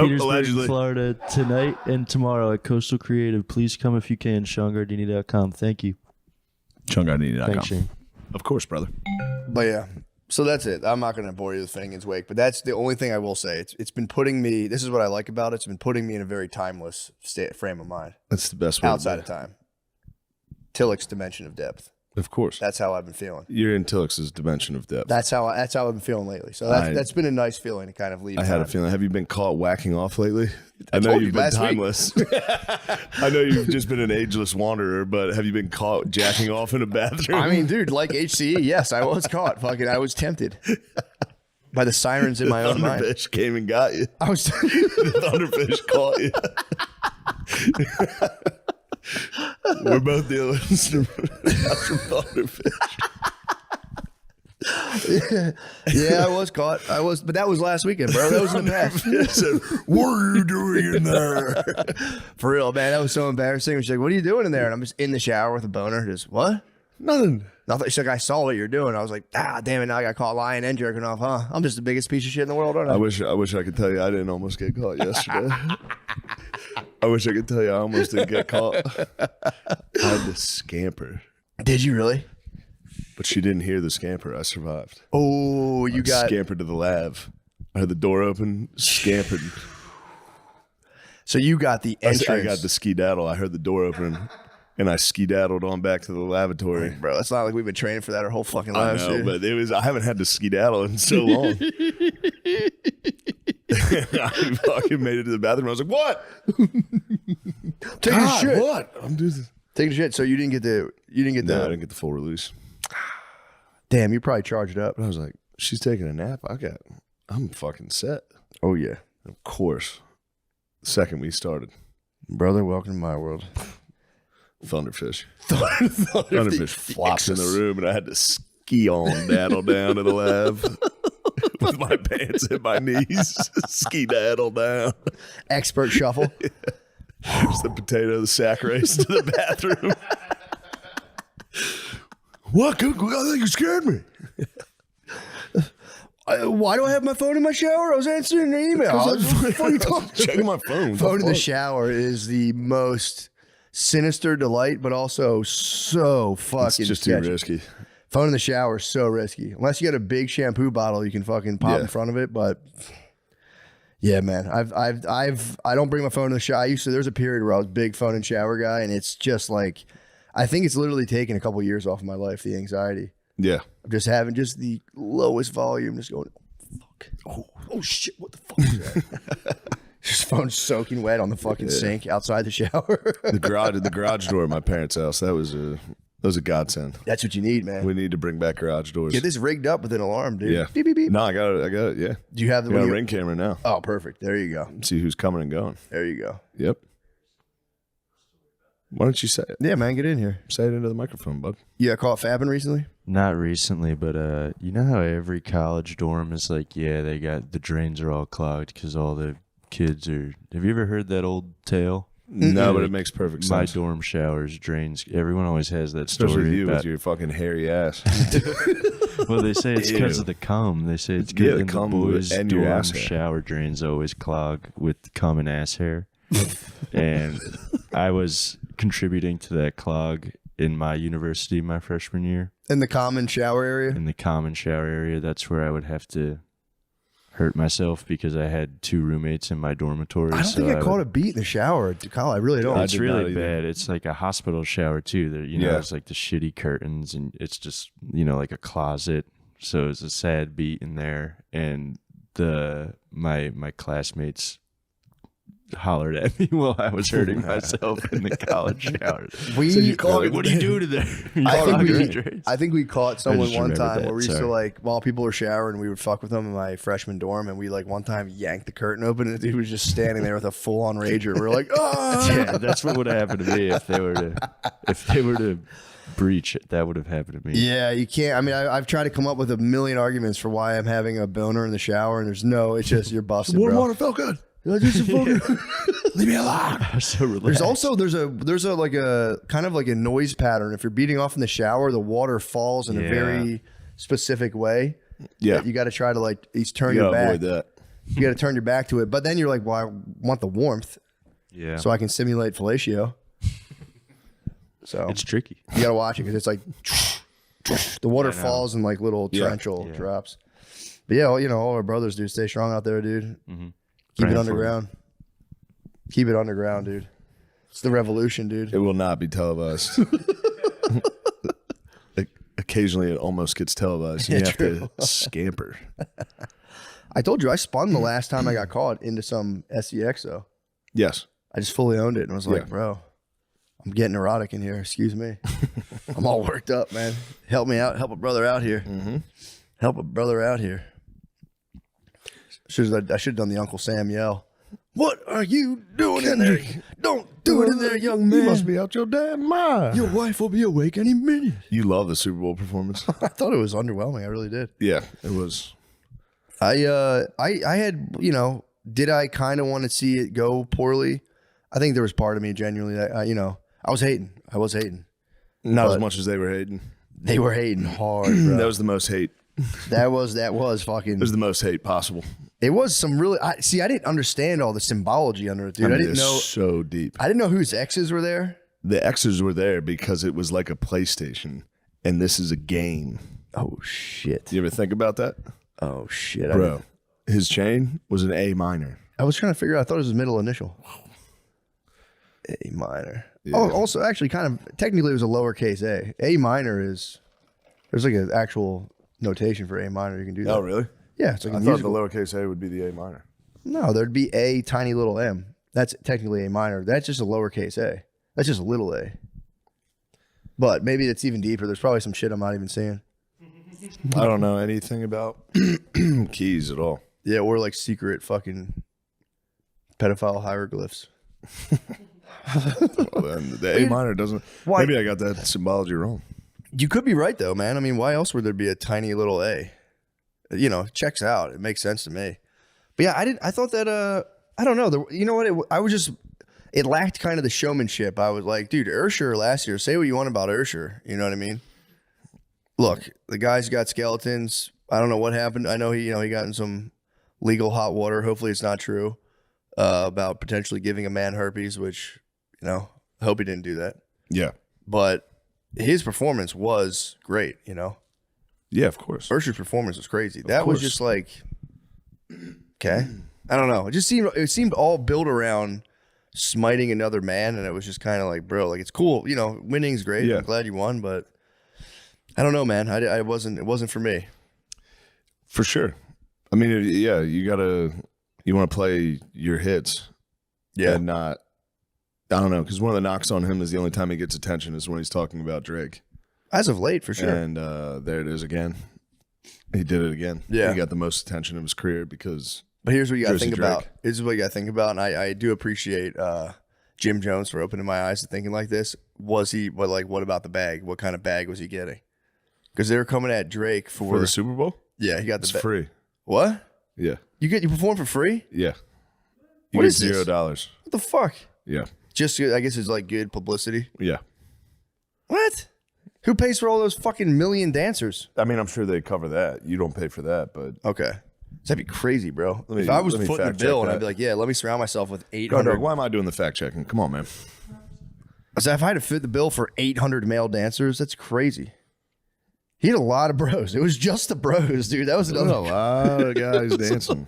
Petersburg, allegedly. Florida tonight and tomorrow at Coastal Creative. Please come if you can. SeanGardini.com. Thank you. SeanGardini.com. Thanks, Shane. Of course, brother. But yeah, so that's it. I'm not going to bore you with Finnegan's Wake, but that's the only thing I will say. It's been putting me, this is what I like about it, it's been putting me in a very timeless frame of mind. That's the best way. Outside of time. Tillich's dimension of depth. Of course. That's how I've been feeling. You're in Tillix's dimension of depth. That's how I've been feeling lately. So that's been a nice feeling to kind of leave. I had a feeling. Have you been caught whacking off lately? I know told you you've been last week. timeless. I know you've just been an ageless wanderer, but have you been caught jacking off in a bathroom? I mean, dude, like HCE, yes, I was caught. Fucking, I was tempted by the sirens in my own mind. Thunderfish came and got you. I was. The Thunderfish caught you. We're both dealing with some Thunderfish. Yeah, I was caught. But that was last weekend, bro. That was in the past. I said, what are you doing in there? For real, man. That was so embarrassing. She's like, "What are you doing in there?" And I'm just in the shower with a boner. Just what? Nothing. Nothing. She's like, "I saw what you're doing." I was like, damn it! Now I got caught lying and jerking off, huh? I'm just the biggest piece of shit in the world, aren't I? I wish I could tell you I didn't almost get caught yesterday. I wish I could tell you I almost didn't get caught. I had to scamper, Did you really? but she didn't hear the scamper. I survived. Oh, you got. Scampered to the lab. I had the door open, scampered. So you got the entrance. I got the skedaddle. I heard the door open, and I skedaddled on back to the lavatory. Bro, it's not like we've been training for that our whole fucking I lives. know, Dude. but I haven't had to skedaddle in so long. I fucking made it to the bathroom. I was like, "What? Taking a shit. What? I'm doing this." Taking a shit. So you didn't get the. No, I didn't get the full release. Damn, you probably charged up. But I was like, "She's taking a nap. I'm fucking set." Oh yeah, And of course, the second we started, brother. Welcome to my world. Thunderfish flopped in the room, and I had to ski on daddle down to the lab with my pants at my knees, ski daddle down. Expert shuffle. There's the potato, the sack race to the bathroom. What? I think you scared me. Why do I have my phone in my shower? I was answering an email. I was Checking my phone. Phone in the shower is the most sinister delight, but also so fucking It's just too sketchy. risky. Phone in the shower is so risky. Unless you got a big shampoo bottle, you can fucking pop in front of it. But yeah, man, I don't bring my phone in the shower. There's a period where I was a big phone and shower guy, and it's just like, I think it's literally taken a couple years off of my life. The anxiety. Yeah. I'm just having just the lowest volume, just going, oh, fuck. Oh shit, what the fuck is that? Just phone soaking wet on the fucking sink outside the shower. The garage door at my parents' house, that was a godsend. That's what you need, man. We need to bring back garage doors. Get this rigged up with an alarm, dude. Yeah. Beep, beep, beep. No, I got it, yeah. Do you have the I got a one? ring camera now. Oh, perfect. There you go. See who's coming and going. There you go. Yep. Why don't you say it? Yeah, man, get in here. Say it into the microphone, bud. You got caught fapping recently? Not recently, but you know how every college dorm is like, yeah, they got the drains are all clogged because all the kids are. Have you ever heard that old tale? No, but it makes perfect My sense. dorm showers, drains. Everyone always has that Especially story. you about, with your fucking hairy ass. well, they say it's because Ew. of the cum. They say it's Yeah, good. the and the cum boys' and your dorm ass hair. shower drains always clog with cum and ass hair. And I was contributing to that clog in my university my freshman year. In the common shower area. In the common shower area, that's where I would have to hurt myself because I had 2 roommates in my dormitory. I don't think I caught a beat in the shower, Kyle. I really don't. I It's did not really either. bad. It's like a hospital shower too. There, you know, Yeah. it's like the shitty curtains, and it's just like a closet. So it's a sad beat in there, and my classmates hollered at me while I was hurting myself in the college shower. Like, what do you do to there? I think we caught someone just one remembered time that, where we used to sorry. like while people were showering, we would fuck with them in my freshman dorm, and we like one time yanked the curtain open, and the dude was just standing there with a full on rager. We're like, oh, Yeah, that's what would have happened to me if they were to breach it. That would have happened to me. yeah, you can't. I mean, I've tried to come up with a million arguments for why I'm having a boner in the shower, and there's no. It's just you're busted, Warm bro. water felt good. Leave me alone. I was so relaxed. There's also there's a like a kind of like a noise pattern. If you're beating off in the shower, the water falls in a Yeah. very specific way. Yeah. You got to try to like at least turn You your gotta back. avoid that. You got to turn your back to it. But then you're like, well, I want the warmth, yeah, so I can simulate fellatio. So it's tricky. you got to watch it because it's like the water I know. falls in like little Yeah. torrential Yeah. drops. But yeah, well, all our brothers do. Stay strong out there, dude. Mm-hmm. Keep Praying it for underground. Keep it underground, dude. It's the revolution, dude. It will not be televised. Occasionally, it almost gets televised. And you have to scamper. I told you I spun the last time I got caught into some SEX though. Yes. I just fully owned it and was like, Yeah. bro, I'm getting erotic in here. Excuse me. I'm all worked up, man. Help me out. Help a brother out here. Help a brother out here. I should have done the Uncle Sam yell. What are you doing in there? Don't do it in there, young man. You must be out your damn mind. Your wife will be awake any minute. You love the Super Bowl performance. I thought it was underwhelming. I really did. Yeah, it was. I had, did I kind of want to see it go poorly? I think there was part of me genuinely that, I was hating. Not as But- much as they were hating. They were hating hard, bro. That was the most hate. That was fucking. It was the most hate possible. It was some really. I didn't understand all the symbology under it, dude. I, mean, didn't it's know. so deep. I didn't know whose exes were there. The X's were there because it was like a PlayStation, and this is a game. Oh shit. You ever think about that, Oh shit, bro? His chain was an A minor. I was trying to figure out. I thought it was his middle initial. A minor. Oh, also, actually, kind of technically, it was a lowercase a. A minor is there's like an actual notation for A minor. You can do that. Oh, really? Yeah, it's like I a thought musical. the lowercase a would be the A minor. No, there'd be a tiny little m. That's technically A minor. That's just a lowercase a. That's just a little a. But maybe it's even deeper. There's probably some shit I'm not even seeing. I don't know anything about keys at all. Yeah, or like secret fucking pedophile hieroglyphs. Well, then the A minor doesn't. Why- Maybe I got that symbology wrong. You could be right though, man. I mean, why else would there be a tiny little a? It checks out. It makes sense to me. But yeah, I thought that I don't know. You know what? It lacked kind of the showmanship. I was like, dude, Ursher last year. Say what you want about Ursher. You know what I mean? Look, the guy's got skeletons. I don't know what happened. I know he got in some legal hot water. Hopefully, it's not true about potentially giving a man herpes. Which I hope he didn't do that. Yeah. But his performance was great. Yeah, of course. Ursher's performance was crazy. That was course. just like, okay, I don't know. It seemed all built around smiting another man, and it was just kind of like, bro, like it's cool. Winning's great. Yeah. I'm glad you won, but I don't know, man. I wasn't. It wasn't for me. For sure. I mean, yeah, you want to play your hits. Yeah. And not, I don't know, because one of the knocks on him is the only time he gets attention is when he's talking about Drake. As of late, for sure. And there it is again. He did it again. Yeah. He got the most attention of his career because But here's what you got to Jersey think Drake. about. This is what you got to think about, and I do appreciate Jim Jones for opening my eyes to thinking like this. Was he? What about the bag? What kind of bag was he getting? Because they were coming at Drake for the Super Bowl, yeah, he got the it's free. What? Yeah. You perform for free? Yeah. You What get is this? $0. What the fuck? Yeah. Just, I guess it's like good publicity. Yeah. What? Who pays for all those fucking million dancers? I mean, I'm sure they cover that. You don't pay for that, but Okay. That'd be crazy, bro. Let me- if I was let me footing the fact check bill and that. I'd be like, yeah, let me surround myself with no, 800. why am I doing the fact checking? Come on, man. So if I had to fit the bill for 800 male dancers, that's crazy. He had a lot of bros. It was just the bros, dude. That was There's another. a lot of guys dancing.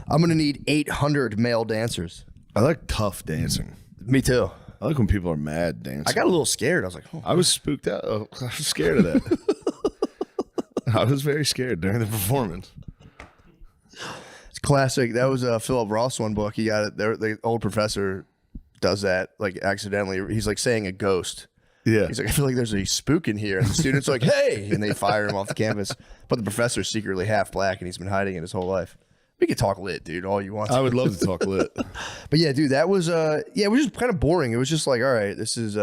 I'm gonna need 800 male dancers. I like tough dancing. Me too. I like when people are mad dancing. I got a little scared. I was like, oh. I was spooked out. I was scared of that. I was very scared during the performance. It's classic. That was a Philip Ross one book. He got it. The old professor does that like accidentally. He's like saying a ghost. Yeah. He's like, I feel like there's a spook in here. And the students are like, hey, and they fire him off the campus. But the professor's secretly half black and he's been hiding it his whole life. We could talk lit, dude, all you want. I would love to talk lit. But yeah, dude, that was it was just kind of boring. It was just like, all right, this is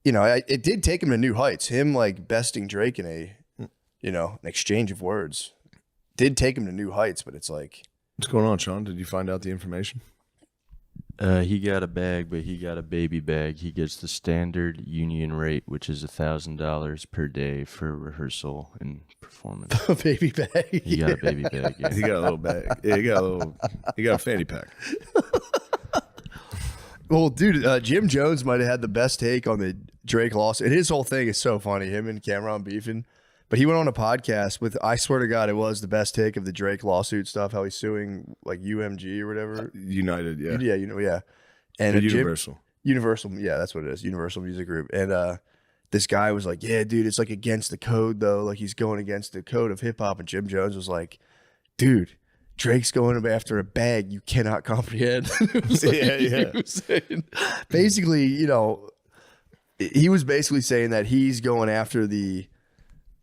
it did take him to new heights. Him like besting Drake in an exchange of words did take him to new heights, but it's like, What's going on, Sean? Did you find out the information? He got a bag, but he got a baby bag. He gets the standard union rate, which is $1,000 per day for rehearsal and performance. a baby bag. He got a baby bag. Yeah. He got a little bag. Yeah, he got a fanny pack. Well, dude, Jim Jones might have had the best take on the Drake lawsuit. And his whole thing is so funny, him and Cameron beefing. But he went on a podcast with, I swear to God, it was the best take of the Drake lawsuit stuff, how he's suing like UMG or whatever. United, yeah. Yeah, yeah. And The Universal. Universal, yeah, that's what it is. Universal Music Group. And this guy was like, yeah, dude, it's like against the code though. Like he's going against the code of hip hop. And Jim Jones was like, dude, Drake's going after a bag you cannot comprehend. It was like, Yeah. he was saying, basically, he was basically saying that he's going after the,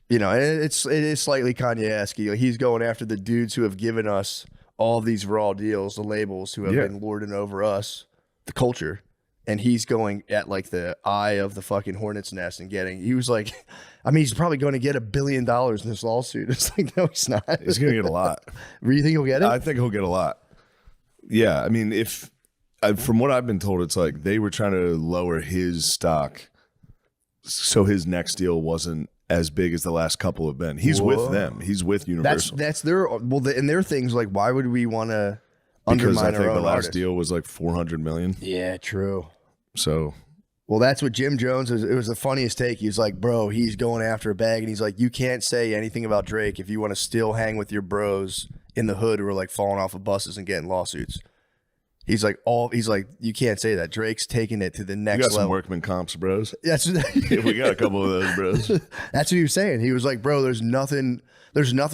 and it is slightly Kanye-esque. He's going after the dudes who have given us all these raw deals, the labels who have been lording over us, the culture. And he's going at like the eye of the fucking hornet's nest and he was like, I mean, he's probably going to get $1 billion in this lawsuit. It's like, no, he's not. He's going to get a lot. Do you think he'll get it? I think he'll get a lot. Yeah, I mean, from what I've been told, it's like they were trying to lower his stock so his next deal wasn't as big as the last couple have been. He's with them. He's with Universal. That's their, and their thing's like, why would we want to because undermine I think our own the last artists? deal was like $400 million. Yeah, true. So Well, that's what Jim Jones was. It was the funniest take. He was like, bro, he's going after a bag. And he's like, you can't say anything about Drake if you want to still hang with your bros in the hood who are like falling off of buses and getting lawsuits. He's like, you can't say that. Drake's taking it to the you next got some level. workman comps, bros. That's Yeah, we got a couple of those, bros. That's what he was saying. He was like, bro, there's nothing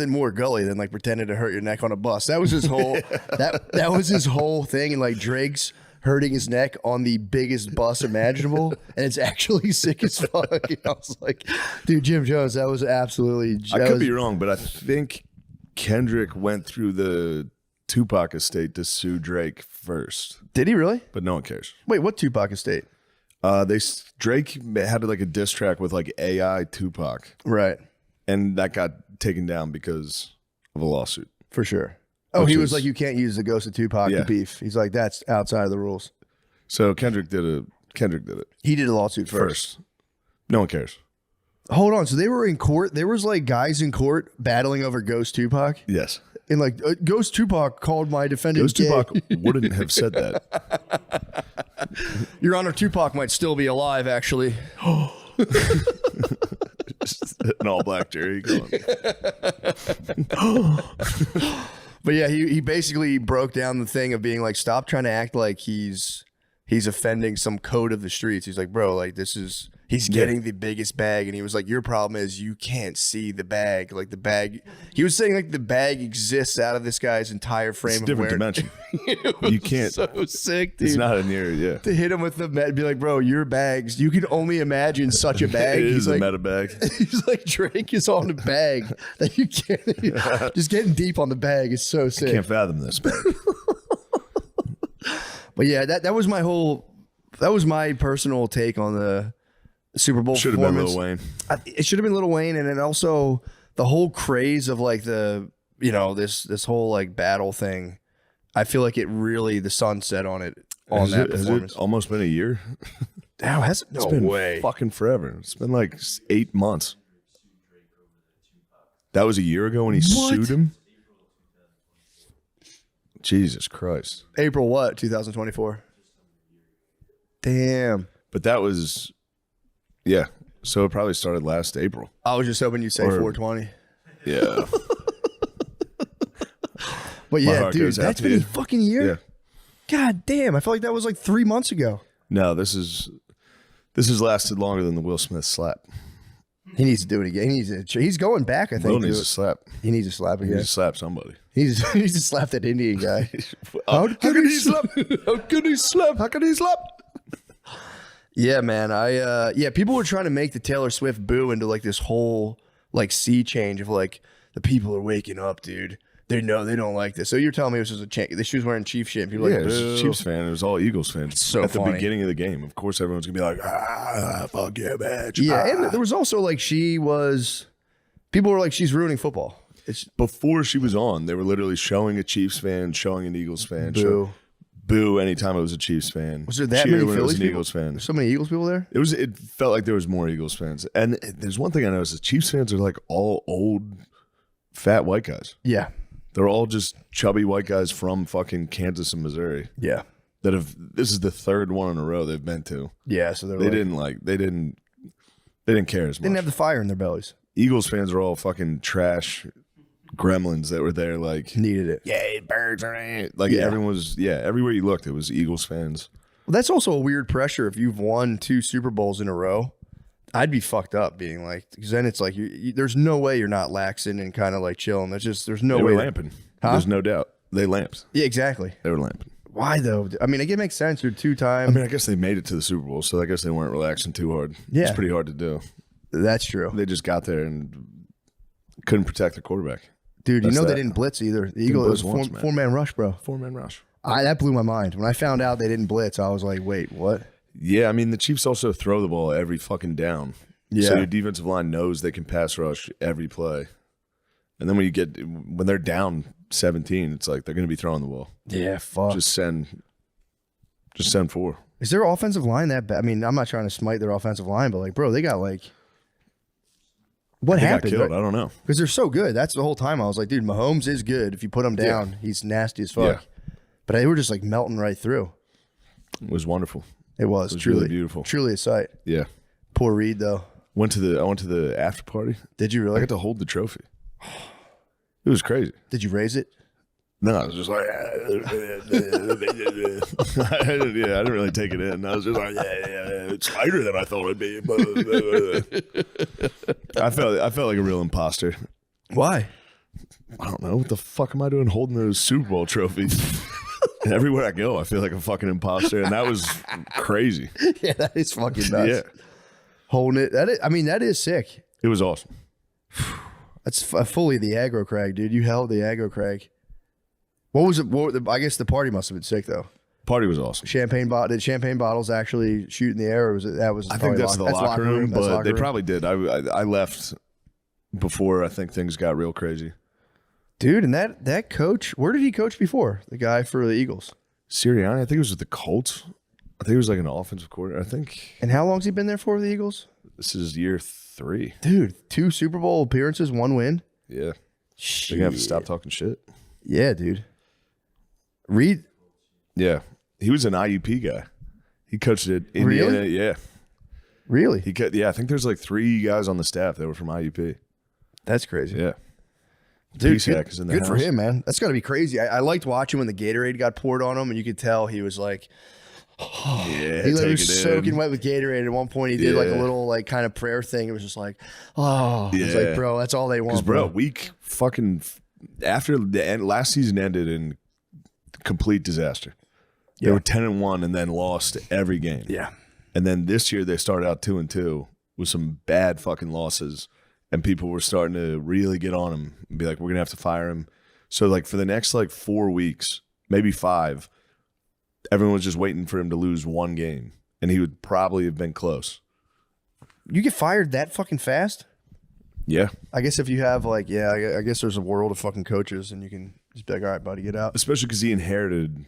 more gully than like pretending to hurt your neck on a bus. That was his whole that was his whole thing. And like Drake's hurting his neck on the biggest bus imaginable, and it's actually sick as fuck. And I was like, dude, Jim Jones, that was absolutely. I could be wrong, but I think Kendrick went through the Tupac estate to sue Drake first. Did he really? But no one cares. Wait, what Tupac estate? Drake had like a diss track with like AI Tupac, Right, and that got taken down because of a lawsuit. for sure. Oh, Which he was is- like, you can't use the ghost of Tupac to Yeah. beef. He's like, that's outside of the rules. So Kendrick did it He did a lawsuit first. first. No one cares. Hold on. So they were in court. There was like guys in court battling over Ghost Tupac. Yes. And like Ghost Tupac called my defendant Ghost gay. Tupac wouldn't have said that. Your Honor, Tupac might still be alive, actually. An all black jury going. But yeah, he basically broke down the thing of being like, stop trying to act like he's offending some code of the streets. He's like, bro, like he's getting the biggest bag. And he was like, your problem is you can't see the bag. Like the bag, he was saying like the bag exists out of this guy's entire frame It's a of different awareness. dimension. You can't. So sick, dude. It's not a near. Yeah. To hit him with the be like, bro, your bags, you can only imagine such a bag. It He's is like, a meta bag. he's like, Drake is on the bag that you can't. Just getting deep on the bag is so sick. Can't fathom this. Bag. But yeah, that was my personal take on the Super Bowl Should have been performance. Lil Wayne. It should have been Lil Wayne, and then also the whole craze of like this whole like battle thing. I feel like the sun set on it. on that Has performance. it almost been a year? Now has it? It's been fucking forever. It's been like 8 months. That was a year ago when he sued him? Jesus Christ. April what? 2024. Damn. But that was, yeah. So it probably started last April. I was just hoping you'd say 420. Yeah. But My yeah, heart dude, goes out that's to been you. a fucking year. Yeah. God damn. I felt like that was like 3 months ago. No, this has lasted longer than the Will Smith slap. He needs to do it again. He's going back, I think. Will needs to slap. He needs to slap He again. needs to slap somebody. He needs to slap that Indian guy. How can he slap? How can he slap? How can he slap? Yeah, man. People were trying to make the Taylor Swift boo into like this whole like sea change of like the people are waking up, dude. They know they don't like this. So you're telling me this was she was wearing Chiefs shit. And people were Yeah, like, it was boo. a Chiefs fan. It was all Eagles fans. so At the funny. beginning of the game, of course, everyone's gonna be like, fuck yeah, bitch. Yeah, and there was also like people were like, she's ruining football. It's Before she was on, they were literally showing a Chiefs fan, showing an Eagles fan. boo. Boo anytime it was a Chiefs fan. Was there that Cheer many when it was Phillies an people? Eagles fan. There's so many Eagles people there. It felt like there was more Eagles fans. And there's one thing I noticed: the Chiefs fans are like all old, fat white guys. Yeah, They're all just chubby white guys from fucking Kansas and Missouri yeah, that have. This is the third one in a row they've been to. yeah. So They didn't care as much. didn't have the fire in their bellies. Eagles fans are all fucking trash gremlins that were there like, Needed it. yeah, birds are in it. Like Yeah. everyone was, everywhere you looked, it was Eagles fans. Well, that's also a weird pressure if you've won 2 Super Bowls in a row. I'd be fucked up being like, because then it's like there's no way you're not laxing and kind of like chilling. There's no They way. were lamping. There's no doubt. They lamped. Yeah, exactly. They were lamping. Why though? I mean, it makes sense. You're 2-time. I mean, I guess they made it to the Super Bowl, so I guess they weren't relaxing too hard. Yeah. It's pretty hard to do. That's true, They just got there and couldn't protect the quarterback. dude. That's You know that. they didn't blitz either. The Eagles, it was blitz once, man. 4-man rush, bro. 4-man rush. That blew my mind when I found out they didn't blitz. I was like, wait, what? Yeah, I mean, the Chiefs also throw the ball every fucking down. Yeah. So your defensive line knows they can pass rush every play. And then when they're down 17, it's like they're going to be throwing the ball. Yeah, fuck. Just send 4. Is their offensive line that bad? I mean, I'm not trying to smite their offensive line, but like, bro, they got like, what They got happened? killed. I don't know. Because they're so good. That's the whole time I was like, dude, Mahomes is good. If you put him down, he's nasty as fuck. Yeah. But they were just like melting right through. It was wonderful. It was, It was truly really beautiful. Truly a sight. Yeah. Poor Reed though. I went to the after party. Did you I really? got to hold the trophy. It was crazy. Did you raise it? No, I was just like, I didn't really take it in. I was just like, it's lighter than I thought it'd be. I felt like a real imposter. Why? I don't know what the fuck am I doing holding those Super Bowl trophies. And everywhere I go, I feel like a fucking imposter, and that was crazy. Yeah, that is fucking nuts. Yeah, Holding it. That is sick. it was awesome. That's fully the aggro crag, dude. You held the aggro crag. What was it? I guess the party must have been sick though. Party was awesome. Did champagne bottles actually shoot in the air, or was it that was? I think that's the locker room, That's but locker they room. probably did. I left before I think things got real crazy. Dude, and that coach, where did he coach before? The guy for the Eagles. Sirianni, I think it was with the Colts. I think it was like an offensive coordinator. I think And how long's he been there for the Eagles? this is year 3. Dude, 2 Super Bowl appearances, 1 win. Yeah, they're gonna have to stop talking shit. Yeah, dude. Reed, Yeah, he was an IUP guy. He coached at Indiana. Really? Yeah, really? I think there's like 3 guys on the staff that were from IUP. That's crazy. Yeah, Dude, PSAC is in the good for house. him, man. That's got to be crazy. I liked watching when the Gatorade got poured on him, and you could tell he was like, Yeah, he take was it soaking in. wet with Gatorade. At one point, he did like a Yeah. little like kind of prayer thing. It was just like, oh, it's Yeah. like, bro, that's all they Because want, bro, week fucking after the end, last season ended in complete disaster. They Yeah. were 10-1 and then lost every game. Yeah, And then this year they started out 2-2 with some bad fucking losses, and people were starting to really get on him and be like, "We're gonna have to fire him." So like for the next like 4 weeks, maybe 5, everyone was just waiting for him to lose 1 game, and he would probably have been close. you get fired that fucking fast. Yeah, I guess if you have like, I guess there's a world of fucking coaches, and you can just be like, all right, buddy, get out. especially because he inherited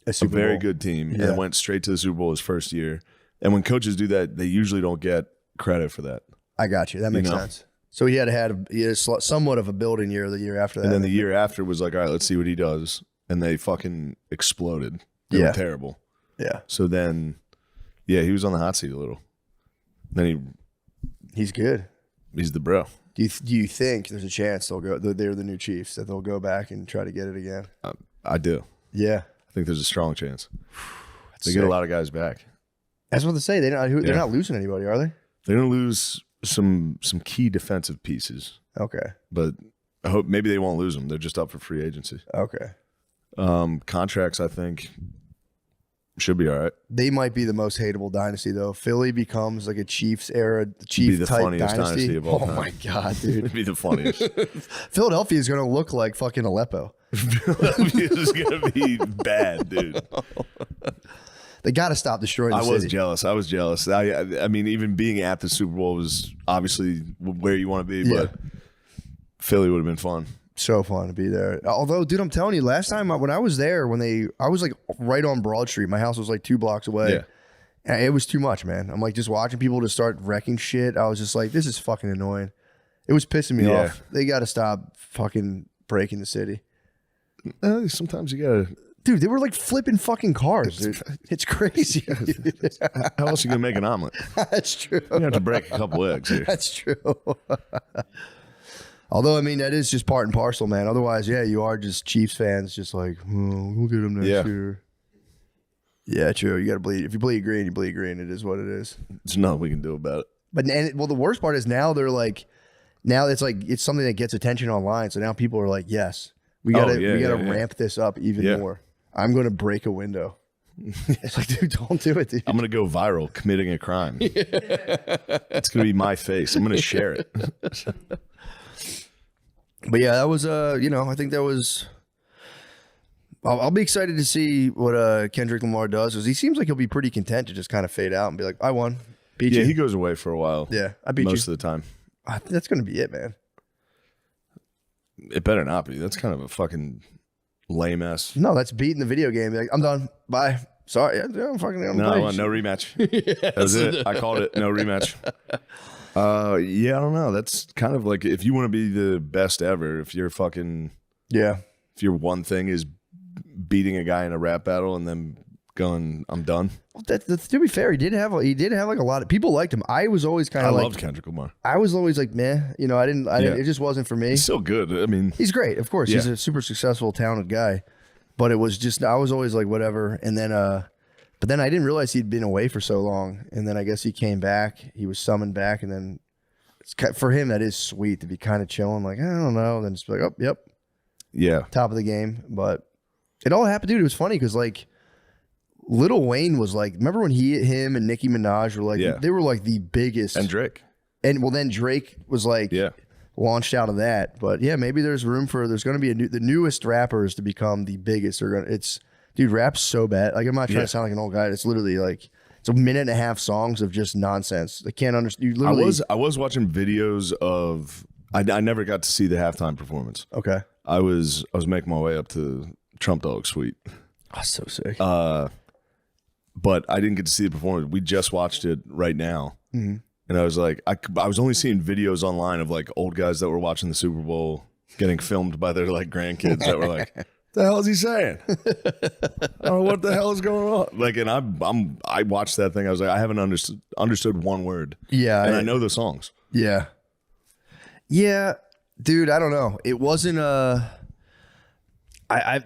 a Super very Bowl. good team, Yeah. and went straight to the Super Bowl his first year. And when coaches do that, they usually don't get credit for that. I got you. That makes know? sense. So he had somewhat of a building year the year after that. And then the year after was like, all right, let's see what he does. And they fucking exploded. They Yeah. were terrible. yeah, So then, yeah, he was on the hot seat a little. Then he's good. he's the bro. Do you think there's a chance they're the new Chiefs, that they'll go back and try to get it again? I do. Yeah, I think there's a strong chance. They sick. get a lot of guys back. That's what they say. They're Yeah. not losing anybody, are they? They're gonna lose some key defensive pieces, Okay. but I hope maybe they won't lose them. They're just up for free agency. Okay. Contracts, I think, should be all right. They might be the most hateable dynasty, though. Philly becomes like a Chiefs era, Be Chief the type funniest dynasty of all Oh time. my god, dude! It'd be the funniest. Philadelphia is going to look like fucking Aleppo. This is gonna be bad, dude. They got to stop destroying the I city. was jealous. I mean, even being at the Super Bowl was obviously where you want to be, Yeah. but Philly would have been fun. So fun to be there. Although, dude, I'm telling you, last time when I was there, I was like right on Broad Street. My house was like 2 blocks away. Yeah. And it was too much, man. I'm like just watching people just start wrecking shit. I was just like, this is fucking annoying. It was pissing me Yeah. off. They got to stop fucking breaking the city. Sometimes you gotta. Dude, they were like flipping fucking cars, dude. It's crazy. How else are you gonna make an omelet? That's true. You have to break a couple eggs here. That's true. Although, I mean, that is just part and parcel, man. Otherwise, yeah, you are just Chiefs fans, just like, oh, we'll get them next Yeah. year. Yeah, true. You got to bleed. If you bleed green, you bleed green. It is what it is. There's nothing we can do about it. But well, the worst part is now they're like, now it's like it's something that gets attention online. So now people are like, yes, we gotta ramp this up even Yeah. more. I'm gonna break a window. It's like, dude, don't do it, dude. I'm gonna go viral committing a crime. It's gonna be my face. I'm gonna share it. But yeah, that was I think that was. I'll be excited to see what Kendrick Lamar does, because he seems like he'll be pretty content to just kind of fade out and be like, I won, beat Yeah, you. he goes away for a while. Yeah, I beat most you. of the time. That's gonna be it, man. It better not be. That's kind of a fucking lame ass. No, that's beating the video game. Like, I'm done. Bye. Sorry, I'm fucking. I'm No, I playing. want no rematch. That was it. I called it. No rematch. Yeah, I don't know. That's kind of like if you want to be the best ever, if your one thing is beating a guy in a rap battle and then going, I'm done. Well, to be fair, he did have like a lot of people liked him. I was always kind I of like, loved Kendrick Lamar. I was always like, meh. You know, I didn't. Yeah. It just wasn't for me. He's so good. I mean, He's great, of course. He's Yeah. a super successful, talented guy. But it was just, I was always like, whatever. And then, but then I didn't realize he'd been away for so long. And then I guess he came back. He was summoned back, and then for him, that is sweet to be kind of chilling. Like, I don't know. And then just be like, oh, yep, yeah. top of the game. But it all happened, dude. It was funny because like Lil Wayne was like, remember when him and Nicki Minaj were like, Yeah. they were like the biggest. And Drake. And well, then Drake was like, Yeah. launched out of that. But yeah, maybe there's room for, there's going to be the newest rappers to become the biggest. Dude, rap's so bad. Like, I'm not trying Yeah. to sound like an old guy. It's literally like, it's a minute and a half songs of just nonsense. I can't understand. You literally, I was watching videos of. I never got to see the halftime performance. okay. I was making my way up to Trump Dog Suite, Oh, so sick. but I didn't get to see the performance. We just watched it right now, and I was like, I was only seeing videos online of like old guys that were watching the Super Bowl getting filmed by their like grandkids that were like, "The hell is he saying? I don't know what the hell is going on." Like, and I watched that thing. I was like, I haven't understood one word. Yeah. And I know the songs. Yeah. Yeah, dude, I don't know. It wasn't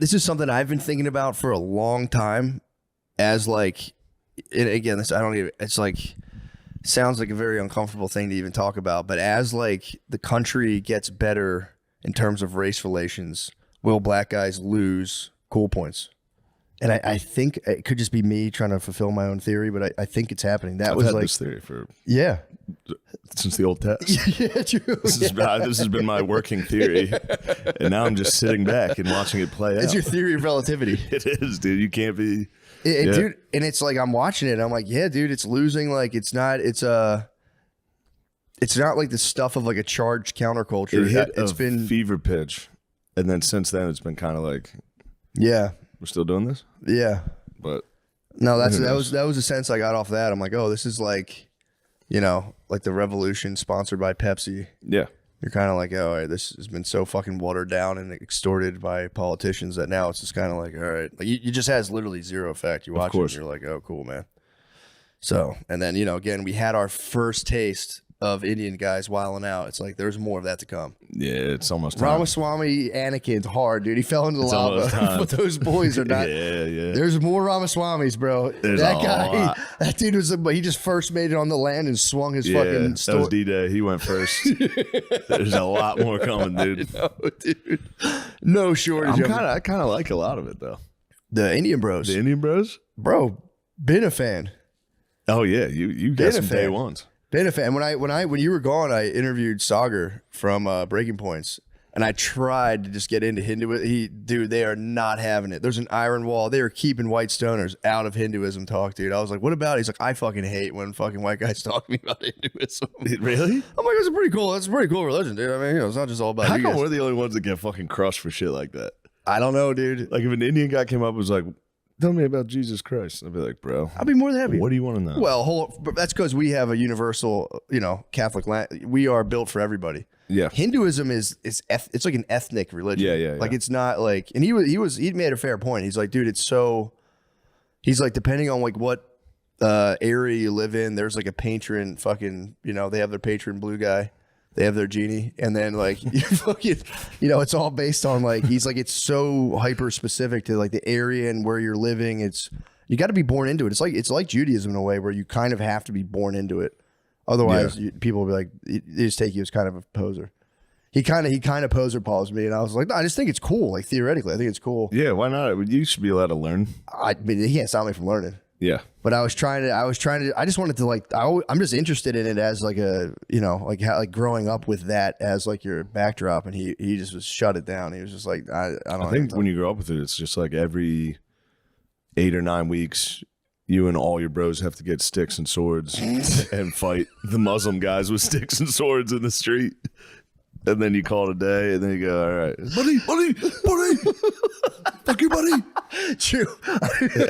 this is something I've been thinking about for a long time as like, and again, it's like, sounds like a very uncomfortable thing to even talk about, but as like the country gets better in terms of race relations, will black guys lose cool points? And I think it could just be me trying to fulfill my own theory, but I think it's happening. That I've was had like, this theory yeah. since the old test. Yeah, true. This has been my working theory, and now I'm just sitting back and watching it play out. It's your theory of relativity. It is, dude. You can't be. Dude, and it's like I'm watching it and I'm like, yeah, dude, it's losing. Like it's not like the stuff of like a charged counterculture. It hit It's a been fever pitch, and then since then it's been kind of like yeah. We're still doing this, Yeah. but No, that was the sense I got off that. I'm like, oh, this is like, like the revolution sponsored by Pepsi. yeah. You're kind of like, oh, all right, this has been so fucking watered down and extorted by politicians that now it's just kind of like, all right, like you just has literally zero effect. You watch it and you're like, oh, cool, man. So, and then, again, we had our first taste of Indian guys wilding out. It's like there's more of that to come. Yeah, it's almost time. Ramaswamy Anakin's hard, dude. He fell into the almost lava, time. but those boys are not. Yeah. There's more Ramaswamys, bro. There's that a guy, lot. that dude he just first made it on the land and swung his Yeah, fucking that was D-Day. He went first. There's a lot more coming, dude. No, dude. No shortage. I kind of like a lot of it though. The Indian bros, The Indian Bros. bro. Been a fan. Oh yeah, you Been got a some day fan. ones. Been a fan. When you were gone, I interviewed Sagar from Breaking Points, and I tried to just get into Hinduism. Dude, they are not having it. There's an iron wall. They are keeping white stoners out of Hinduism talk, dude. I was like, what about it? He's like, I fucking hate when fucking white guys talk to me about Hinduism. Really? I'm like, that's a pretty cool religion, dude. I mean, it's not just all about How you come guys. we're the only ones that get fucking crushed for shit like that? I don't know, dude. Like if an Indian guy came up and was like, "Tell me about Jesus Christ," I'd be like, "Bro, I'd be more than happy. what do you want to know?" Well, but that's because we have a universal, Catholic land. We are built for everybody. Yeah, Hinduism it's like an ethnic religion. Yeah. Like it's not like, and he made a fair point. He's like, dude, he's like, depending on like what area you live in, there's like a patron fucking, they have their patron blue guy. They have their genie, and then like you fucking, it's all based on like he's like it's so hyper specific to like the area and where you're living. You got to be born into it. It's like Judaism in a way where you kind of have to be born into it, otherwise people will be like they just take you as kind of a poser. He kind of poser paused me, and I was like, no, I just think it's cool. Like theoretically, I think it's cool. yeah. Why not? You should be allowed to learn. I mean, he can't stop me from learning. Yeah, But I just wanted to like, I'm just interested in it as like a, like how, like growing up with that as like your backdrop. And he just was shut it down. He was just like, I don't know. I think when you grow up with it, it's just like every 8 or 9 weeks, you and all your bros have to get sticks and swords and fight the Muslim guys with sticks and swords in the street. And then you call it a day, and then you go, all right, buddy, fuck you, buddy. True.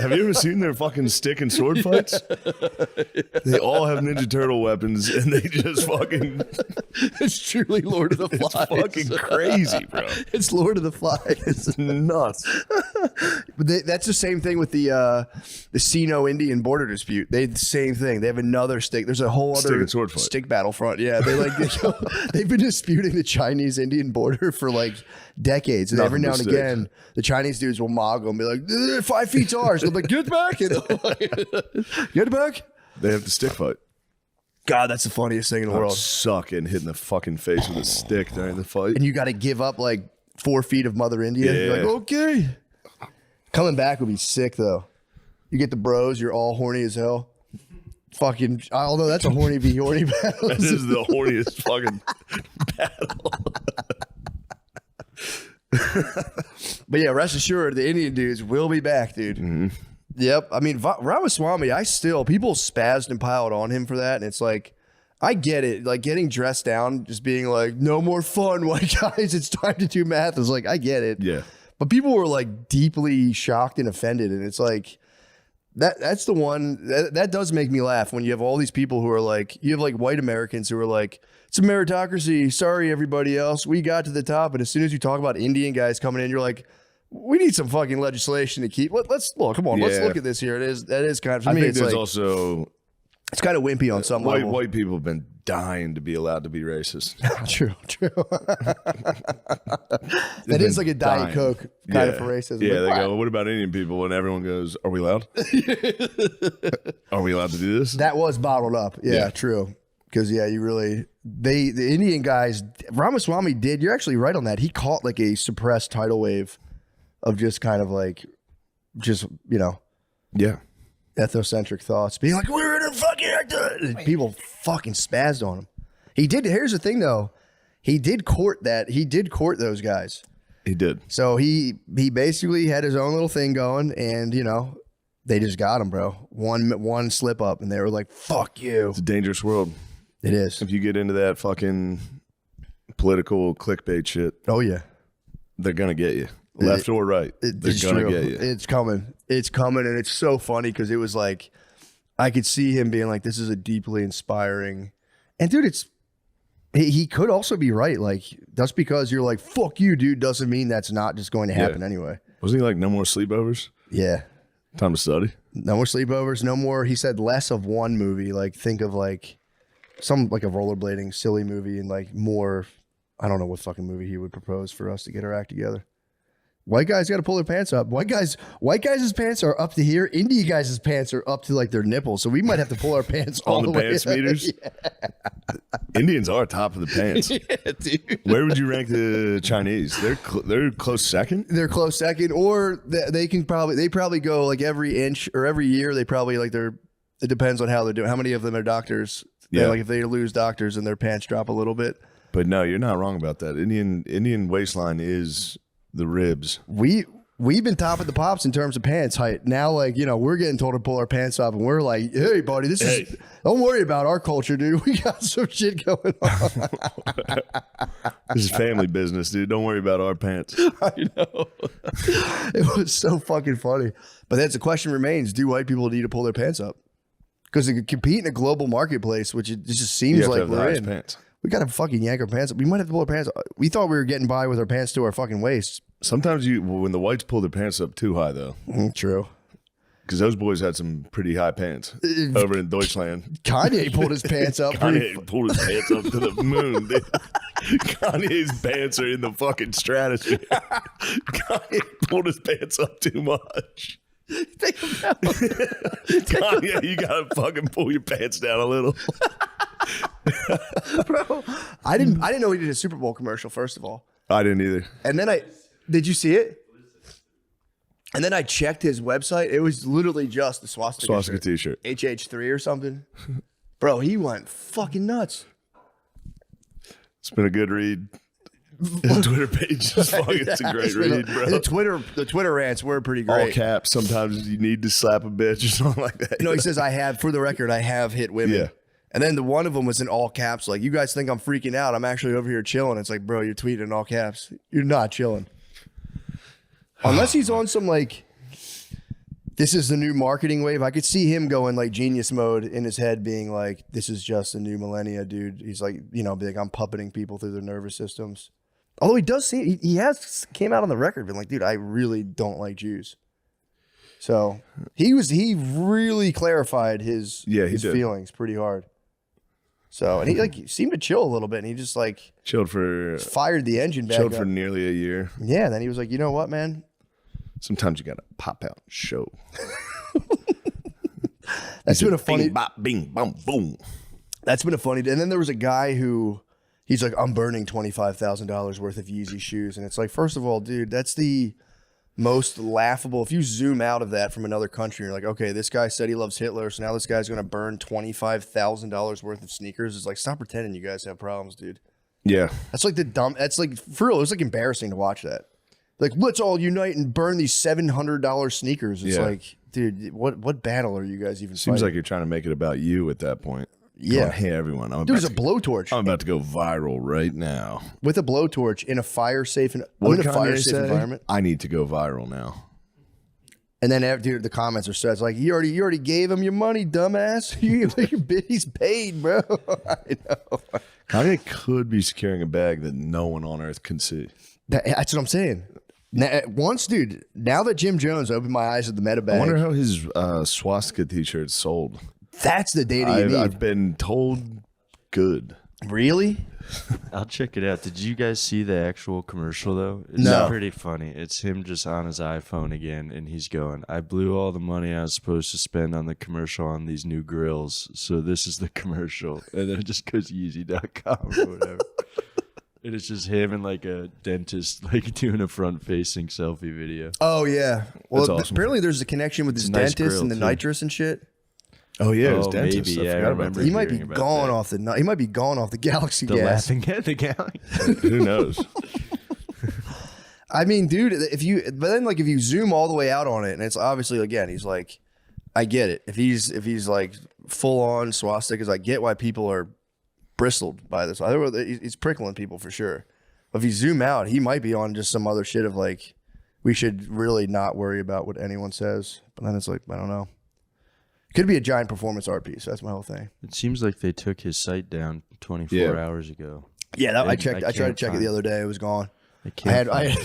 Have you ever seen their fucking stick and sword fights? They all have Ninja Turtle weapons, and they just fucking. It's truly Lord of the It's Flies. fucking crazy, bro. It's Lord of the Flies. It's nuts. But that's the same thing with the Sino-Indian border dispute. They the same thing. They have another stick. There's a whole Stick other and sword fight. stick battlefront. Yeah, they've been disputing the Chinese-Indian border for like decades, and every Nothing now but and sticks. again, the Chinese dudes will moggle and be like, 5 feet's ours. They're like, get back, and get back. They have to stick fight. God, that's the funniest thing in the I would world. suck and hitting the fucking face with a stick during the fight. And you got to give up like 4 feet of Mother India. You're Yeah. like, okay. Coming back would be sick though. You get the bros, you're all horny as hell. Fucking, although that's a horny v horny battle. This is the horniest fucking But yeah, rest assured, the Indian dudes will be back, dude. Mm-hmm. Yep. I mean, Ramaswamy, people spazzed and piled on him for that. And it's like, I get it. Like getting dressed down, just being like, no more fun, white guys. It's time to do math. It's like, I get it. Yeah. But people were like deeply shocked and offended. And it's like, that's the one that does make me laugh when you have all these people who are like, you have like white Americans who are like, it's a meritocracy. Sorry, everybody else. We got to the top. And as soon as you talk about Indian guys coming in, you're like, we need some fucking legislation to keep. Let's look. Come on, let's Yeah. look at this here. That is kind of, for I me, think it's there's like, also it's kind of wimpy on some level. white people have been dying to be allowed to be racist. True. That is like a Diet dying. Coke kind of for racism. Yeah, Like, they what? go, well, what about Indian people? And everyone goes, are we allowed? Are we allowed to do this? That was bottled up. Yeah, Yeah. true. Because the Indian guys, Ramaswamy did. You're actually right on that. He caught like a suppressed tidal wave of just kind of like, Yeah. ethnocentric thoughts, being like, we're in a fucking and people fucking spazzed on him. He did. Here's the thing though, he did court those guys. He did. So he basically had his own little thing going, and they just got him, bro. One slip up, and they were like, "Fuck you." It's a dangerous world. It is. If you get into that fucking political clickbait shit, Oh yeah. they're going to get you. Left or right. They're It's gonna true. get you. It's coming. It's coming, and it's so funny because it was like I could see him being like, "This is a deeply inspiring," and dude, he could also be right. Like just because you're like "fuck you, dude," doesn't mean that's not just going to happen anyway. Wasn't he like no more sleepovers? Yeah, Time to study. no more sleepovers, no more. He said less of one movie. Like think of like some like a rollerblading silly movie and like more. I don't know what fucking movie he would propose for us to get our act together. White guys got to pull their pants up. White guys' pants are up to here. Indian guys' pants are up to like their nipples. So we might have to pull our pants all On the way pants up. meters? Indians are top of the pants. Yeah, dude. Where would you rank the Chinese? They're close second. They're close second, or they probably go like every inch or every year. They probably like it depends on how they're doing. How many of them are doctors? Yeah. Like if they lose doctors and their pants drop a little bit. But no, you're not wrong about that. Indian waistline is the ribs. We've been top of the pops in terms of pants height. Now, like, you know, we're getting told to pull our pants up and we're like, hey, buddy, don't worry about our culture, dude. We got some shit going on. This is family business, dude. Don't worry about our pants. I know. It was so fucking funny. But that's the question remains, do white people need to pull their pants up? Because they could compete in a global marketplace, which it just You seems have to like have the we're highest in. pants. We got to fucking yank our pants up. We might have to pull our pants up. We thought we were getting by with our pants to our fucking waists. Sometimes when the whites pull their pants up too high, though, True. because those boys had some pretty high pants over in Deutschland. Kanye pulled his pants up. Kanye pulled his pants up to the moon. Dude. Kanye's pants are in the fucking stratosphere. Kanye pulled his pants up too much. Think about it. Kanye, you gotta fucking pull your pants down a little. Bro, I didn't know he did a Super Bowl commercial, first of all. I didn't either. And then did you see it? And then I checked his website. It was literally just the swastika T-shirt. HH3 or something. Bro, he went fucking nuts. It's been a good read. His Twitter page is fucking, it's a great read, bro. The Twitter rants were pretty great. All caps. Sometimes you need to slap a bitch or something like that. No, he says, for the record, I have hit women. Yeah. And then the one of them was in all caps. Like, you guys think I'm freaking out. I'm actually over here chilling. It's like, bro, you're tweeting in all caps. You're not chilling. Unless he's on some, like, this is the new marketing wave. I could see him going, like, genius mode in his head being like, this is just a new millennia, dude. He's like, you know, like, I'm puppeting people through their nervous systems. Although he does see, he has came out on the record been like, dude, I really don't like Jews. So he really clarified his did. feelings pretty hard. So, and he seemed to chill a little bit, and he just like Chilled for fired the engine back chilled up. for nearly a year. Yeah, then he was like, you know what, man? Sometimes you gotta pop out and show. That's been a funny. Bing, bop, bing, bum, boom. That's been a funny. And then there was a guy who he's like, I'm burning $25,000 worth of Yeezy shoes, and it's like, first of all, dude, that's the most laughable. If you zoom out of that from another country, you're like, okay, this guy said he loves Hitler, so now this guy's going to burn $25,000 worth of sneakers. It's like, stop pretending you guys have problems, dude. Yeah. That's like that's like, for real, it was like embarrassing to watch that. Like, let's all unite and burn these $700 sneakers. It's like, dude, what battle are you guys even Seems fighting? like you're trying to make it about you at that point. Yeah. Going, hey, everyone. Dude, there's a blowtorch. I'm about to go viral right now. With a blowtorch in a fire-safe Kanye environment. I need to go viral now. And then, dude, the comments are says like, you already gave him your money, dumbass. He's paid, bro. I know. Kanye could be securing a bag that no one on earth can see. That's what I'm saying. Now, dude, now that Jim Jones opened my eyes at the meta bag, I wonder how his swastika t-shirts sold. that's the data you need. I've been told good. Really? I'll check it out. Did you guys see the actual commercial though? It's No. pretty funny. It's him just on his iPhone again, and he's going, I blew all the money I was supposed to spend on the commercial on these new grills, so this is the commercial. And then it just goes Yeezy.com or whatever. And it's just him and like a dentist like doing a front-facing selfie video. Oh, yeah. Well, That's awesome. apparently there's a connection with his a nice dentist grill, and the too. nitrous and shit. Oh yeah, his Oh, dentist. maybe, I yeah, I forgot about remember. that. He might be hearing about gone that. off the. He might be gone off the galaxy The gas. laughing at the galley. Who knows? I mean, dude, but then like if you zoom all the way out on it, and it's obviously again, he's like, I get it. If he's like full on swastikas, I get why people are bristled by this. He's prickling people for sure. But if you zoom out, he might be on just some other shit of like, we should really not worry about what anyone says. But then it's like, I don't know. Could be a giant performance art piece. That's my whole thing. It seems like they took his site down 24 hours ago. Yeah, I tried to check it the other day. It was gone. I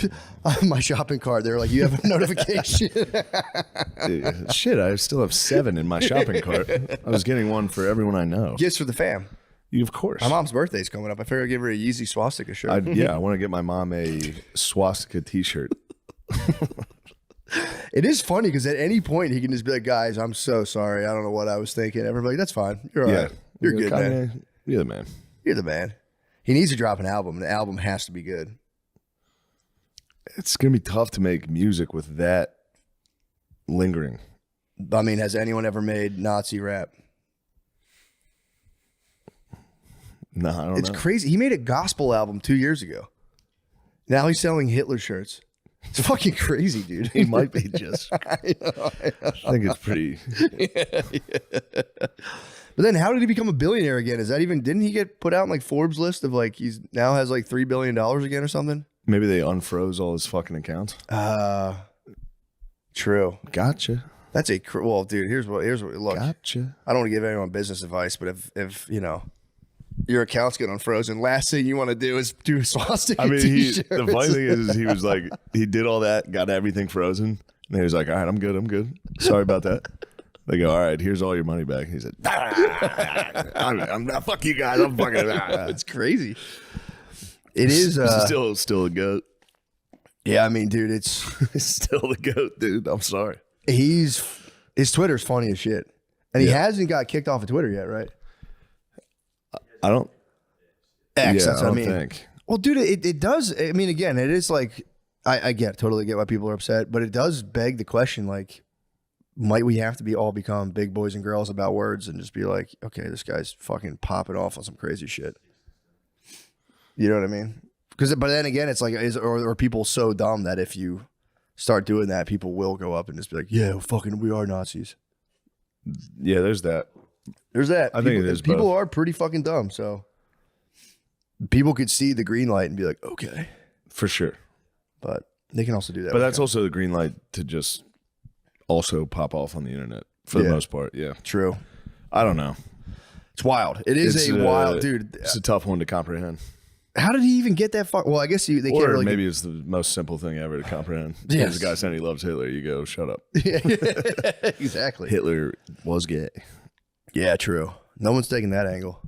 had my shopping cart. They were like, you have a notification. Dude, shit, I still have 7 in my shopping cart. I was getting one for everyone I know. Gifts for the fam. You, of course. My mom's birthday's coming up. I figured I'd give her a Yeezy swastika shirt. I want to get my mom a swastika t-shirt. It is funny because at any point he can just be like, guys, I'm so sorry. I don't know what I was thinking. Everybody, that's fine. You're all right. You're good, man. You're the man. You're the man. He needs to drop an album. The album has to be good. It's going to be tough to make music with that lingering. I mean, has anyone ever made Nazi rap? No, I don't know. It's crazy. He made a gospel album 2 years ago. Now he's selling Hitler shirts. It's fucking crazy, dude. He might be just. I think it's pretty. But then how did he become a billionaire again? Is that even, didn't he get put out in like Forbes list of like, he's now has like $3 billion again or something? Maybe they unfroze all his fucking accounts. True. Gotcha. That's well, dude, here's what, look, Gotcha. I don't want to give anyone business advice, but if you know, your accounts get unfrozen, last thing you want to do is do a swastika t-shirts. The funny thing is he was like, he did all that, got everything frozen, and he was like, all right, I'm good. Sorry about that. They go, all right, here's all your money back. He said, I'm not, fuck you guys. I'm fucking. It's crazy. It is still a goat. Yeah, I mean, dude, it's still the goat, dude. I'm sorry. His Twitter's funny as shit. And he hasn't got kicked off of Twitter yet, right? I don't. X, that's I what I don't mean. think. Well, dude, it does. I mean, again, it is like, totally get why people are upset, but it does beg the question, like, might we have to all become big boys and girls about words and just be like, okay, this guy's fucking popping off on some crazy shit. You know what I mean? But then again, it's like, are people so dumb that if you start doing that, people will go up and just be like, yeah, we are Nazis. Yeah, there's that. There's that. I think it is. People both. are pretty fucking dumb, so people could see the green light and be like, okay, for sure. But they can also do that. But that's also the green light to just also pop off on the internet for the most part. Yeah, true. I don't know. It's wild. It's wild, dude. It's a tough one to comprehend. How did he even get that far? Well, I guess they can't really. Maybe it's the most simple thing ever to comprehend. Yes. The guy saying he loves Hitler. You go, shut up. Exactly. Hitler was gay. Yeah, true. No one's taking that angle.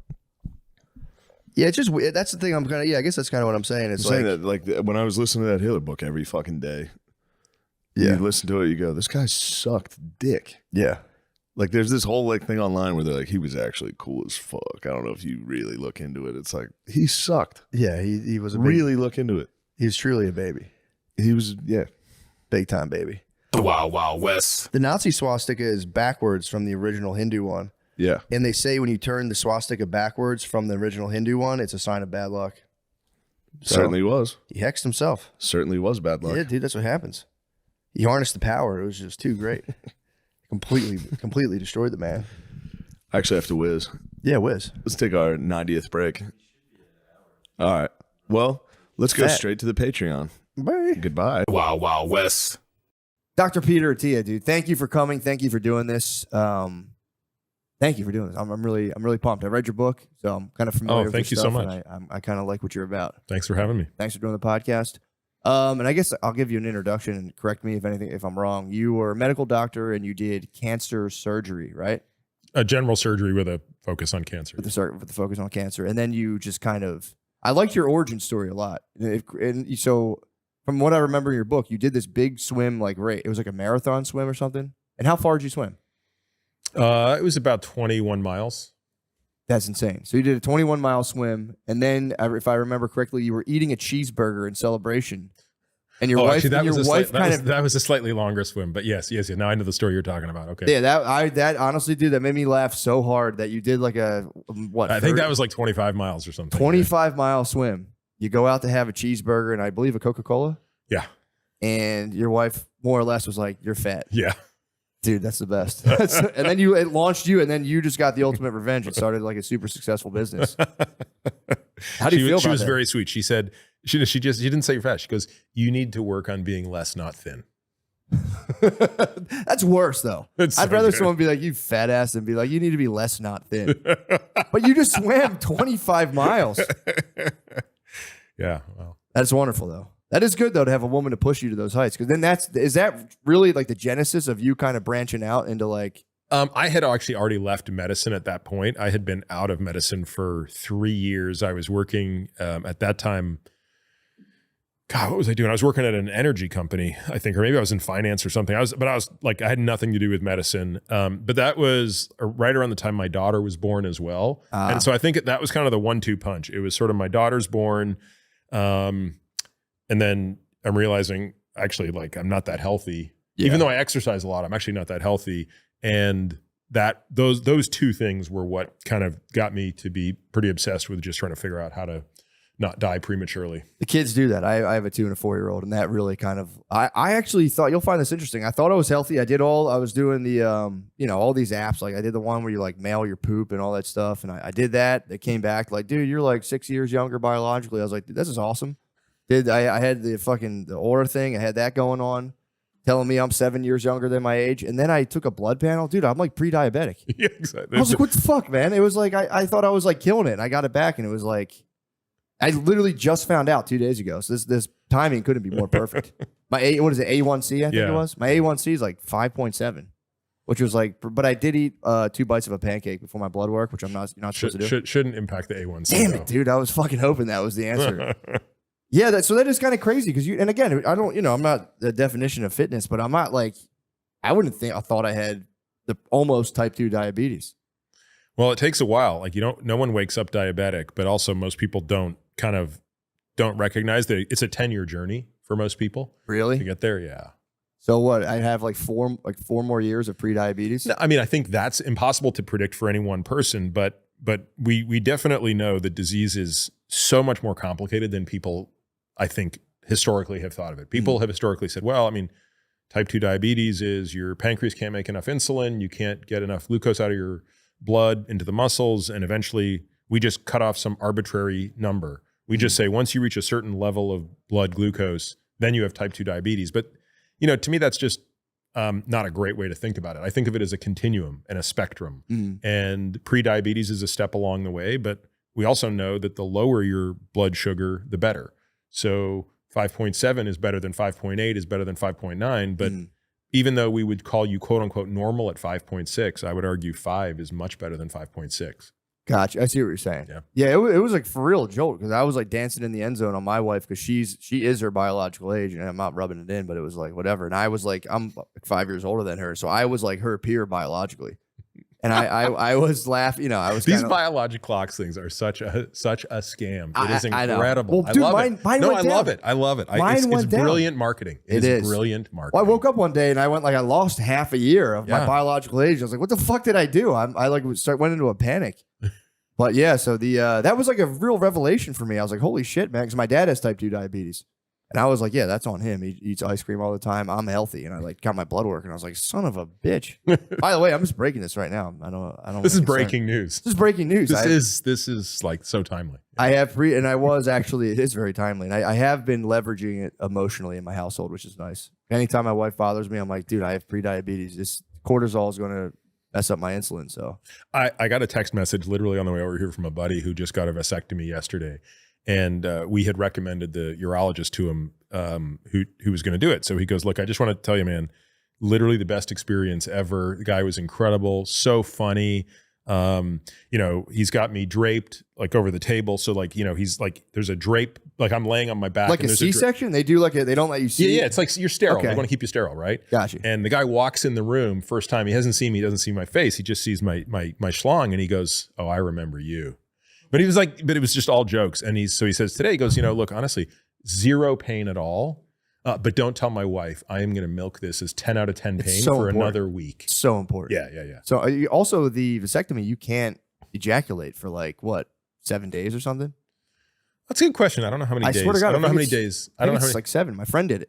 Yeah, it's just weird. That's the thing. I'm kind of. Yeah, I guess that's kind of what I'm saying. It's saying that, like, when I was listening to that Hitler book every fucking day. Yeah. You listen to it, you go, this guy sucked dick. Yeah. Like, there's this whole like thing online where they're like, he was actually cool as fuck. I don't know if you really look into it. It's like, he sucked. Yeah, he was really look into it. He was truly a baby. He was, yeah. Big time baby. The Wild Wild West. The Nazi swastika is backwards from the original Hindu one. Yeah. And they say when you turn the swastika backwards from the original Hindu one, it's a sign of bad luck. Certainly was. He hexed himself. Certainly was bad luck. Yeah, dude, that's what happens. He harnessed the power. It was just too great. completely destroyed the man. I actually have to whiz. Yeah, whiz. Let's take our 90th break. All right. Well, let's go straight to the Patreon. Bye. Goodbye. Wild Wild West. Dr. Peter Attia, dude, thank you for coming. Thank you for doing this. Thank you for doing this. I'm really pumped. I read your book, so I'm kind of familiar with thank your you so stuff, much. and I kind of like what you're about. Thanks for having me. Thanks for doing the podcast. And I guess I'll give you an introduction and correct me if I'm wrong. You were a medical doctor and you did cancer surgery, right? A general surgery with a focus on cancer. With the focus on cancer. And then you just kind of, I liked your origin story a lot. And so from what I remember in your book, you did this big swim, like it was like a marathon swim or something. And how far did you swim? It was about 21 miles. That's insane. So you did a 21-mile swim, and then, if I remember correctly, you were eating a cheeseburger in celebration. And your wife, actually, that was a slightly longer swim. But yes. Now I know the story you're talking about. Okay. Yeah, that honestly, dude, that made me laugh so hard that you did like a I think that was like 25 miles or something. 25-mile swim. You go out to have a cheeseburger and I believe a Coca-Cola. Yeah. And your wife more or less was like, "You're fat." Yeah. Dude, that's the best. And then it launched you, and then you just got the ultimate revenge and started like a super successful business. How do you feel about that? She was very sweet. She said, She didn't say you're fat. She goes, you need to work on being less, not thin. That's worse though. It's I'd so rather good. someone be like, you fat ass, and be like, you need to be less, not thin. But you just swam 25 miles. Yeah. Well, That's wonderful though. That is good though to have a woman to push you to those heights. Because then is that really like the genesis of you kind of branching out into like? I had actually already left medicine at that point. I had been out of medicine for 3 years. I was working at that time. God, what was I doing? I was working at an energy company, I think, or maybe I was in finance or something. I was like, I had nothing to do with medicine. But that was right around the time my daughter was born as well. And so I think that was kind of the 1-2 punch. It was sort of my daughter's born. And then I'm realizing actually like I'm not that healthy. Yeah. Even though I exercise a lot, I'm actually not that healthy. And that those two things were what kind of got me to be pretty obsessed with just trying to figure out how to not die prematurely. The kids do that. I have a 2 and a 4-year-old, and that really kind of. I actually thought you'll find this interesting. I thought I was healthy. I was doing the all these apps. Like I did the one where you like mail your poop and all that stuff, and I did that. They came back like, dude, you're like 6 years younger biologically. I was like, dude, this is awesome. I had the Aura thing. I had that going on, telling me I'm 7 years younger than my age. And then I took a blood panel. Dude, I'm like pre-diabetic. Yeah, exactly. I was like, what the fuck, man? It was like, I thought I was like killing it. And I got it back and it was like, I literally just found out 2 days ago. So this timing couldn't be more perfect. My what is it, A1C, I think it was? My A1C is like 5.7, which was like, but I did eat 2 bites of a pancake before my blood work, which you're not supposed to do. Shouldn't impact the A1C. Damn it, dude. I was fucking hoping that was the answer. Yeah, so that is kind of crazy because and again, I don't, I'm not the definition of fitness, but I'm not like, I thought I had the almost type 2 diabetes. Well, it takes a while. Like no one wakes up diabetic, but also most people don't recognize that it's a 10-year journey for most people. Really? To get there, yeah. So what? I have like four more years of pre-diabetes. No, I mean, I think that's impossible to predict for any one person, but we definitely know that disease is so much more complicated than people, I think, historically have thought of it. People have historically said, well, I mean, type 2 diabetes is your pancreas can't make enough insulin, you can't get enough glucose out of your blood into the muscles, and eventually we just cut off some arbitrary number. We just say once you reach a certain level of blood glucose, then you have type 2 diabetes. But, to me, that's just not a great way to think about it. I think of it as a continuum and a spectrum. And pre-diabetes is a step along the way, but we also know that the lower your blood sugar, the better. So 5.7 is better than 5.8 is better than 5.9. But even though we would call you quote unquote normal at 5.6, I would argue 5 is much better than 5.6. Gotcha. I see what you're saying. Yeah. It was like for real joke because I was like dancing in the end zone on my wife because she is her biological age and I'm not rubbing it in, but it was like whatever. And I was like, I'm like 5 years older than her, so I was like her peer biologically. And I was laughing, I was these biologic clocks things are such a scam. It is incredible. Well, dude, I love mine it. went I down. love it. I love it. It's brilliant marketing. It is brilliant marketing. Well, I woke up one day and I went like I lost half a year of my biological age. I was like, what the fuck did I do? I went into a panic. But yeah, so that was like a real revelation for me. I was like, holy shit, man, because my dad has type 2 diabetes. And I was like, yeah, that's on him. He eats ice cream all the time. I'm healthy. And I like got my blood work and I was like, son of a bitch. By the way, I'm just breaking this right now. I don't This is breaking news. This is breaking news. This is like so timely. I have and I was actually, it is very timely. And I have been leveraging it emotionally in my household, which is nice. Anytime my wife bothers me, I'm like, dude, I have pre-diabetes. This cortisol is going to mess up my insulin. So I got a text message literally on the way over here from a buddy who just got a vasectomy yesterday. And we had recommended the urologist to him who was going to do it. So he goes, look, I just want to tell you, man, literally the best experience ever. The guy was incredible, so funny. He's got me draped like over the table. So like, he's like, there's a drape, like I'm laying on my back. Like and a C-section? They do like they don't let you see? Yeah, it's like you're sterile. Okay. They want to keep you sterile, right? Gotcha. And the guy walks in the room first time. He hasn't seen me. He doesn't see my face. He just sees my schlong and he goes, oh, I remember you. But he was like, but it was just all jokes. And he says today, he goes, look, honestly, zero pain at all. But don't tell my wife. I am going to milk this as 10 out of 10 pain for another week. So important. Yeah. So also the vasectomy, you can't ejaculate for like what, 7 days or something? That's a good question. I don't know how many days. Swear to God, I don't know how many days. I don't know how many. It's like 7. My friend did it.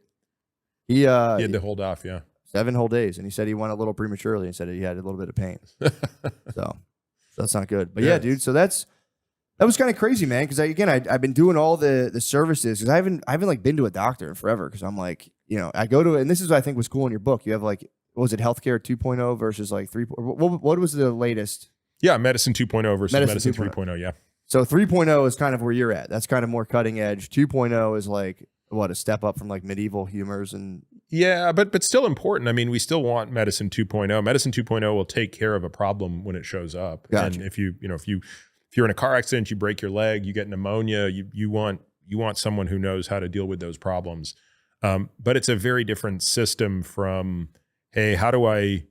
He had to hold off. Yeah. 7 whole days. And he said he went a little prematurely and said he had a little bit of pain. So that's not good. But yeah, dude. So that's, That was kind of crazy, man. Because I've been doing all the services because I haven't like been to a doctor in forever. Because I'm like, I go to it, and this is what I think was cool in your book. You have like, what was it, healthcare 2.0 versus like 3. What was the latest? Yeah, medicine 2.0 versus medicine 2.0. 3.0. Yeah. So 3.0 is kind of where you're at. That's kind of more cutting edge. 2.0 is like what, a step up from like medieval humors and. Yeah, but still important. I mean, we still want medicine 2.0. Medicine 2.0 will take care of a problem when it shows up. Gotcha. And if you're in a car accident, you break your leg, you get pneumonia, you want someone who knows how to deal with those problems. But it's a very different system from, hey, how do I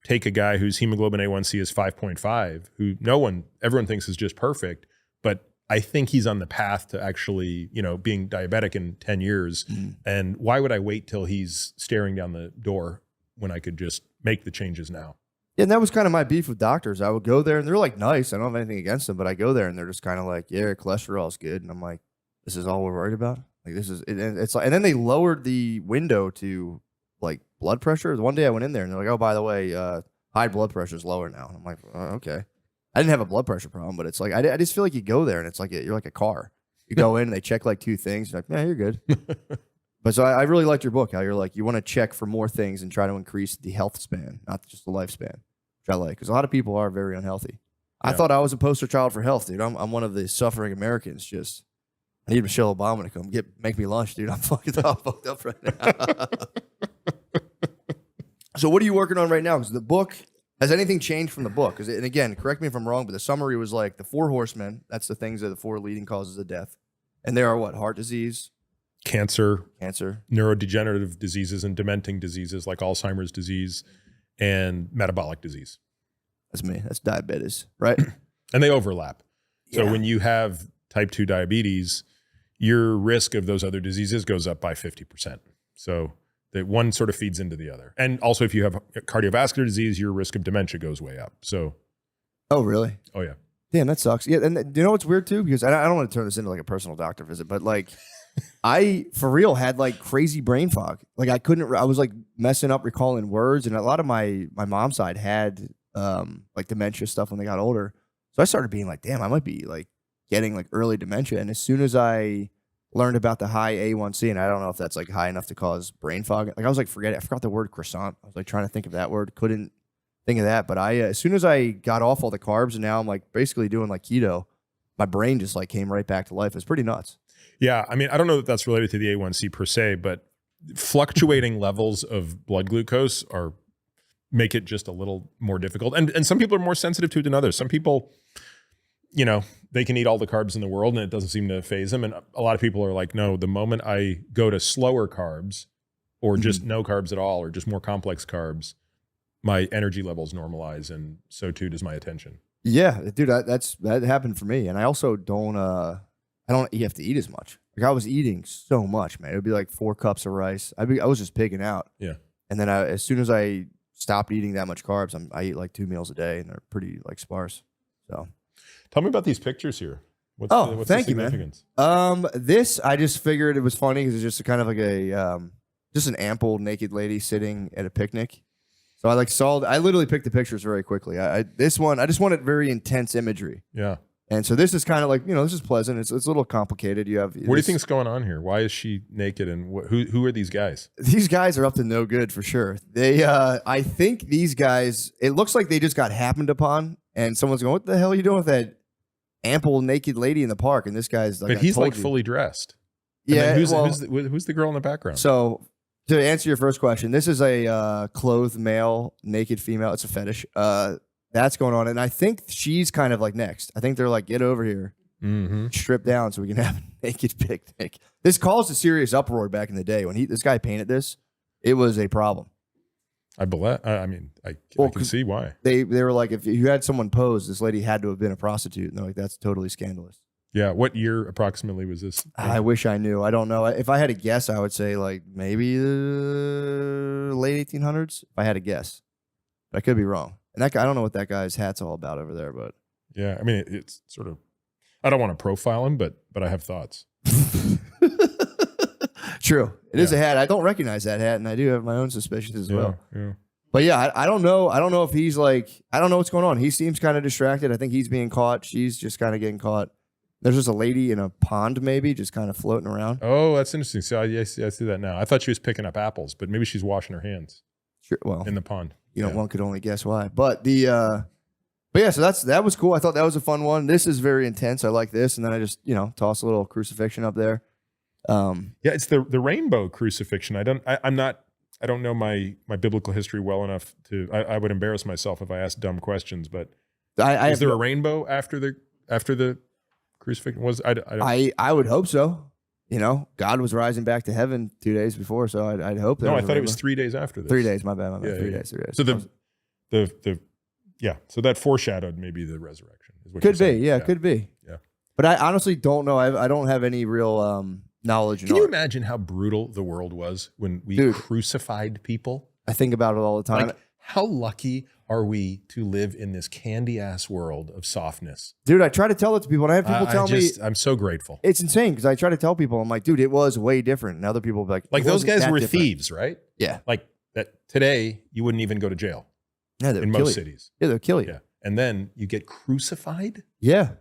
take a guy whose hemoglobin A1C is 5.5, who everyone thinks is just perfect, but I think he's on the path to actually, being diabetic in 10 years. And why would I wait till he's staring down the door when I could just make the changes now? Yeah, and that was kind of my beef with doctors. I would go there and they're like nice. I don't have anything against them, but I go there and they're just kind of like, yeah, cholesterol is good. And I'm like, this is all we're worried about? Like this is, it's like, and then they lowered the window to like blood pressure. One day I went in there and they're like, oh, by the way, high blood pressure is lower now. And I'm like, okay. I didn't have a blood pressure problem, but it's like, I just feel like you go there and it's like, you're like a car. You go in and they check like 2 things. You're like, yeah, you're good. But so I really liked your book, how you're like, you want to check for more things and try to increase the health span, not just the lifespan, which I like. Because a lot of people are very unhealthy. Yeah. I thought I was a poster child for health, dude. I'm one of the suffering Americans. Just, I need Michelle Obama to come make me lunch, dude. I'm fucked up right now. So what are you working on right now? Because the book, has anything changed from the book? And again, correct me if I'm wrong, but the summary was like the 4 horsemen. That's the things that the 4 leading causes of death. And there are what? Heart disease, cancer, neurodegenerative diseases, and dementing diseases like Alzheimer's disease and metabolic disease. That's me. That's diabetes, right? And they overlap. So Yeah. when you have type 2 diabetes, your risk of those other diseases goes up by 50%. So that one sort of feeds into the other. And also if you have cardiovascular disease, your risk of dementia goes way up. So. Oh, really? Oh, yeah. Damn, that sucks. Yeah, and you know what's weird too? Because I don't want to turn this into like a personal doctor visit, but like I, for real, had like crazy brain fog. Like I was like messing up recalling words, and a lot of my mom's side had like dementia stuff when they got older. So I started being like, damn, I might be like getting like early dementia. And as soon as I learned about the high A1C, and I don't know if that's like high enough to cause brain fog. Like I was like, I forgot the word croissant. I was like trying to think of that word. Couldn't think of that. But as soon as I got off all the carbs and now I'm like basically doing like keto, my brain just like came right back to life. It's pretty nuts. Yeah. I mean, I don't know that that's related to the A1C per se, but fluctuating levels of blood glucose make it just a little more difficult. And some people are more sensitive to it than others. Some people, they can eat all the carbs in the world and it doesn't seem to phase them. And a lot of people are like, no, the moment I go to slower carbs or just no carbs at all, or just more complex carbs, my energy levels normalize. And so too does my attention. Yeah, dude, that happened for me. And I also don't have to eat as much. Like I was eating so much, man. It would be like 4 cups of rice. I was just pigging out. Yeah. And then as soon as I stopped eating that much carbs, I eat like 2 meals a day and they're pretty like sparse. So. Tell me about these pictures here. What's thank the you, significance? Man. This I just figured it was funny because it's just a kind of like a just an ample naked lady sitting at a picnic. So I literally picked the pictures very quickly. This one I just wanted very intense imagery. Yeah. And so this is kind of like, this is pleasant. It's a little complicated. What do you think's going on here? Why is she naked? And who are these guys? These guys are up to no good for sure. They I think these guys, it looks like they just got happened upon and someone's going, what the hell are you doing with that ample naked lady in the park? And this guy's like, but he's like fully dressed. Yeah. Who's the girl in the background? So to answer your first question, this is a clothed male, naked female. It's a fetish. That's going on. And I think she's kind of like next. I think they're like, get over here, strip down so we can have a naked picnic. This caused a serious uproar back in the day. When this guy painted this, it was a problem. I can see why. They were like, if you had someone pose, this lady had to have been a prostitute. And they're like, that's totally scandalous. Yeah. What year approximately was this? I wish I knew. I don't know. If I had to guess, I would say like maybe the late 1800s. If I had to guess. But I could be wrong. And that guy, I don't know what that guy's hat's all about over there, but yeah, I mean, it's sort of, I don't want to profile him, but I have thoughts. True. It is a hat. I don't recognize that hat, and I do have my own suspicions as well. Yeah. But yeah, I don't know. I don't know if he's like, I don't know what's going on. He seems kind of distracted. I think he's being caught. She's just kind of getting caught. There's just a lady in a pond, maybe, just kind of floating around. Oh, that's interesting. So I see that now. I thought she was picking up apples, but maybe she's washing her hands Sure, well, in the pond. one could only guess why. But yeah, so that was cool. I thought that was a fun one. This is very intense. I like this, and then I just toss a little crucifixion up there. Yeah, it's the rainbow crucifixion. I don't know my biblical history well enough to. I would embarrass myself if I asked dumb questions. But is there a rainbow after the crucifixion? I would hope so. God was rising back to heaven 2 days before, so I'd hope that. No, I thought it was 3 days after this. 3 days. My bad. Yeah, 3 days. 3 days. So so that foreshadowed maybe the resurrection. Is what could you're be. saying. Yeah, could be. Yeah. But I honestly don't know. I don't have any real knowledge. Can you imagine how brutal the world was when we crucified people? I think about it all the time. Like, how lucky are we to live in this candy ass world of softness? Dude, I try to tell it to people, and I have people tell me I'm so grateful. it's insane because I try to tell people, I'm like, dude, it was way different. And other people will be like Those guys were different. thieves, right? Yeah. Like that today, you wouldn't even go to jail Yeah, they'll in kill most you. cities. Yeah, they'll kill you. Yeah. And then you get crucified? Yeah.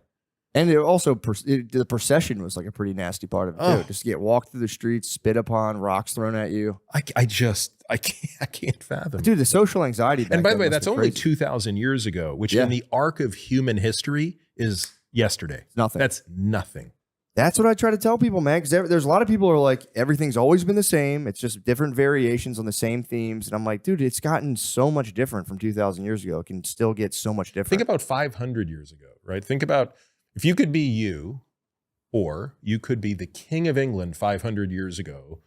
And it also, the procession was like a pretty nasty part of it, too. Just to get walked through the streets, spit upon, rocks thrown at you. I can't fathom. Dude, the social anxiety back And by the then way, must that's be only crazy. 2,000 years ago, which in the arc of human history is yesterday. Nothing. That's nothing. That's what I try to tell people, man, because there's a lot of people who are like, everything's always been the same. It's just different variations on the same themes. And I'm like, dude, it's gotten so much different from 2,000 years ago. It can still get so much different. Think about 500 years ago, right? Think about if you could be you, or you could be the king of England 500 years ago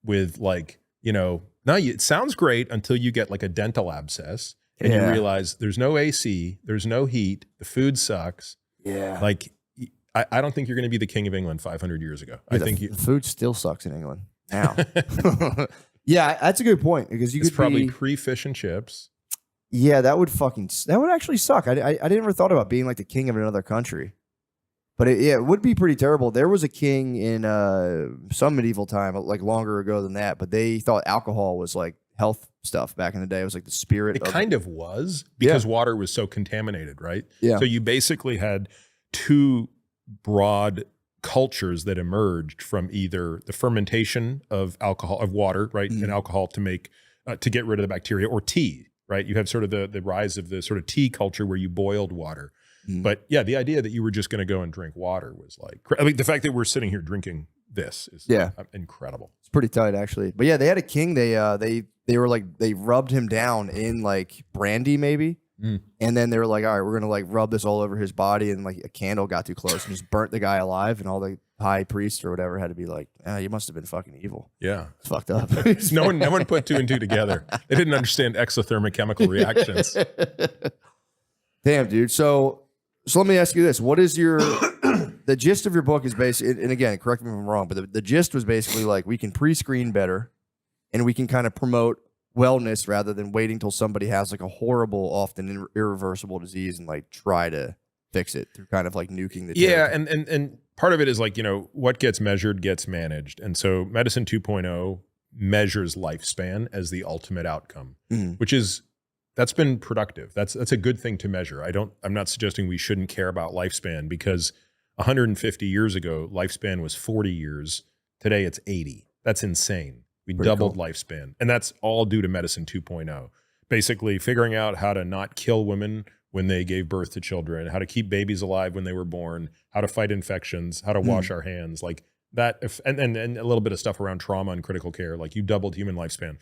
with it sounds great until you get like a dental abscess and you realize there's no AC, there's no heat, the food sucks. Yeah. Like, I don't think you're going to be the king of England 500 years ago. Yeah, the food still sucks in England now. Yeah, that's a good point because you it's could probably be, pre-fish and chips. Yeah, that would actually suck. I didn't ever thought about being like the king of another country, but it would be pretty terrible. There was a king in some medieval time, like longer ago than that, but they thought alcohol was like health stuff back in the day. It was like the spirit. It kind of was because water was so contaminated, right? Yeah. So you basically had two broad cultures that emerged from either the fermentation of alcohol, of water, right, and alcohol to make to get rid of the bacteria, or tea, right? You have sort of the rise of the sort of tea culture where you boiled water. But yeah, the idea that you were just going to go and drink water was like, I mean, the fact that we're sitting here drinking this is incredible. It's pretty tight, actually. But yeah, they had a king. They were like, they rubbed him down in like brandy, maybe. And then they were like, all right, we're going to like rub this all over his body. And like a candle got too close and just burnt the guy alive. And all the high priests or whatever had to be like, you must have been fucking evil. Yeah. It's fucked up. no one put two and two together. They didn't understand exothermic chemical reactions. Damn, dude. So let me ask you this. What is the gist of your book is basically, and again, correct me if I'm wrong, but the gist was basically like we can pre-screen better and we can kind of promote wellness rather than waiting till somebody has like a horrible, often irreversible disease and like try to fix it through kind of like nuking the territory. and part of it is like, what gets measured gets managed. And so Medicine 2.0 measures lifespan as the ultimate outcome, which is, that's been productive. That's a good thing to measure. I'm not suggesting we shouldn't care about lifespan because 150 years ago, lifespan was 40 years. Today it's 80. That's insane. We doubled lifespan. And that's all due to Medicine 2.0. Basically figuring out how to not kill women when they gave birth to children, how to keep babies alive when they were born, how to fight infections, how to wash our hands, like that, and a little bit of stuff around trauma and critical care. Like you doubled human lifespan.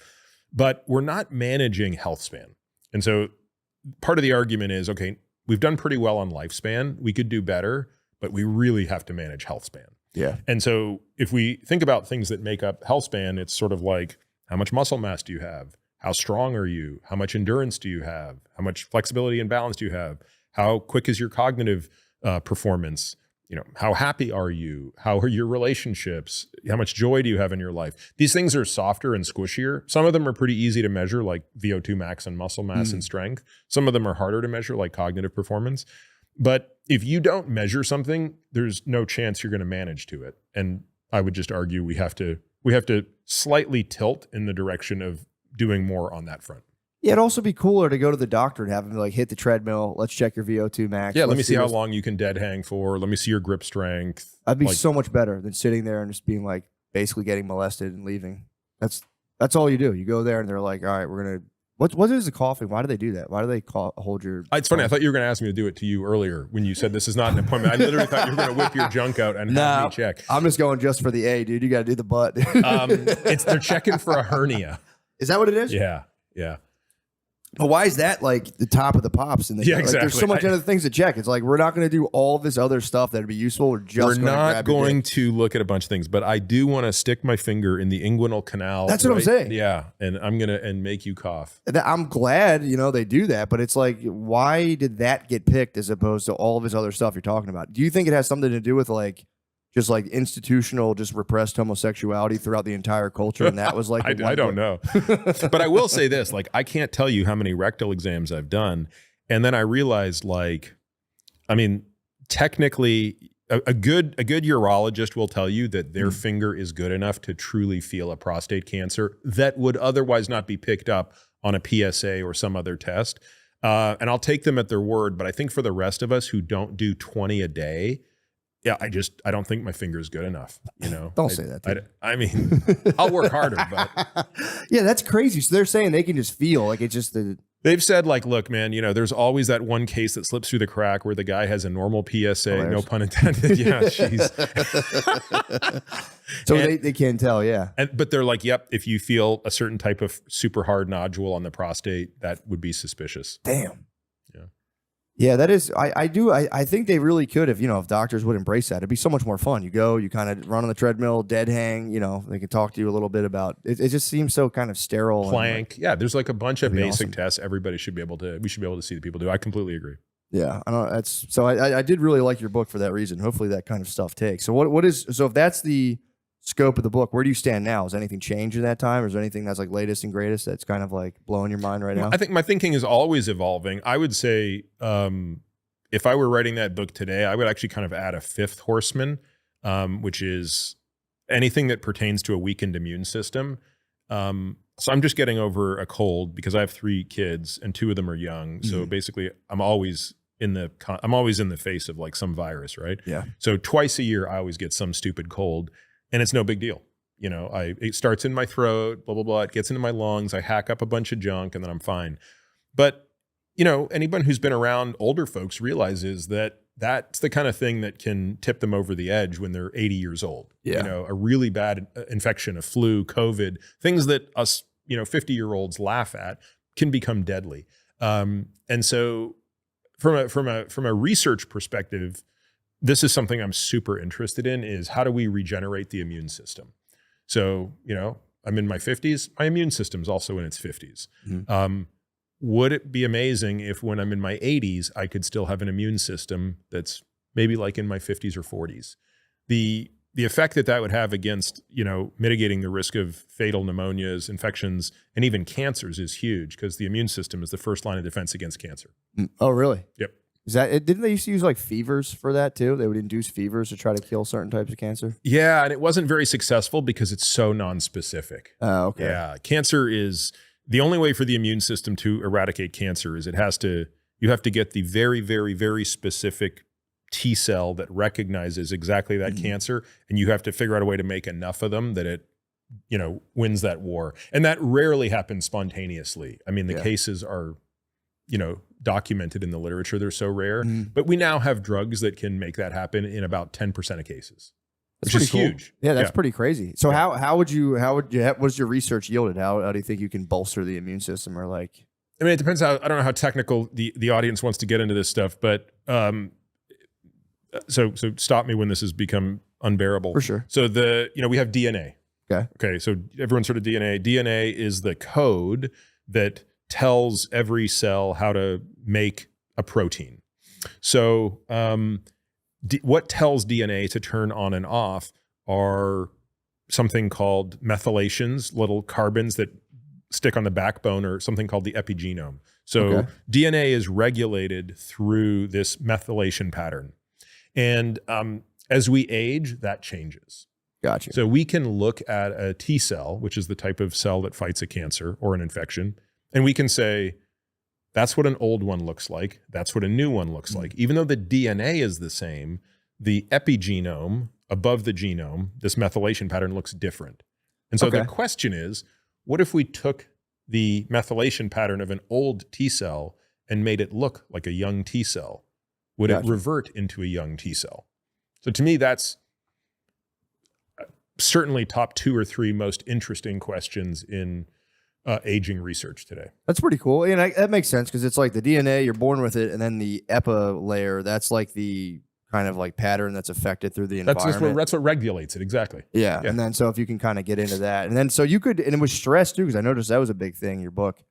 But we're not managing health span. And so part of the argument is, okay, we've done pretty well on lifespan. We could do better, but we really have to manage health span. Yeah. And so if we think about things that make up health span, it's sort of like, how much muscle mass do you have? How strong are you? How much endurance do you have? How much flexibility and balance do you have? How quick is your cognitive performance? How happy are you? How are your relationships? How much joy do you have in your life? These things are softer and squishier. Some of them are pretty easy to measure, like VO2 max and muscle mass and strength. Some of them are harder to measure, like cognitive performance. But if you don't measure something, there's no chance you're going to manage to it. And I would just argue we have to slightly tilt in the direction of doing more on that front. Yeah, it'd also be cooler to go to the doctor and have him like hit the treadmill. Let's check your VO2 max. Yeah, let me Let's see how this. long you can dead hang for. Let me see your grip strength. That'd be Like, so much better than sitting there and just being like basically getting molested and leaving. That's all you do. You go there and they're like, all right, we're gonna. What is the coughing? Why do they do that? Why do they hold your? It's funny. I thought you were going to ask me to do it to you earlier when you said this is not an appointment. I literally thought you were going to whip your junk out and have me check. I'm just going just for the A, dude. You got to do the butt. They're checking for a hernia. Is that what it is? Yeah, yeah. But why is that like the top of the pops? And Yeah, like, exactly. There's so much other things to check. It's like we're not going to do all this other stuff that'd be useful. We're not going to look at a bunch of things, but I do want to stick my finger in the inguinal canal. That's what I'm saying. Yeah, and I'm gonna make you cough. I'm glad they do that, but it's like, why did that get picked as opposed to all of his other stuff you're talking about? Do you think it has something to do with like just like institutional, just repressed homosexuality throughout the entire culture? And that was like, I don't know. But I will say this, like, I can't tell you how many rectal exams I've done. And then I realized, like, I mean, technically a good urologist will tell you that their finger is good enough to truly feel a prostate cancer that would otherwise not be picked up on a PSA or some other test. And I'll take them at their word. But I think for the rest of us who don't do 20 a day, yeah, I don't think my finger is good enough. Don't say that. I mean, I'll work harder, but yeah, that's crazy. So they're saying they can just feel like it's just they've said, like, look, man, there's always that one case that slips through the crack where the guy has a normal PSA, no pun intended. Yeah, jeez. So they can't tell, yeah. But they're like, yep, if you feel a certain type of super hard nodule on the prostate, that would be suspicious. Damn. Yeah. Yeah, that is. I think they really could if doctors would embrace that. It'd be so much more fun. You go, you kind of run on the treadmill, dead hang. They can talk to you a little bit about it. It just seems so kind of sterile. Plank. Yeah, there's like a bunch of basic awesome. tests. Everybody should be able to. We should be able to see the people do. I completely agree. Yeah, I don't. That's so. I did really like your book for that reason. Hopefully, that kind of stuff takes. So what is so if that's the scope of the book, where do you stand now? Has anything changed in that time, or is there anything that's like latest and greatest that's kind of like blowing your mind right now? I think my thinking is always evolving. I would say. If I were writing that book today, I would actually kind of add a fifth horseman, which is anything that pertains to a weakened immune system. So I'm just getting over a cold because I have 3 kids and 2 of them are young. So basically, I'm always in the face of like some virus, right? Yeah. So twice a year, I always get some stupid cold, and it's no big deal. It starts in my throat, blah blah blah. It gets into my lungs. I hack up a bunch of junk, and then I'm fine. But anyone who's been around older folks realizes that that's the kind of thing that can tip them over the edge when they're 80 years old. Yeah. A really bad infection, a flu, COVID, things that us, 50-year-olds laugh at can become deadly. And so from a research perspective, this is something I'm super interested in, is how do we regenerate the immune system? So, I'm in my 50s, my immune system's also in its 50s. Would it be amazing if when I'm in my 80s, I could still have an immune system that's maybe like in my 50s or 40s? The effect that would have against, mitigating the risk of fatal pneumonias, infections, and even cancers is huge, because the immune system is the first line of defense against cancer. Oh, really? Yep. Is that it? Didn't they used to use like fevers for that too? They would induce fevers to try to kill certain types of cancer. Yeah, and it wasn't very successful because it's so non-specific. Oh, okay. Yeah, cancer is... The only way for the immune system to eradicate cancer is you have to get the very, very, very specific T cell that recognizes exactly that cancer, and you have to figure out a way to make enough of them that it, wins that war. And that rarely happens spontaneously. I mean, the cases are, documented in the literature. They're so rare, but we now have drugs that can make that happen in about 10% of cases. That's which is cool. huge. Yeah, that's pretty crazy. So what was your research yielded? How do you think you can bolster the immune system, or like? I mean, it depends I don't know how technical the audience wants to get into this stuff, but so stop me when this has become unbearable. For sure. So we have DNA. Okay. So everyone's heard of DNA. DNA is the code that tells every cell how to make a protein. So what tells DNA to turn on and off are something called methylations, little carbons that stick on the backbone, or something called the epigenome. So DNA is regulated through this methylation pattern. And as we age, that changes. Gotcha. So we can look at a T cell, which is the type of cell that fights a cancer or an infection, And we can say, that's what an old one looks like. That's what a new one looks like. Even though the DNA is the same, the epigenome above the genome, this methylation pattern looks different. And so the question is, what if we took the methylation pattern of an old T cell and made it look like a young T cell? Would it revert into a young T cell? So to me, that's certainly top 2 or 3 most interesting questions in aging research today. That's pretty cool. And that makes sense because it's like the DNA, you're born with it, and then the epi layer, that's like the kind of like pattern that's affected through the environment. That's what regulates it, exactly. Yeah. And then so if you can kind of get into that. And then so you could, and it was stress too, because I noticed that was a big thing in your book.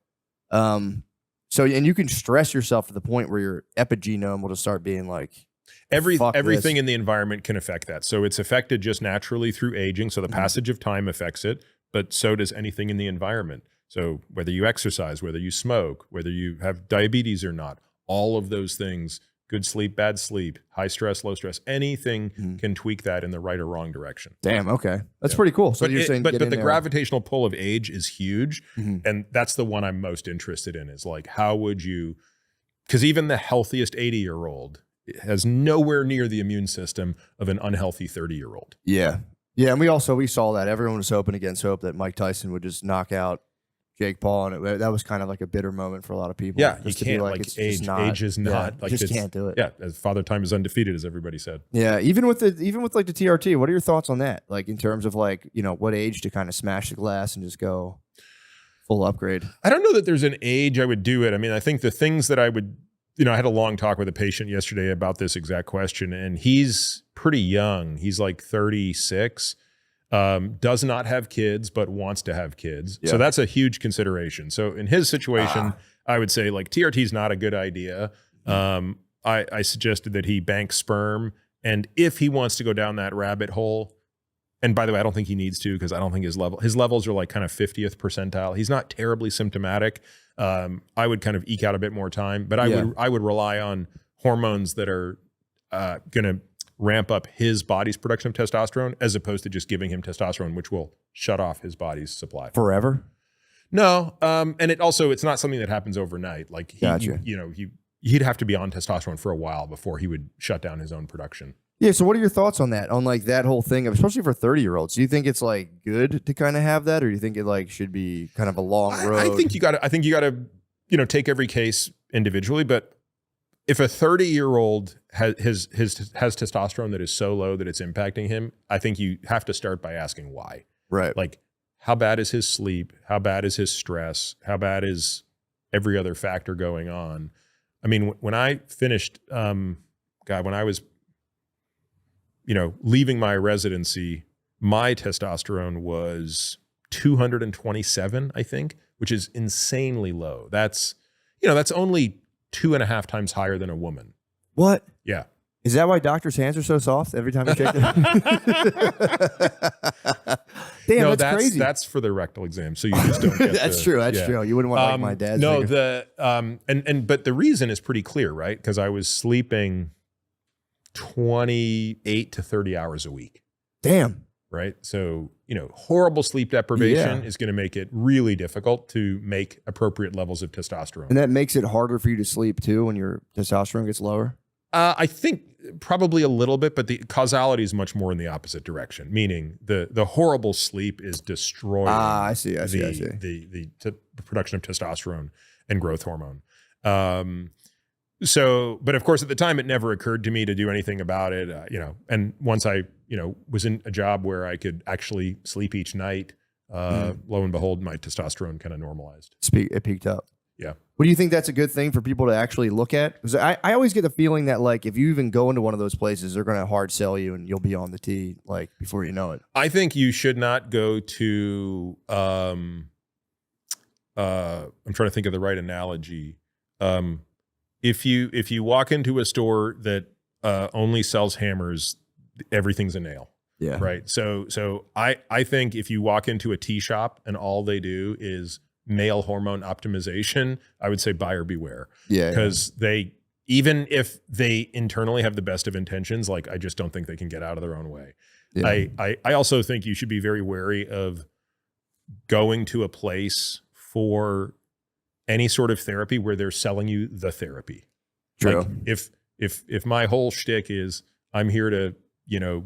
So, and you can stress yourself to the point where your epigenome will just start being like, everything in the environment can affect that. So it's affected just naturally through aging. So the passage of time affects it, but so does anything in the environment. So whether you exercise, whether you smoke, whether you have diabetes or not, all of those things, good sleep, bad sleep, high stress, low stress, anything can tweak that in the right or wrong direction. Damn. Okay. That's pretty cool. So you're saying, but the gravitational pull of age is huge. And that's the one I'm most interested in, is like, how would you, because even the healthiest 80-year-old has nowhere near the immune system of an unhealthy 30-year-old. Yeah. Yeah. And we saw that everyone was hoping against hope that Mike Tyson would just knock out Jake Paul, and that was kind of like a bitter moment for a lot of people. Yeah, you can't, like age is not, like, just can't do it. Yeah, as Father Time is undefeated, as everybody said. Yeah, even with like the TRT, what are your thoughts on that? Like in terms of like, what age to kind of smash the glass and just go full upgrade? I don't know that there's an age I would do it. I mean, I think the things that I would, I had a long talk with a patient yesterday about this exact question, and he's pretty young. He's like 36. Does not have kids, but wants to have kids. Yeah. So that's a huge consideration. So in his situation, I would say like TRT is not a good idea. I suggested that he bank sperm. And if he wants to go down that rabbit hole, and by the way, I don't think he needs to, because I don't think his levels are like kind of 50th percentile. He's not terribly symptomatic. I would kind of eke out a bit more time, but I would rely on hormones that are going to ramp up his body's production of testosterone, as opposed to just giving him testosterone, which will shut off his body's supply forever. No, and it's not something that happens overnight. Like he'd have to be on testosterone for a while before he would shut down his own production. Yeah. So what are your thoughts on that? On like that whole thing, especially for 30-year-olds? Do you think it's like good to kind of have that, or do you think it like should be kind of a long road? I think you got to take every case individually, but if a 30-year-old has testosterone that is so low that it's impacting him, I think you have to start by asking why. Right. Like, how bad is his sleep? How bad is his stress? How bad is every other factor going on? I mean, when I finished, when I was, leaving my residency, my testosterone was 227, I think, which is insanely low. That's only 2.5 times higher than a woman. What? Yeah. Is that why doctors' hands are so soft every time you shake them? Damn, no, that's crazy. That's for the rectal exam, so you just don't get That's true. That's true. You wouldn't want like my dad's finger. But the reason is pretty clear, right? Because I was sleeping 28 to 30 hours a week. Damn. Right? So, horrible sleep deprivation is going to make it really difficult to make appropriate levels of testosterone. And that makes it harder for you to sleep too when your testosterone gets lower? I think probably a little bit, but the causality is much more in the opposite direction, meaning the horrible sleep is destroying the production of testosterone and growth hormone. But of course, at the time, it never occurred to me to do anything about it, and once I, was in a job where I could actually sleep each night, lo and behold, my testosterone kind of normalized. It peaked up. Yeah. What do you think that's a good thing for people to actually look at? Because I always get the feeling that like if you even go into one of those places, they're going to hard sell you and you'll be on the tee like before you know it. I think you should not go to, I'm trying to think of the right analogy. If you walk into a store that only sells hammers, everything's a nail. Yeah. Right. So I think if you walk into a tea shop and all they do is male hormone optimization, I would say buyer beware. Yeah. Because even if they internally have the best of intentions, like I just don't think they can get out of their own way. Yeah. I also think you should be very wary of going to a place for any sort of therapy where they're selling you the therapy. True. Like if my whole shtick is I'm here to,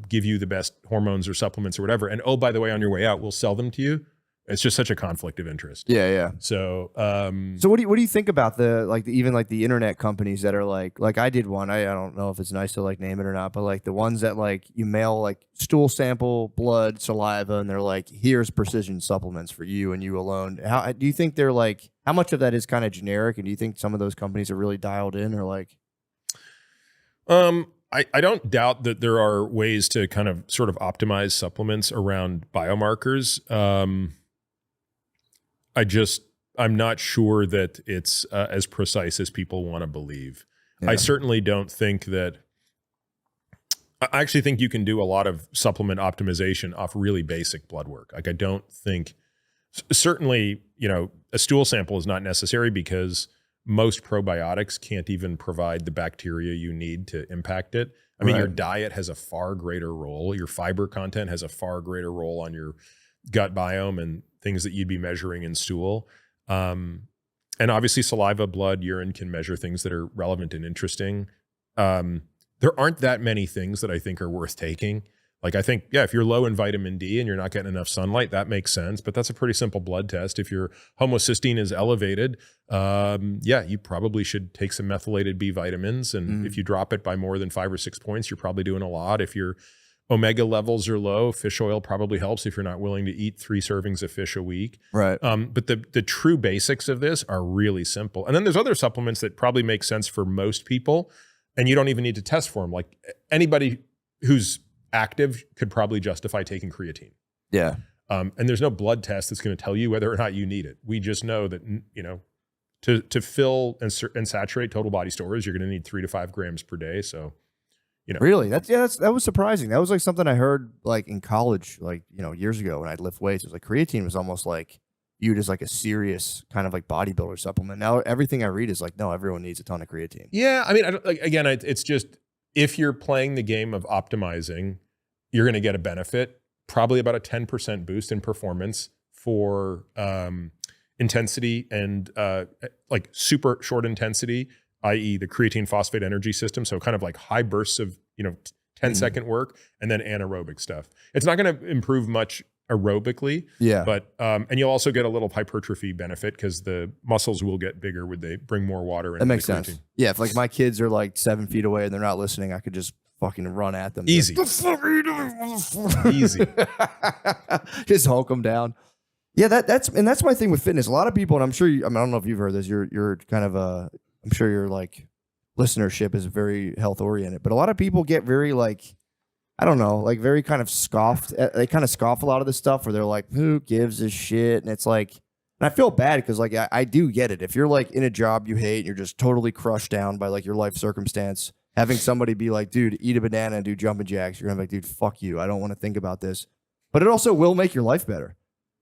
give you the best hormones or supplements or whatever, and oh, by the way, on your way out, we'll sell them to you. It's just such a conflict of interest. Yeah. So, So what do you think about the internet companies that are like I did one. I don't know if it's nice to like name it or not, but like the ones that like you mail like stool sample, blood, saliva, and they're like, here's precision supplements for you and you alone. How do you think they're like? How much of that is kind of generic, and do you think some of those companies are really dialed in, or like? I don't doubt that there are ways to kind of sort of optimize supplements around biomarkers. I'm not sure that it's as precise as people want to believe. Yeah. I certainly don't think that. I actually think you can do a lot of supplement optimization off really basic blood work. Like I don't think, certainly, a stool sample is not necessary because most probiotics can't even provide the bacteria you need to impact it. I mean, your diet has a far greater role. Your fiber content has a far greater role on your gut biome and things that you'd be measuring in stool. And obviously saliva, blood, urine can measure things that are relevant and interesting. There aren't that many things that I think are worth taking. Like I think, if you're low in vitamin D and you're not getting enough sunlight, that makes sense. But that's a pretty simple blood test. If your homocysteine is elevated, you probably should take some methylated B vitamins. And if you drop it by more than 5 or 6 points, you're probably doing a lot. If your omega levels are low, fish oil probably helps if you're not willing to eat 3 servings of fish a week. Right. But the true basics of this are really simple. And then there's other supplements that probably make sense for most people, and you don't even need to test for them. Like anybody who's active could probably justify taking creatine. Yeah. And there's no blood test that's going to tell you whether or not you need it. We just know that, to fill and saturate total body storage, you're going to need 3 to 5 grams per day. So, Really? That was surprising. That was like something I heard like in college, like, years ago when I'd lift weights. It was like creatine was almost like viewed as like a serious kind of like bodybuilder supplement. Now everything I read is like, no, everyone needs a ton of creatine. Yeah. I mean, it's just, if you're playing the game of optimizing, you're going to get a benefit, probably about a 10% boost in performance for intensity and like super short intensity, i.e. the creatine phosphate energy system. So kind of like high bursts of, 10-second work, and then anaerobic stuff. It's not going to improve much aerobically, but and you'll also get a little hypertrophy benefit because the muscles will get bigger when they bring more water in. That makes sense. Yeah, if like my kids are like 7 feet away and they're not listening, I could just fucking run at them. Easy. Easy. Just hulk them down. Yeah, that's my thing with fitness. A lot of people, and I'm sure I don't know if you've heard this. You're kind of I'm sure your like listenership is very health oriented, but a lot of people get very like, I don't know, like very kind of scoffed. They kind of scoff a lot of this stuff where they're like, who gives a shit? And it's like, and I feel bad because like I do get it. If you're like in a job you hate and you're just totally crushed down by like your life circumstance, having somebody be like, dude, eat a banana and do jumping jacks, you're gonna be like, dude, fuck you. I don't want to think about this. But it also will make your life better.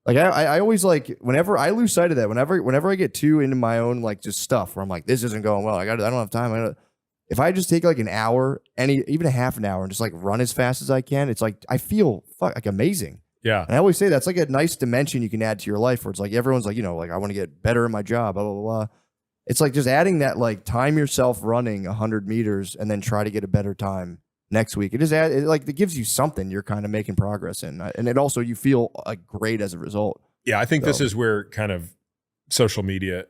Like I always like, whenever I lose sight of that, whenever I get too into my own like just stuff where I'm like, this isn't going well, I don't have time. If I just take like an hour, even a half an hour, and just like run as fast as I can, it's like I feel like amazing. Yeah. And I always say that's like a nice dimension you can add to your life where it's like everyone's like, like I want to get better in my job, blah, blah, blah. It's like just adding that, like time yourself running 100 meters and then try to get a better time next week. It gives you something you're kind of making progress in. And it also, you feel great as a result. Yeah. I think this is where kind of social media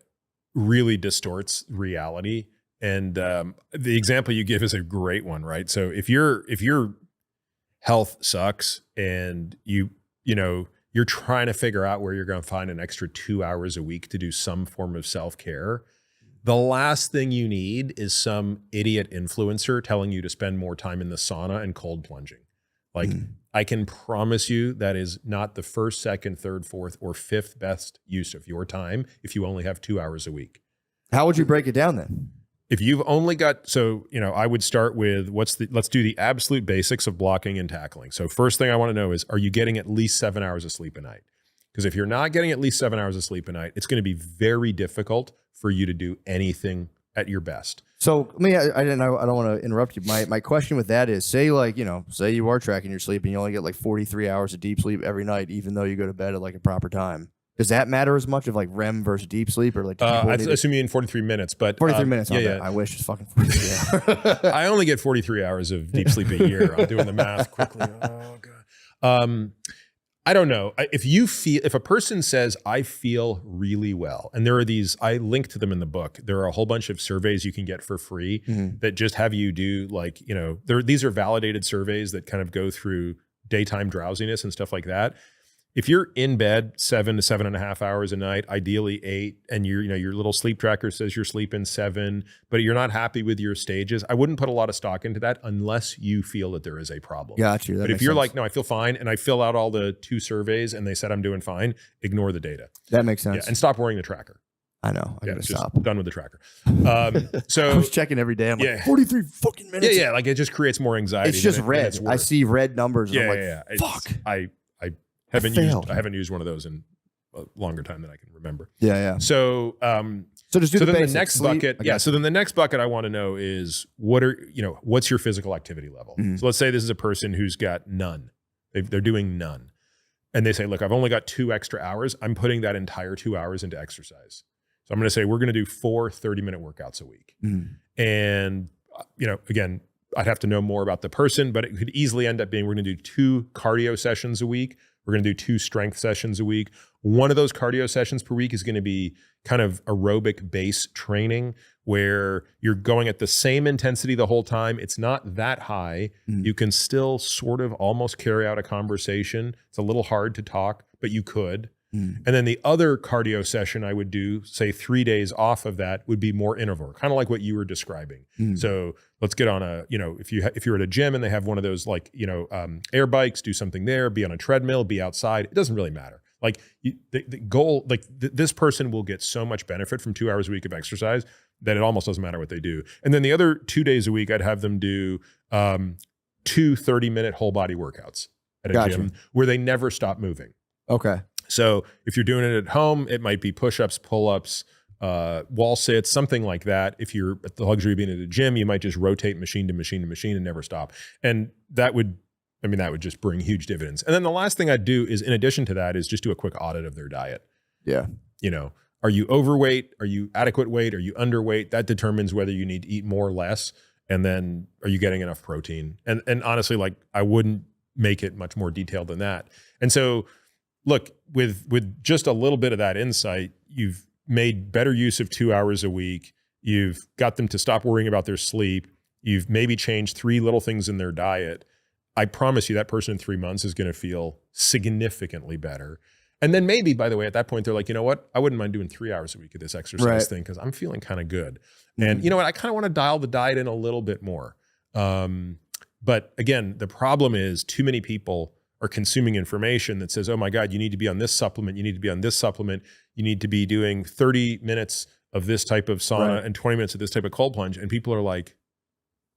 really distorts reality. And the example you give is a great one, right? So if your health sucks and you're trying to figure out where you're going to find an extra 2 hours a week to do some form of self-care, the last thing you need is some idiot influencer telling you to spend more time in the sauna and cold plunging. Like, I can promise you that is not the first, second, third, fourth, or fifth best use of your time if you only have 2 hours a week. How would you break it down then? If you've only got, I would start with let's do the absolute basics of blocking and tackling. So first thing I want to know is, are you getting at least 7 hours of sleep a night? Because if you're not getting at least 7 hours of sleep a night, it's going to be very difficult for you to do anything at your best. So I don't want to interrupt you. My question with that is, say you are tracking your sleep and you only get like 43 hours of deep sleep every night, even though you go to bed at like a proper time. Does that matter as much of like REM versus deep sleep or like? I assume you mean 43 minutes, but 43 minutes. Yeah. I wish it's fucking 43 hours. I only get 43 hours of deep sleep a year. I'm doing the math quickly. Oh god. I don't know. If a person says, I feel really well, and there are these, I link to them in the book. There are a whole bunch of surveys you can get for free that just have you do like, these are validated surveys that kind of go through daytime drowsiness and stuff like that. If you're in bed 7 to 7.5 hours a night, ideally 8, and your little sleep tracker says you're sleeping 7, but you're not happy with your stages, I wouldn't put a lot of stock into that unless you feel that there is a problem. Got you. But if you're like, no, I feel fine, and I fill out all the 2 surveys and they said I'm doing fine, ignore the data. That makes sense. Yeah, and stop wearing the tracker. I know. I gotta just stop. done with the tracker. So I was checking every day. I'm like 43 fucking minutes. Yeah. Like it just creates more anxiety. It's just than red. it's I worth. see red numbers. And I'm like, Yeah. fuck. I haven't used one of those in a longer time than I can remember. Yeah. So just do so the then basics. the next Sleep. bucket, so then the next bucket I want to know is what's your physical activity level? So let's say this is a person who's got none. They're doing none. And they say, look, I've only got 2 extra hours. I'm putting that entire 2 hours into exercise. So I'm going to say, we're going to do 4 30-minute workouts a week. And, again, I'd have to know more about the person, but it could easily end up being, we're going to do 2 cardio sessions a week. We're going to do 2 strength sessions a week. One of those cardio sessions per week is going to be kind of aerobic base training where you're going at the same intensity the whole time. It's not that high. You can still sort of almost carry out a conversation. It's a little hard to talk, but you could. And then the other cardio session I would do, say 3 days off of that, would be more interval, kind of like what you were describing. So let's get on a, if you're at a gym and they have one of those like, air bikes, do something there, be on a treadmill, be outside. It doesn't really matter. Like the goal, like this person will get so much benefit from 2 hours a week of exercise that it almost doesn't matter what they do. And then the other 2 days a week, I'd have them do 2 30-minute whole body workouts at a gym where they never stop moving. Okay. So if you're doing it at home, it might be push-ups, pull-ups, wall sits, something like that. If you're at the luxury of being at a gym, you might just rotate machine to machine to machine and never stop. And that would just bring huge dividends. And then the last thing I'd do is, in addition to that, is just do a quick audit of their diet. Yeah. Are you overweight? Are you adequate weight? Are you underweight? That determines whether you need to eat more or less. And then are you getting enough protein? And honestly, like I wouldn't make it much more detailed than that. And so look, with just a little bit of that insight, you've made better use of 2 hours a week. You've got them to stop worrying about their sleep. You've maybe changed 3 little things in their diet. I promise you that person in 3 months is going to feel significantly better. And then maybe, by the way, at that point, they're like, you know what? I wouldn't mind doing 3 hours a week of this exercise thing because I'm feeling kind of good. And you know what? I kind of want to dial the diet in a little bit more. But again, the problem is too many people are consuming information that says, oh my God, you need to be on this supplement. You need to be on this supplement. You need to be doing 30 minutes of this type of sauna and 20 minutes of this type of cold plunge. And people are like,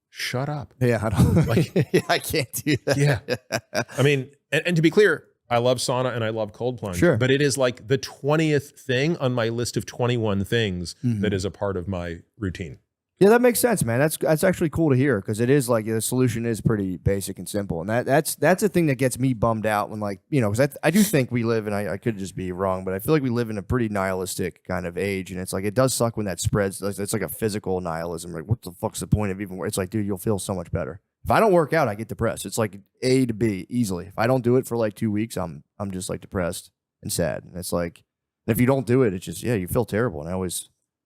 shut up. Yeah. I don't I can't do that. Yeah. I mean, and to be clear, I love sauna and I love cold plunge, but it is like the 20th thing on my list of 21 things that is a part of my routine. Yeah, that makes sense, man. That's actually cool to hear because it is like the solution is pretty basic and simple, and that's the thing that gets me bummed out when because I do think we live, and I could just be wrong, but I feel like we live in a pretty nihilistic kind of age, and it's like it does suck when that spreads. It's like a physical nihilism. Like, what the fuck's the point of even? It's like, dude, you'll feel so much better if I don't work out. I get depressed. It's like A to B easily. If I don't do it for like 2 weeks, I'm just like depressed and sad, and it's like if you don't do it, it's just you feel terrible, and I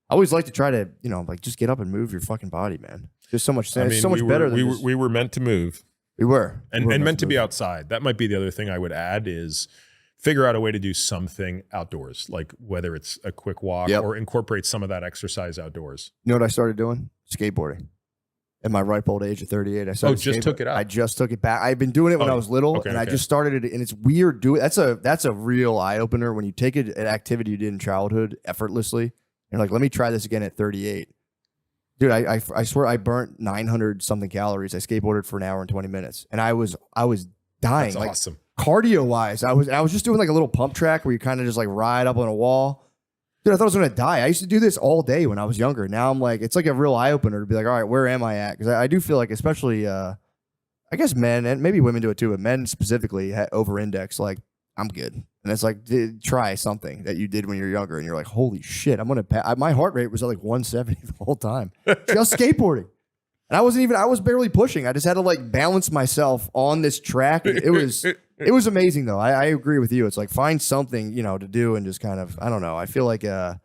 always like to try to, like just get up and move your fucking body, man. There's so much, it's so much better than we were meant to move. We were. And meant to be outside. That might be the other thing I would add is figure out a way to do something outdoors, like whether it's a quick walk or incorporate some of that exercise outdoors. You know what I started doing? Skateboarding. At my ripe old age of 38, I started. Took it out. I just took it back. I've been doing it when I was little, I just started it, and it's weird. That's a real eye opener when you take an activity you did in childhood effortlessly. And like, let me try this again at 38. Dude, I swear I burnt 900 something calories. I skateboarded for an hour and 20 minutes. And I was dying. That's awesome. Cardio wise, I was just doing like a little pump track where you kind of just like ride up on a wall. Dude, I thought I was going to die. I used to do this all day when I was younger. Now I'm like, it's like a real eye opener to be like, all right, where am I at? Because I do feel like, especially, I guess men and maybe women do it too, but men specifically over index. Like, I'm good. And it's like, try something that you did when you were younger, and you're like, holy shit, I'm gonna. My heart rate was at like 170 the whole time, just skateboarding. And I was barely pushing. I just had to like balance myself on this track. It was amazing though. I agree with you. It's like find something, to do and just kind of, I don't know. I feel like I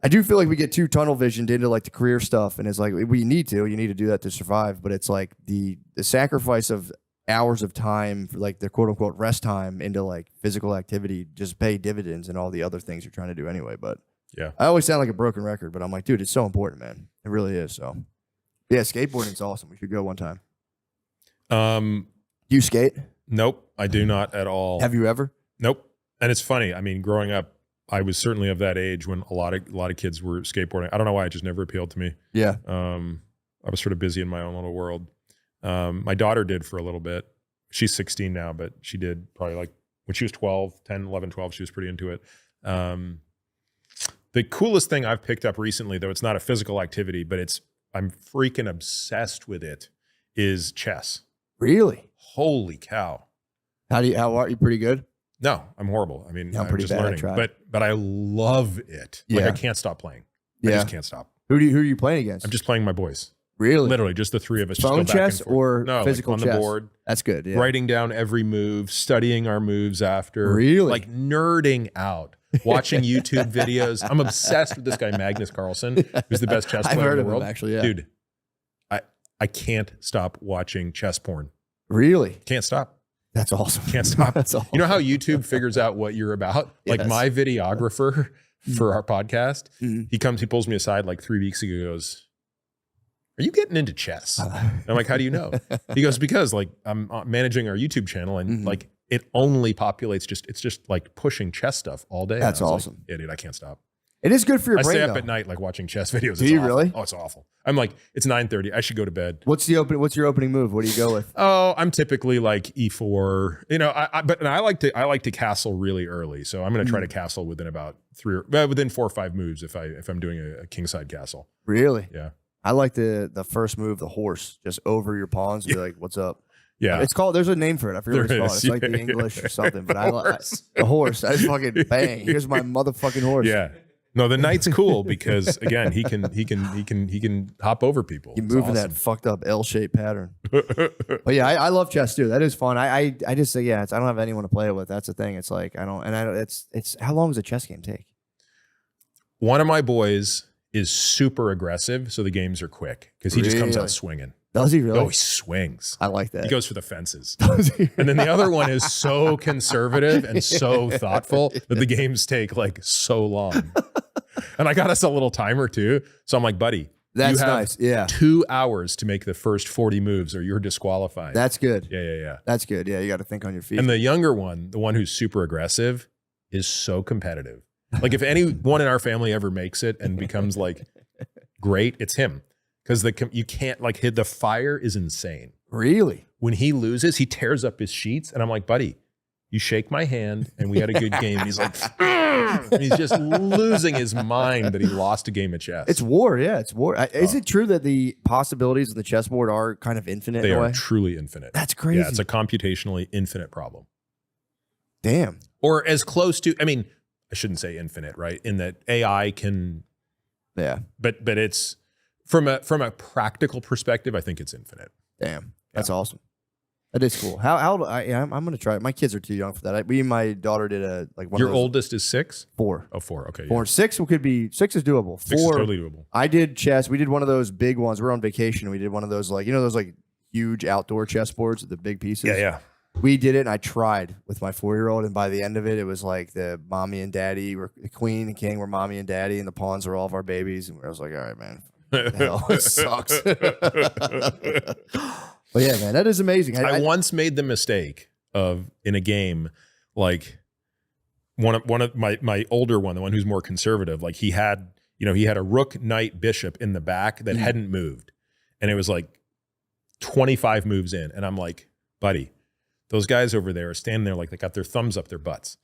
do feel like we get too tunnel visioned into like the career stuff, and it's like you need to do that to survive. But it's like the sacrifice of hours of time for like the quote unquote rest time into like physical activity just pay dividends and all the other things you're trying to do anyway. But Yeah. I always sound like a broken record, but I'm like, dude, it's so important, man. It really is. So yeah, skateboarding's awesome. We should go one time. Do you skate? Nope, I do not at all. Have you ever? Nope. And it's funny. I mean, growing up, I was certainly of that age when a lot of kids were skateboarding. I don't know why, it just never appealed to me. Yeah. I was sort of busy in my own little world. My daughter did for a little bit. She's 16 now, but she did probably like when she was 12, 10, 11, 12, she was pretty into it. The coolest thing I've picked up recently, though it's not a physical activity, but I'm freaking obsessed with it, is chess. Really? Holy cow. How are you pretty good? No, I'm horrible. I mean, Yeah, I'm I'm pretty just bad. I learning, tried. but I love it. Like Yeah. I can't stop playing. I Yeah. just can't stop. Who are you playing against? I'm just playing my boys. Really? Literally, just the three of us. Phone just go back chess and forth. or no, physical like on chess? the board, That's good. Yeah. writing down every move, studying our moves after. Really? Like nerding out, watching YouTube videos. I'm obsessed with this guy, Magnus Carlsen, who's the best chess I've player heard in of the him, world. actually, yeah. Dude, I can't stop watching chess porn. Really? Can't stop. That's awesome. Can't stop. That's awesome. You know how YouTube figures out what you're about? Like Yes. my videographer for our podcast, Mhm. he pulls me aside like 3 weeks ago, goes, "Are you getting into chess?" And I'm like, "How do you know?" He goes, "Because like I'm managing our YouTube channel and Mhm. like it only populates it's just like pushing chess stuff all day." That's And I was awesome. Like, yeah, dude, I can't stop. It is good for your I brain, stay up though. at night like watching chess videos. Do It's you awful. really? Oh, it's awful. I'm like, it's 9:30. I should go to bed. What's your opening move? What do you go with? Oh, I'm typically like E4. You know, but I like to castle really early. So I'm going to try to castle within about within 4 or 5 moves if I'm doing a kingside castle. Really? Yeah. I like the first move, the horse, just over your pawns and be like, what's up? Yeah. It's called, there's a name for it. I forget what There it's called. is, It's like yeah, the English or something, but Horse. the horse. I just fucking bang. Here's my motherfucking horse. Yeah. No, the knight's cool because again, he can hop over people. You It's move in that awesome. fucked up L-shaped pattern. But yeah, I love chess too. That is fun. I just say, I don't have anyone to play it with. That's the thing. It's like, it's how long does a chess game take? One of my boys is super aggressive, so the games are quick because he just comes Really? out swinging. Does he really? Oh, he swings. I like that. He goes for the fences. Does he? And then the other one is so conservative and so thoughtful that the games take like so long. And I got us a little timer too. So I'm like, buddy, That's you have nice. Yeah. 2 hours to make the first 40 moves or you're disqualified. That's good. Yeah. That's good. Yeah, you got to think on your feet. And the younger one, the one who's super aggressive, is so competitive. Like if anyone in our family ever makes it and becomes like great, it's him. Because you can't the fire is insane. Really? When he loses, he tears up his sheets, and I'm like, buddy, you shake my hand, and we had a good game. And he's like, and he's just losing his mind that he lost a game of chess. It's war. Yeah, it's war. Is it true that the possibilities of the chessboard are kind of infinite they in a are way? truly infinite. That's crazy. Yeah, it's a computationally infinite problem, Damn. or as close to. I mean, I shouldn't say infinite, right? In that AI can, Yeah. but it's from a practical perspective, I think it's infinite. Damn. That's awesome. That is cool. I'm going to try it. My kids are too young for that. My daughter did one Your of those. oldest is 6? 4. Oh, 4. Okay. 4. 6 could be, 6 is doable. 6 is 4. totally doable. I did chess. We did one of those big ones. We were on vacation. And we did one of those those huge outdoor chess boards with the big pieces. Yeah. We did it, and I tried with my 4-year-old, and by the end of it, it was like the mommy and daddy were the queen and king were mommy and daddy, and the pawns were all of our babies. And I was like, all right, man, hell, it sucks. But yeah, man, that is amazing. I once made the mistake of in a game, like one of my older one, the one who's more conservative, like he had a rook, knight, bishop in the back that hadn't moved, and it was like 25 moves in, and I'm like, buddy, those guys over there are standing there like they got their thumbs up their butts.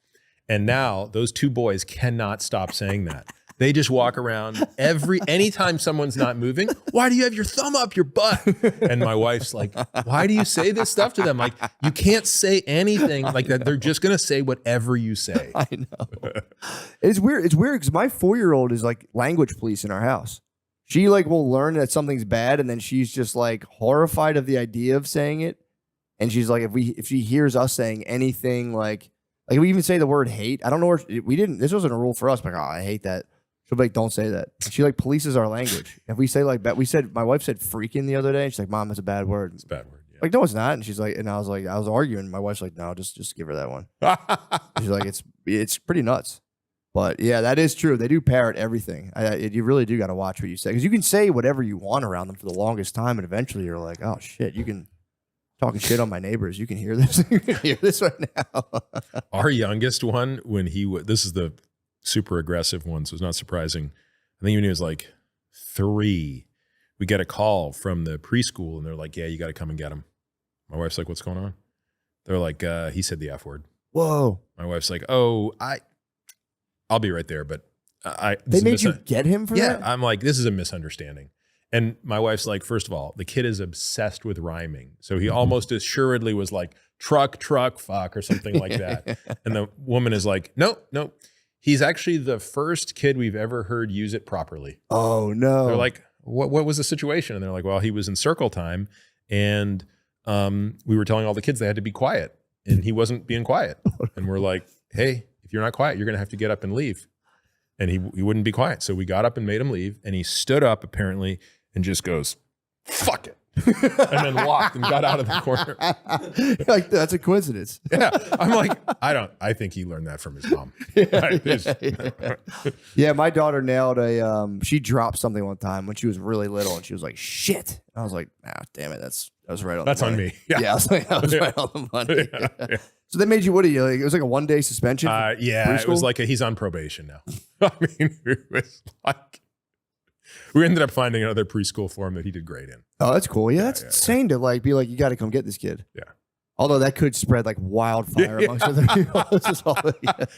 And now those 2 boys cannot stop saying that. They just walk around anytime someone's not moving. Why do you have your thumb up your butt? And my wife's like, why do you say this stuff to them? Like, you can't say anything like that. They're just going to say whatever you say. I know. It's weird. It's weird because my 4-year-old is like language police in our house. She like will learn that something's bad, and then she's just like horrified of the idea of saying it. And she's like, if she hears us saying anything like we even say the word hate. I don't know where we didn't. This wasn't a rule for us. Like, oh, I hate that. She'll be like, don't say that. And she like polices our language. If we say like that, my wife said freaking the other day. And she's like, Mom, that's a bad word. It's a bad word. Yeah. Like, no, it's not. And she's like, and I was arguing. My wife's like, no, just give her that one. She's like, it's pretty nuts. But yeah, that is true. They do parrot everything. You really do got to watch what you say, because you can say whatever you want around them for the longest time, and eventually you're like, oh shit, you can talking shit on my neighbors. You can hear this. You can hear this right now. Our youngest one, when this is the super aggressive one, so it's not surprising. I think when he was like 3, we get a call from the preschool, and they're like, yeah, you got to come and get him. My wife's like, what's going on? They're like, he said the F word. Whoa. My wife's like, oh, I'll be right there, but they made you get him for that? Yeah, I'm like, this is a misunderstanding. And my wife's like, first of all, the kid is obsessed with rhyming. So he almost assuredly was like, truck, fuck, or something like that. And the woman is like, no. He's actually the first kid we've ever heard use it properly. Oh, no. They're like, what was the situation? And they're like, well, he was in circle time, and we were telling all the kids they had to be quiet, and he wasn't being quiet. And we're like, hey, if you're not quiet, you're going to have to get up and leave. And he wouldn't be quiet. So we got up and made him leave, and he stood up apparently and just goes, fuck it. And then walked and got out of the corner. Like, that's a coincidence. Yeah. I'm like, I think he learned that from his mom. Yeah, my daughter nailed she dropped something one time when she was really little, and she was like, shit. And I was like, damn it. That was right on That's the money. on me. Yeah. I was like, that was right on the money. Yeah. So they made you, what are you, like, it was like a 1-day suspension? Yeah, it was like he's on probation now. I mean, it was like, we ended up finding another preschool for him that he did great in. Oh, that's cool. Yeah, that's insane to like be like, you got to come get this kid. Yeah. Although that could spread like wildfire amongst other people.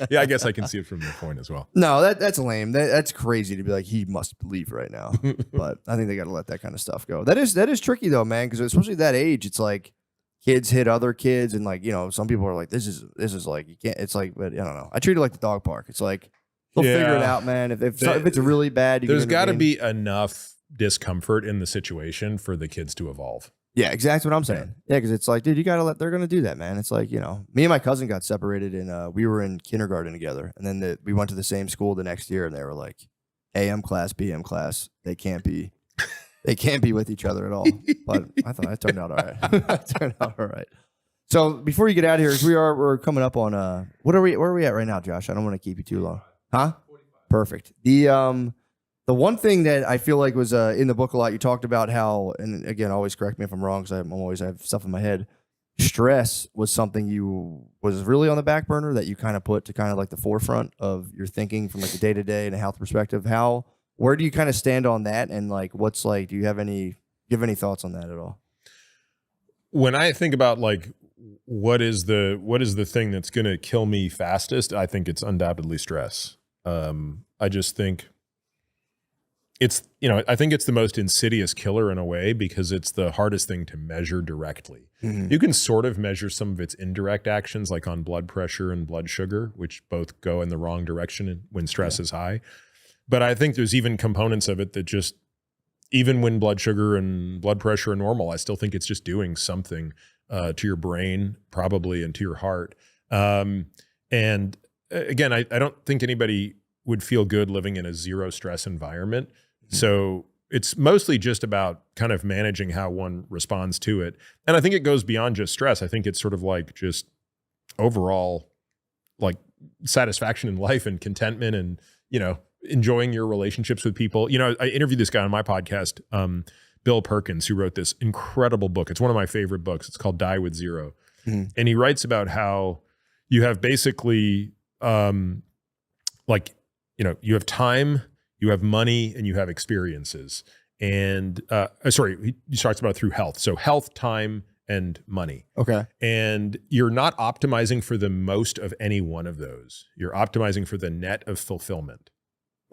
Yeah, I guess I can see it from your point as well. No, that's lame. That's crazy to be like, he must leave right now. But I think they got to let that kind of stuff go. That is tricky though, man, because especially at that age, it's like kids hit other kids, and like, you know, some people are like, this is like, you can't. It's like, but I don't know. I treat it like the dog park. It's like, they'll figure it out, man. If it's really bad, there's got to be enough discomfort in the situation for the kids to evolve. Yeah, exactly what I'm saying. Yeah, because it's like, dude, you got to they're going to do that, man. It's like, you know, me and my cousin got separated, and we were in kindergarten together. And then we went to the same school the next year, and they were like, AM class, BM class. They can't be with each other at all. But I thought it turned out all right. So before you get out of here, we're coming up on, where are we at right now, Josh? I don't want to keep you too long. Huh? 45. Perfect. The one thing that I feel like was in the book a lot, you talked about how, and again, always correct me if I'm wrong, because I have stuff in my head. Stress was something was really on the back burner that you kind of put to kind of like the forefront of your thinking from like the day-to-day and a health perspective. Where do you kind of stand on that? And like, do you have any thoughts on that at all? When I think about like, what is the thing that's going to kill me fastest? I think it's undoubtedly stress. I just think I think it's the most insidious killer in a way, because it's the hardest thing to measure directly. Mm-hmm. You can sort of measure some of its indirect actions, like on blood pressure and blood sugar, which both go in the wrong direction when stress is high. But I think there's even components of it that just, even when blood sugar and blood pressure are normal, I still think it's just doing something to your brain, probably, and to your heart. And again, I don't think anybody would feel good living in a zero stress environment. Mm-hmm. So it's mostly just about kind of managing how one responds to it. And I think it goes beyond just stress. I think it's sort of like just overall like satisfaction in life and contentment and, you know, enjoying your relationships with people. You know, I interviewed this guy on my podcast, Bill Perkins, who wrote this incredible book. It's one of my favorite books. It's called Die with Zero. Mm-hmm. And he writes about how you have basically like, you know, you have time, you have money, and you have experiences. And he talks about through health. So health, time, and money. Okay. And you're not optimizing for the most of any one of those. You're optimizing for the net of fulfillment.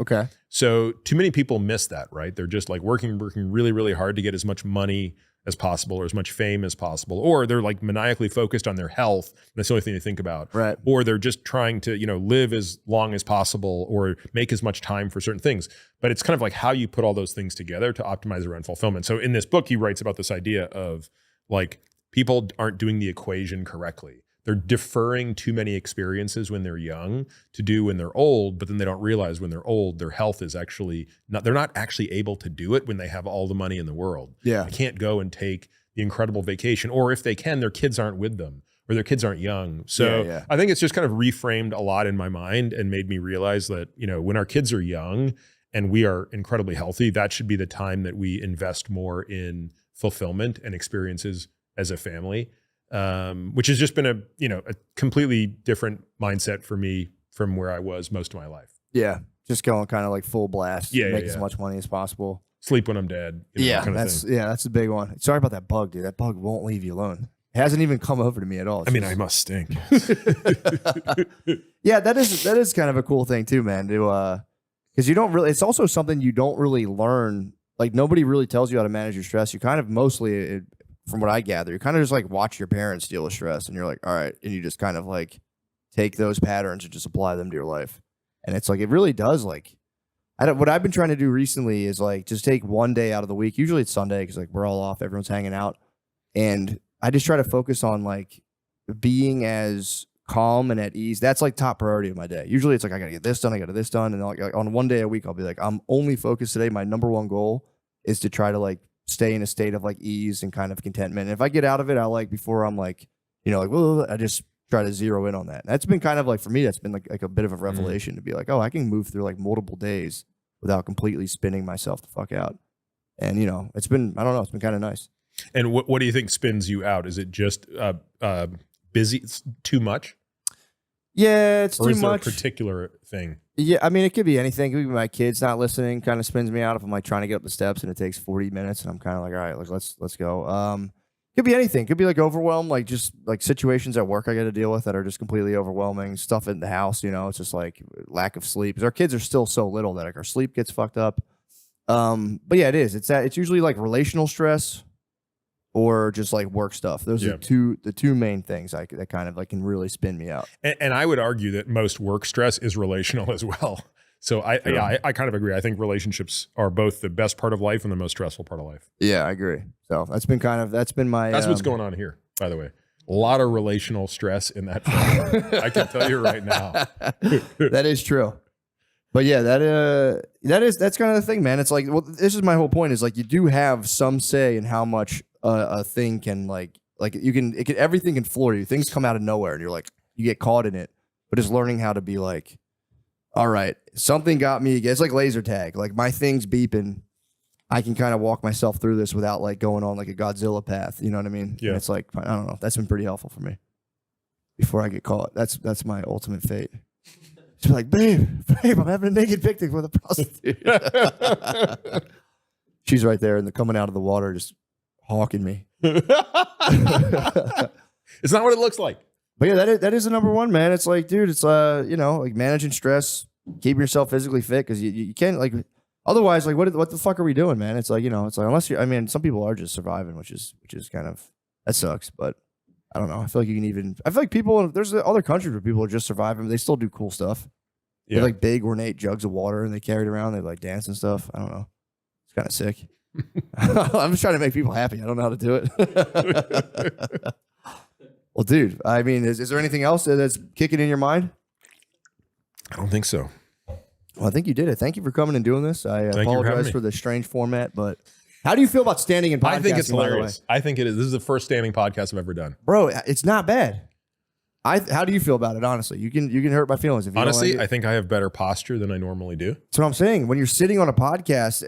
Okay. So too many people miss that, right? They're just like working really, really hard to get as much money as possible or as much fame as possible, or they're like maniacally focused on their health. That's the only thing they think about. Right. Or they're just trying to, live as long as possible or make as much time for certain things. But it's kind of like how you put all those things together to optimize around fulfillment. So in this book, he writes about this idea of like people aren't doing the equation correctly. They're deferring too many experiences when they're young to do when they're old, but then they don't realize when they're old, their health is actually not, they're not actually able to do it when they have all the money in the world. Yeah. They can't go and take the incredible vacation, or if they can, their kids aren't with them or their kids aren't young. So I think it's just kind of reframed a lot in my mind and made me realize that, when our kids are young and we are incredibly healthy, that should be the time that we invest more in fulfillment and experiences as a family. Which has just been a completely different mindset for me from where I was most of my life. Yeah. Just going kind of like full blast. Yeah, Make as much money as possible. Sleep when I'm dead. Kind of thing. That's a big one. Sorry about that bug, dude. That bug won't leave you alone. It hasn't even come over to me at all. I must stink. Yeah, that is kind of a cool thing too, man. Because you don't really, it's also something you don't really learn. Like nobody really tells you how to manage your stress. You kind of mostly, from what I gather, you kind of just like watch your parents deal with stress and you're like, all right. And you just kind of like take those patterns and just apply them to your life. And it's like, it really does like, what I've been trying to do recently is like, just take one day out of the week. Usually it's Sunday because like we're all off, everyone's hanging out. And I just try to focus on like being as calm and at ease. That's like top priority of my day. Usually it's like, I got to get this done. I got to this done. And like on one day a week, I'll be like, I'm only focused today. My number one goal is to try to like stay in a state of like ease and kind of contentment. And if I get out of it, I like before I'm like, well, I just try to zero in on that. And that's been kind of like, for me, that's been like a bit of a revelation to be like, oh, I can move through like multiple days without completely spinning myself the fuck out. And, it's been, I don't know, it's been kind of nice. And what do you think spins you out? Is it just busy? It's too much? Yeah, it's or too is there much. A particular thing? Yeah, I mean, it could be anything. It could be my kids not listening, kind of spins me out. If I'm like trying to get up the steps and it takes 40 minutes, and I'm kind of like, all right, like let's go. Could be anything. Could be like overwhelmed, like just like situations at work I got to deal with that are just completely overwhelming. Stuff in the house, it's just like lack of sleep. Because our kids are still so little that like our sleep gets fucked up. But yeah, it is. It's usually like relational stress or just like work stuff. Those are the two main things that kind of like can really spin me out. And I would argue that most work stress is relational as well. So I kind of agree. I think relationships are both the best part of life and the most stressful part of life. Yeah, I agree. So that's been my. That's what's going on here, by the way. A lot of relational stress in that film. I can tell you right now. That is true. But yeah, that's kind of the thing, man. It's like, well, this is my whole point is like, you do have some say in how much a thing can everything can floor you. Things come out of nowhere and you're like, you get caught in it, but just learning how to be like, all right, something got me. It's like laser tag. Like my thing's beeping. I can kind of walk myself through this without like going on like a Godzilla path. You know what I mean? Yeah. And it's like, I don't know. That's been pretty helpful for me before I get caught. That's my ultimate fate. She's like, babe, I'm having a naked picnic with a prostitute. She's right there and they're coming out of the water, just hawking me. It's not what it looks like. But yeah, that is the number one, man. It's like, dude, it's like managing stress, keeping yourself physically fit because you can't like. Otherwise, like, what the fuck are we doing, man? It's like, it's like unless I mean, some people are just surviving, which is kind of that sucks. But I don't know. I feel like you can even. I feel like people. There's other countries where people are just surviving, but they still do cool stuff. Yeah. They like big ornate jugs of water and they carry it around. They like dance and stuff. I don't know. It's kind of sick. I'm just trying to make people happy. I don't know how to do it. Well, dude, I mean, is there anything else that's kicking in your mind? I don't think so. Well, I think you did it. Thank you for coming and doing this. I apologize for the strange format, but how do you feel about standing in podcasting? I think it's hilarious. I think it is. This is the first standing podcast I've ever done. Bro, it's not bad. How do you feel about it, honestly? You can hurt my feelings. If you honestly, don't like it. I think I have better posture than I normally do. That's what I'm saying. When you're sitting on a podcast,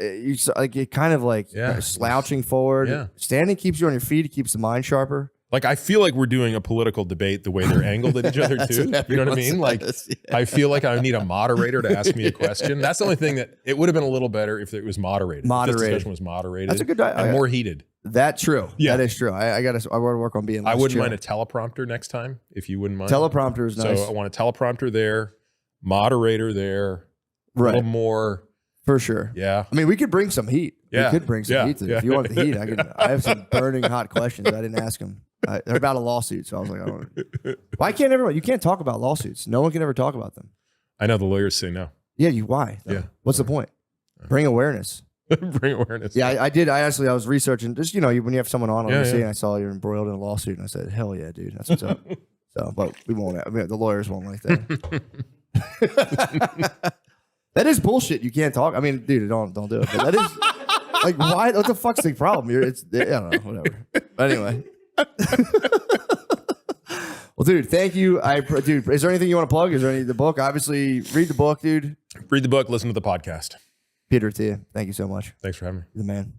you're kind of like slouching forward. Yeah. Standing keeps you on your feet. It keeps the mind sharper. Like, I feel like we're doing a political debate the way they're angled at each other, too. You know what I mean? Like, I feel like I need a moderator to ask me a question. That's the only thing that it would have been a little better if it was moderated. If this discussion was moderated. That's a good and more heated. That's true. Yeah. That is true. I want to work on being less I wouldn't chill. mind a teleprompter next time, if you wouldn't mind. Teleprompter is nice. So I want a teleprompter there, moderator there, Right. A little more. For sure. Yeah. I mean, we could bring some heat. Yeah. We could bring some Yeah. heat to this. Yeah. If you want the heat, I have some burning hot questions. I didn't ask them. They're about a lawsuit. So I was like, I don't. Why can't everyone? You can't talk about lawsuits. No one can ever talk about them. I know the lawyers say no. Yeah. Why? Yeah. What's the point? Bring awareness. Bring awareness. Yeah, I did. I was researching just, when you have someone on Yeah, the scene, yeah. I saw you're embroiled in a lawsuit, and I said, hell yeah, dude. That's what's up. So, but we won't. I mean, the lawyers won't like that. That is bullshit. You can't talk. I mean, dude, don't do it. But that is like, why? What the fuck's the problem? I don't know. Whatever. But anyway. Well, dude, thank you. Dude, is there anything you want to plug? Is there the book? Obviously, read the book, dude. Read the book, listen to the podcast. Peter, to you. Thank you so much. Thanks for having me. You're the man.